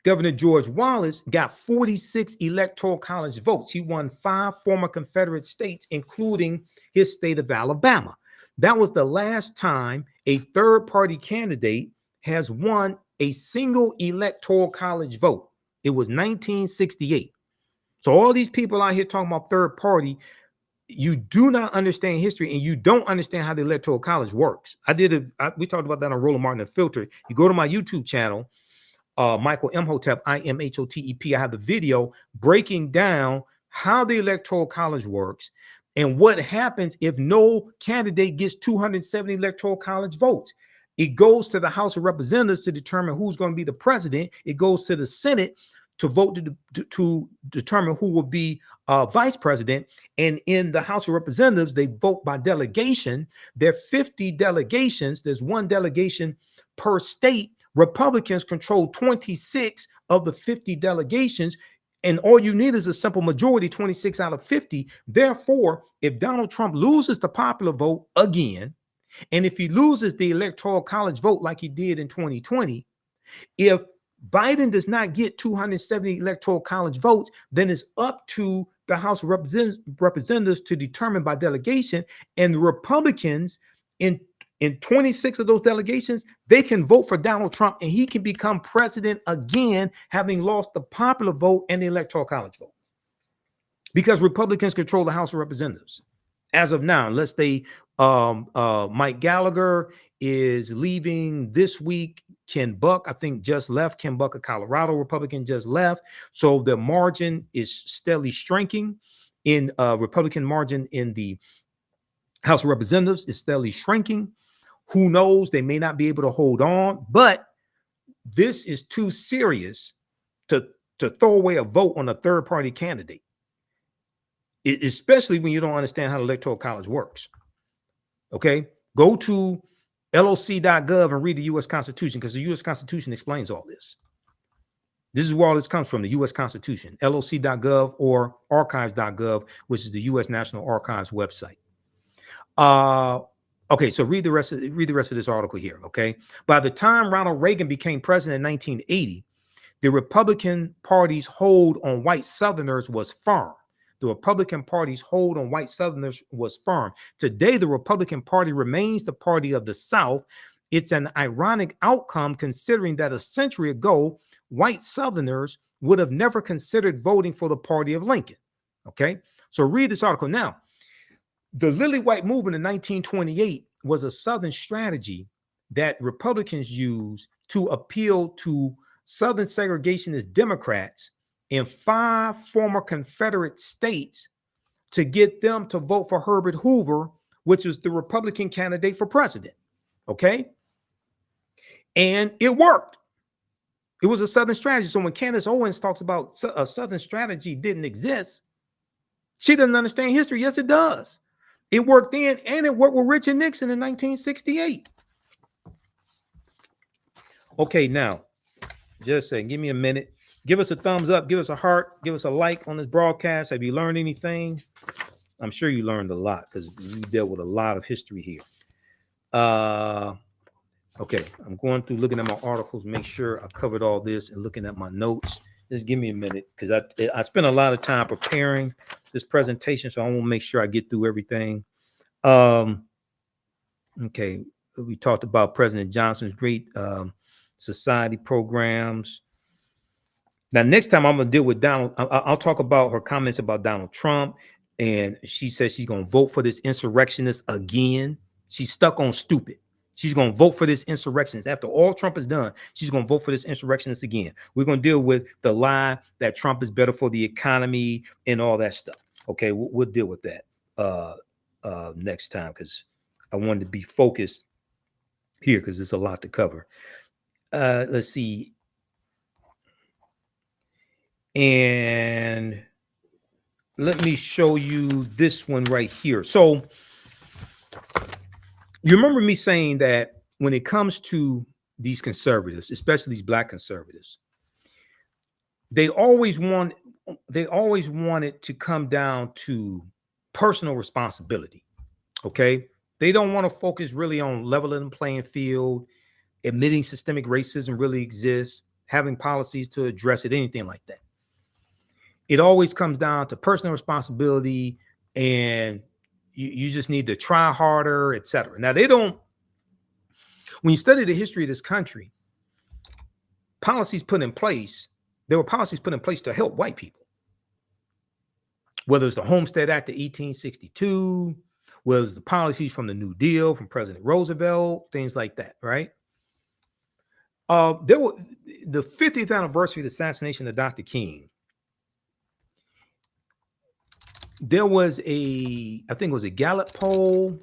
Governor George Wallace got 46 electoral college votes. He won 5 former Confederate states, including his state of Alabama. That was the last time a third party candidate has won a single electoral college vote. It was 1968. So all these people out here talking about third party, you do not understand history and you don't understand how the electoral college works. We talked about that on Roland Martin Unfiltered. You go to my YouTube channel, Michael Imhotep, Imhotep. I have the video breaking down how the electoral college works and what happens if no candidate gets 270 electoral college votes. It goes to the House of Representatives to determine who's going to be the president. It goes to the Senate to vote to determine who will be vice president. And in the House of Representatives, they vote by delegation. There are 50 delegations. There's one delegation per state. Republicans control 26 of the 50 delegations, and all you need is a simple majority, 26 out of 50. Therefore, if Donald Trump loses the popular vote again, and if he loses the electoral college vote like he did in 2020, if Biden does not get 270 electoral college votes, then it's up to the House of Representatives to determine by delegation, and the Republicans in 26 of those delegations, they can vote for Donald Trump and he can become president again, having lost the popular vote and the electoral college vote. Because Republicans control the House of Representatives as of now, unless they, Mike Gallagher is leaving this week. Ken Buck, I think, just left. Ken Buck, a Colorado Republican, just left. So the margin is steadily shrinking in Republican margin in the House of Representatives is steadily shrinking. Who knows? They may not be able to hold on, but this is too serious to throw away a vote on a third party candidate, especially when you don't understand how the electoral college works. Okay, go to loc.gov and read the U.S. Constitution, because the U.S. Constitution explains all this. This is where all this comes from, the U.S. Constitution, loc.gov or archives.gov, which is the U.S. National Archives website. Okay, so read the rest of this article here. Okay, by the time Ronald Reagan became president in 1980, the Republican Party's hold on white Southerners was firm. The Republican Party's hold on white Southerners was firm. Today, the Republican Party remains the party of the South. It's an ironic outcome considering that a century ago, white Southerners would have never considered voting for the party of Lincoln. Okay, so read this article now. The Lily White movement in 1928 was a Southern strategy that Republicans used to appeal to Southern segregationist Democrats in 5 former Confederate states to get them to vote for Herbert Hoover, which was the Republican candidate for president. Okay. And it worked. It was a Southern strategy. So when Candace Owens talks about a Southern strategy didn't exist, she doesn't understand history. Yes, it does. It worked then, and it worked with Richard Nixon in 1968. Okay, now, just a second. Give me a minute. Give us a thumbs up. Give us a heart. Give us a like on this broadcast. Have you learned anything? I'm sure you learned a lot because we dealt with a lot of history here. Okay, I'm going through looking at my articles, make sure I covered all this and looking at my notes. Just give me a minute because I spent a lot of time preparing this presentation, so I want to make sure I get through everything. Okay, we talked about President Johnson's great society programs. Now, next time I'm going to deal with Donald. I'll talk about her comments about Donald Trump, and she says she's going to vote for this insurrectionist again. She's stuck on stupid. She's going to vote for this insurrectionist. After all Trump has done, she's going to vote for this insurrectionist again. We're going to deal with the lie that Trump is better for the economy and all that stuff. Okay, we'll deal with that. next time, because I wanted to be focused here because there's a lot to cover. Let's see. And let me show you this one right here. So you remember me saying that when it comes to these conservatives, especially these black conservatives, they always wanted to come down to personal responsibility. Okay. They don't want to focus really on leveling the playing field, admitting systemic racism really exists, having policies to address it, anything like that. It always comes down to personal responsibility, and you just need to try harder, etc. Now, they don't, when you study the history of this country, policies put in place, there were policies put in place to help white people. Whether it's the Homestead Act of 1862, whether it's the policies from the New Deal, from President Roosevelt, things like that, right? There were the 50th anniversary of the assassination of Dr. King. There was I think it was a Gallup poll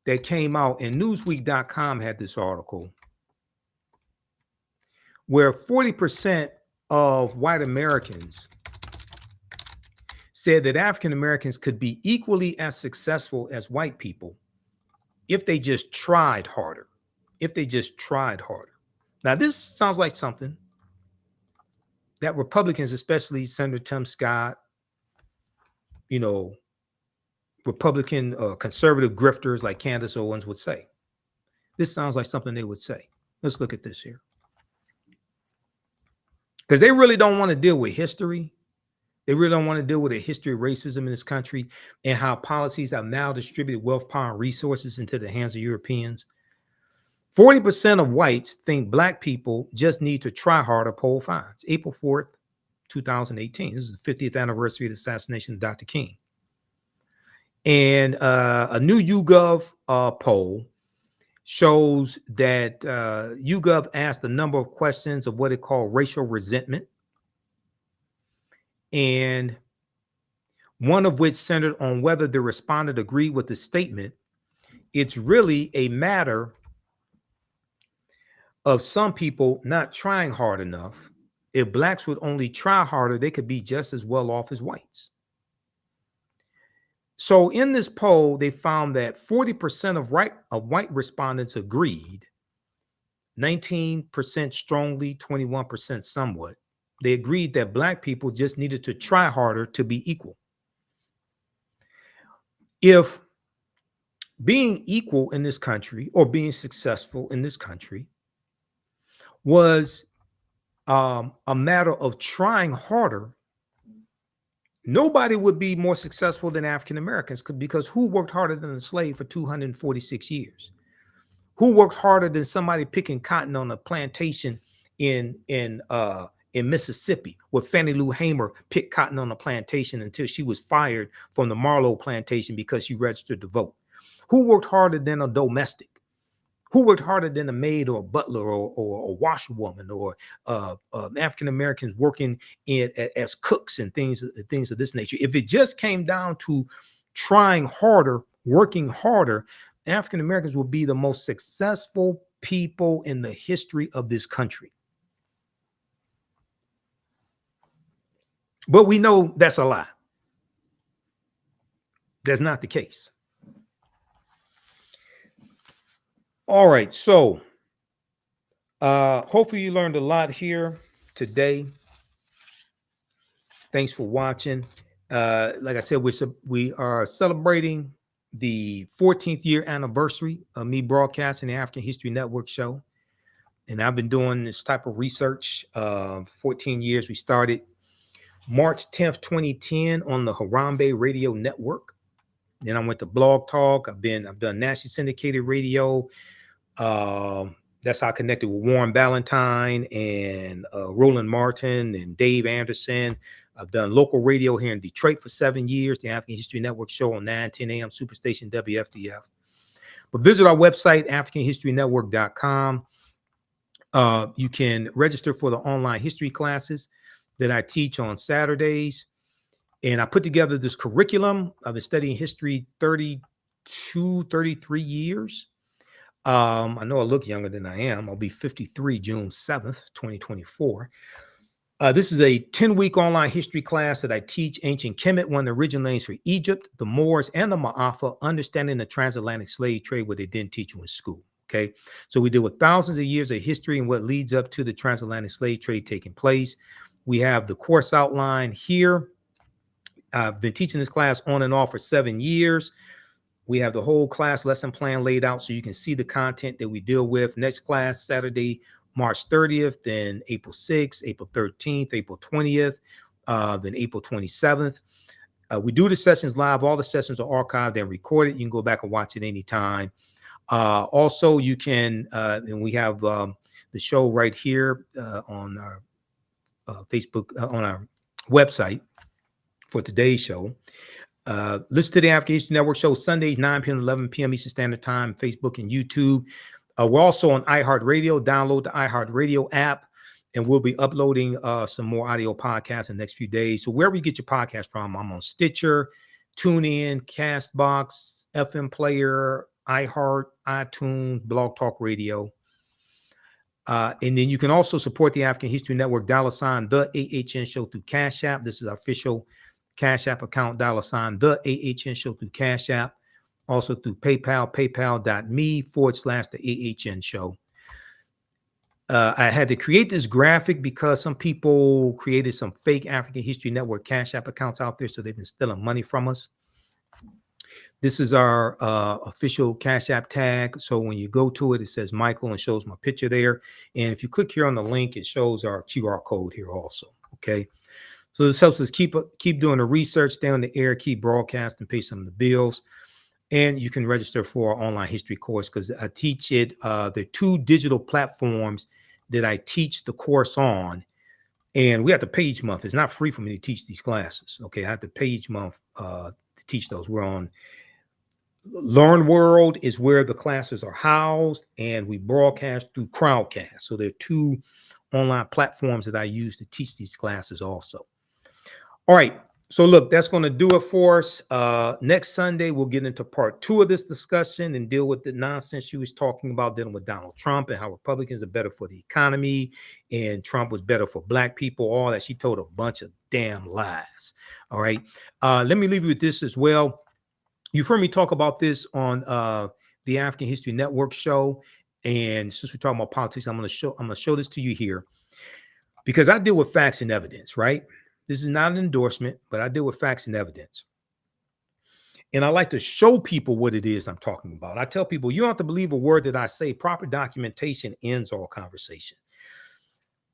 that came out, and Newsweek.com had this article where 40% of white Americans said that African Americans could be equally as successful as white people if they just tried harder. If they just tried harder. Now, this sounds like something that Republicans, especially Senator Tim Scott, Republican conservative grifters like Candace Owens would say. This sounds like something they would say. Let's look at this here. Because they really don't want to deal with history. They really don't want to deal with a history of racism in this country and how policies have now distributed wealth, power, and resources into the hands of Europeans. 40% of whites think black people just need to try harder, poll finds. April 4th, 2018. This is the 50th anniversary of the assassination of Dr. King. And a new YouGov poll shows that YouGov asked a number of questions of what it called racial resentment, and one of which centered on whether the respondent agreed with the statement. It's really a matter of some people not trying hard enough. If blacks would only try harder, they could be just as well off as whites. So in this poll, they found that 40% of white respondents agreed, 19% strongly, 21% somewhat. They agreed that black people just needed to try harder to be equal. If being equal in this country or being successful in this country was a matter of trying harder, nobody would be more successful than African Americans, because who worked harder than a slave for 246 years? Who worked harder than somebody picking cotton on a plantation in Mississippi, where Fannie Lou Hamer picked cotton on a plantation until she was fired from the Marlowe plantation because she registered to vote? Who worked harder than a domestic? Who worked harder than a maid or a butler or a washerwoman or African Americans working as cooks and things of this nature? If it just came down to trying harder, working harder, African Americans will be the most successful people in the history of this country. But we know that's a lie. That's not the case. All right, so hopefully you learned a lot here today. Thanks for watching. Like I said, we are celebrating the 14th year anniversary of me broadcasting the African History Network show. And I've been doing this type of research 14 years. We started March 10th, 2010 on the Harambe Radio Network. Then I went to Blog Talk. I've done nationally syndicated radio. That's how I connected with Warren Ballantyne and Roland Martin and Dave Anderson. I've done local radio here in Detroit for 7 years, the African History Network show on 9:10 a.m. Superstation WFDF. But visit our website, AfricanHistoryNetwork.com. You can register for the online history classes that I teach on Saturdays. And I put together this curriculum. I've been studying history 32, 33 years. I know I look younger than I am. I'll be 53 June 7th, 2024. This is a 10-week online history class that I teach ancient Kemet, one of the original names for Egypt, the Moors, and the Ma'afa, understanding the transatlantic slave trade, what they didn't teach you in school. Okay, so we deal with thousands of years of history and what leads up to the transatlantic slave trade taking place. We have the course outline here. I've been teaching this class on and off for 7 years. We have the whole class lesson plan laid out so you can see the content that we deal with. Next class, Saturday, March 30th, then April 6th, April 13th, April 20th, then April 27th. We do the sessions live. All the sessions are archived and recorded. You can go back and watch it anytime. Also, you can, and we have the show right here on our Facebook, on our website for today's show. Listen to the African History Network show Sundays, 9 p.m. 11 p.m. Eastern Standard Time, Facebook and YouTube. We're also on iHeartRadio. Download the iHeartRadio app, and we'll be uploading some more audio podcasts in the next few days. So wherever you get your podcast from, I'm on Stitcher, TuneIn, CastBox, FM Player, iHeart, iTunes, Blog Talk Radio. And then you can also support the African History Network, $ the AHN Show through Cash App. This is our official Cash App account, $ the AHN Show through Cash App. Also through PayPal, paypal.me/the AHN Show. I had to create this graphic because some people created some fake African History Network Cash App accounts out there, so they've been stealing money from us. This is our official Cash App tag. So when you go to it, it says Michael and shows my picture there. And if you click here on the link, it shows our QR code here also. Okay. So this helps us keep doing the research, stay on the air, keep broadcasting, pay some of the bills. And you can register for our online history course because I teach it. There are 2 digital platforms that I teach the course on. And we have to pay each month. It's not free for me to teach these classes. Okay. I have to pay each month to teach those. We're on Learn World is where the classes are housed, and we broadcast through Crowdcast. So there are 2 online platforms that I use to teach these classes also. All right. So look, that's going to do it for us. Next Sunday, we'll get into part 2 of this discussion and deal with the nonsense she was talking about dealing with Donald Trump and how Republicans are better for the economy and Trump was better for Black people, all that. She told a bunch of damn lies. All right. Let me leave you with this as well. You've heard me talk about this on the African History Network show. And since we're talking about politics, I'm going to show this to you here because I deal with facts and evidence, right? This is not an endorsement, but I deal with facts and evidence. And I like to show people what it is I'm talking about. I tell people, you don't have to believe a word that I say. Proper documentation ends all conversation.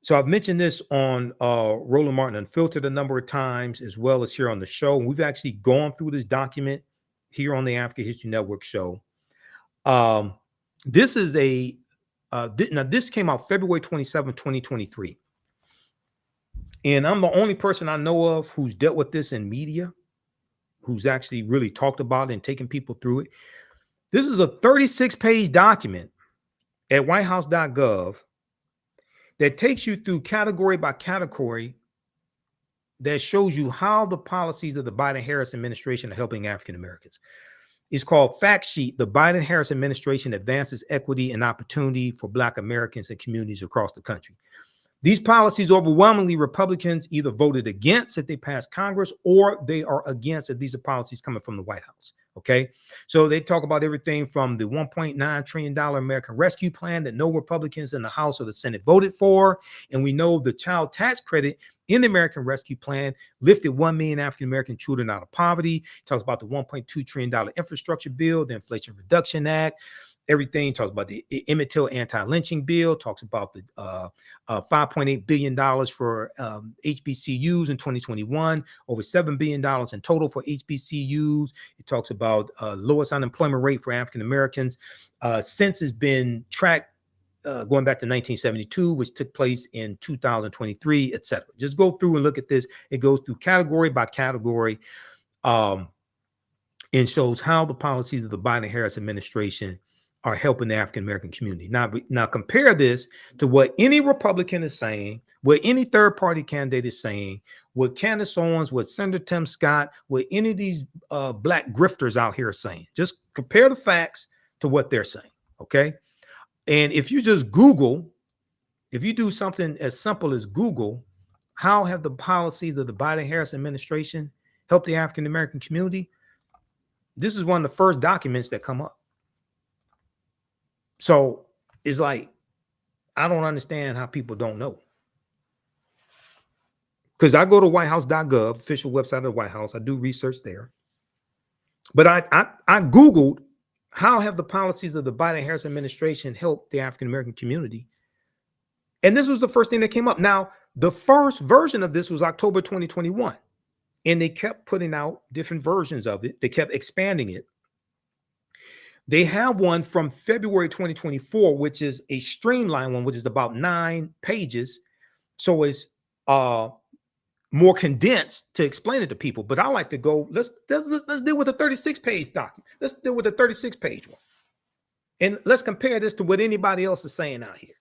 So I've mentioned this on Roland Martin Unfiltered a number of times, as well as here on the show. And we've actually gone through this document here on the African History Network show. This is now this came out February 27, 2023. And I'm the only person I know of who's dealt with this in media, who's actually really talked about it and taken people through it. This is a 36-page document at whitehouse.gov that takes you through category by category that shows you how the policies of the Biden-Harris administration are helping African Americans. It's called Fact Sheet, the Biden-Harris administration advances equity and opportunity for Black Americans and communities across the country. These policies, overwhelmingly Republicans either voted against if they passed Congress, or they are against if these are policies coming from the White House. Okay. So they talk about everything from the $1.9 trillion American Rescue Plan that no Republicans in the House or the Senate voted for. And we know the child tax credit in the American Rescue Plan lifted 1 million African-American children out of poverty. It talks about the $1.2 trillion infrastructure bill, the Inflation Reduction Act. Everything talks about the Imhotep anti-lynching bill, talks about the $5.8 billion for HBCUs in 2021, over $7 billion in total for HBCUs. It talks about lowest unemployment rate for African Americans since it's been tracked going back to 1972, which took place in 2023, et cetera. Just go through and look at this. It goes through category by category and shows how the policies of the Biden-Harris administration are helping the African American community. Now compare this to what any Republican is saying, what any third party candidate is saying, what Candace Owens, what Senator Tim Scott, what any of these black grifters out here are saying. Just compare the facts to what they're saying, okay? And if you just Google, if you do something as simple as Google, how have the policies of the Biden-Harris administration helped the African American community? This is one of the first documents that come up. So it's like, I don't understand how people don't know. Because I go to whitehouse.gov, official website of the White House. I do research there. But I Googled, how have the policies of the Biden-Harris administration helped the African American community? And this was the first thing that came up. Now, the first version of this was October 2021. And they kept putting out different versions of it. They kept expanding it. They have one from February 2024, which is a streamlined one, which is about 9 pages. So it's more condensed to explain it to people. But I like to go, let's deal with a 36-page document. Let's deal with a 36-page one. And let's compare this to what anybody else is saying out here.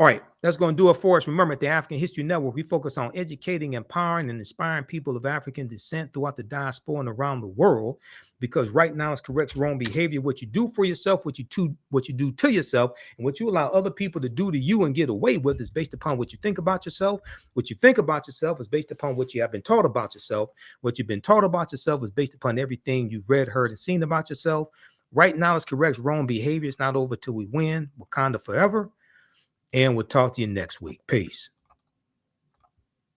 All right, that's going to do it for us. Remember, at the African History Network, we focus on educating, empowering, and inspiring people of African descent throughout the diaspora and around the world. Because right now, it's corrects wrong behavior. What you do for yourself, what you do to yourself, and what you allow other people to do to you and get away with is based upon what you think about yourself. What you think about yourself is based upon what you have been taught about yourself. What you've been taught about yourself is based upon everything you've read, heard, and seen about yourself. Right now, it's corrects wrong behavior. It's not over till we win. Wakanda forever. And we'll talk to you next week. Peace.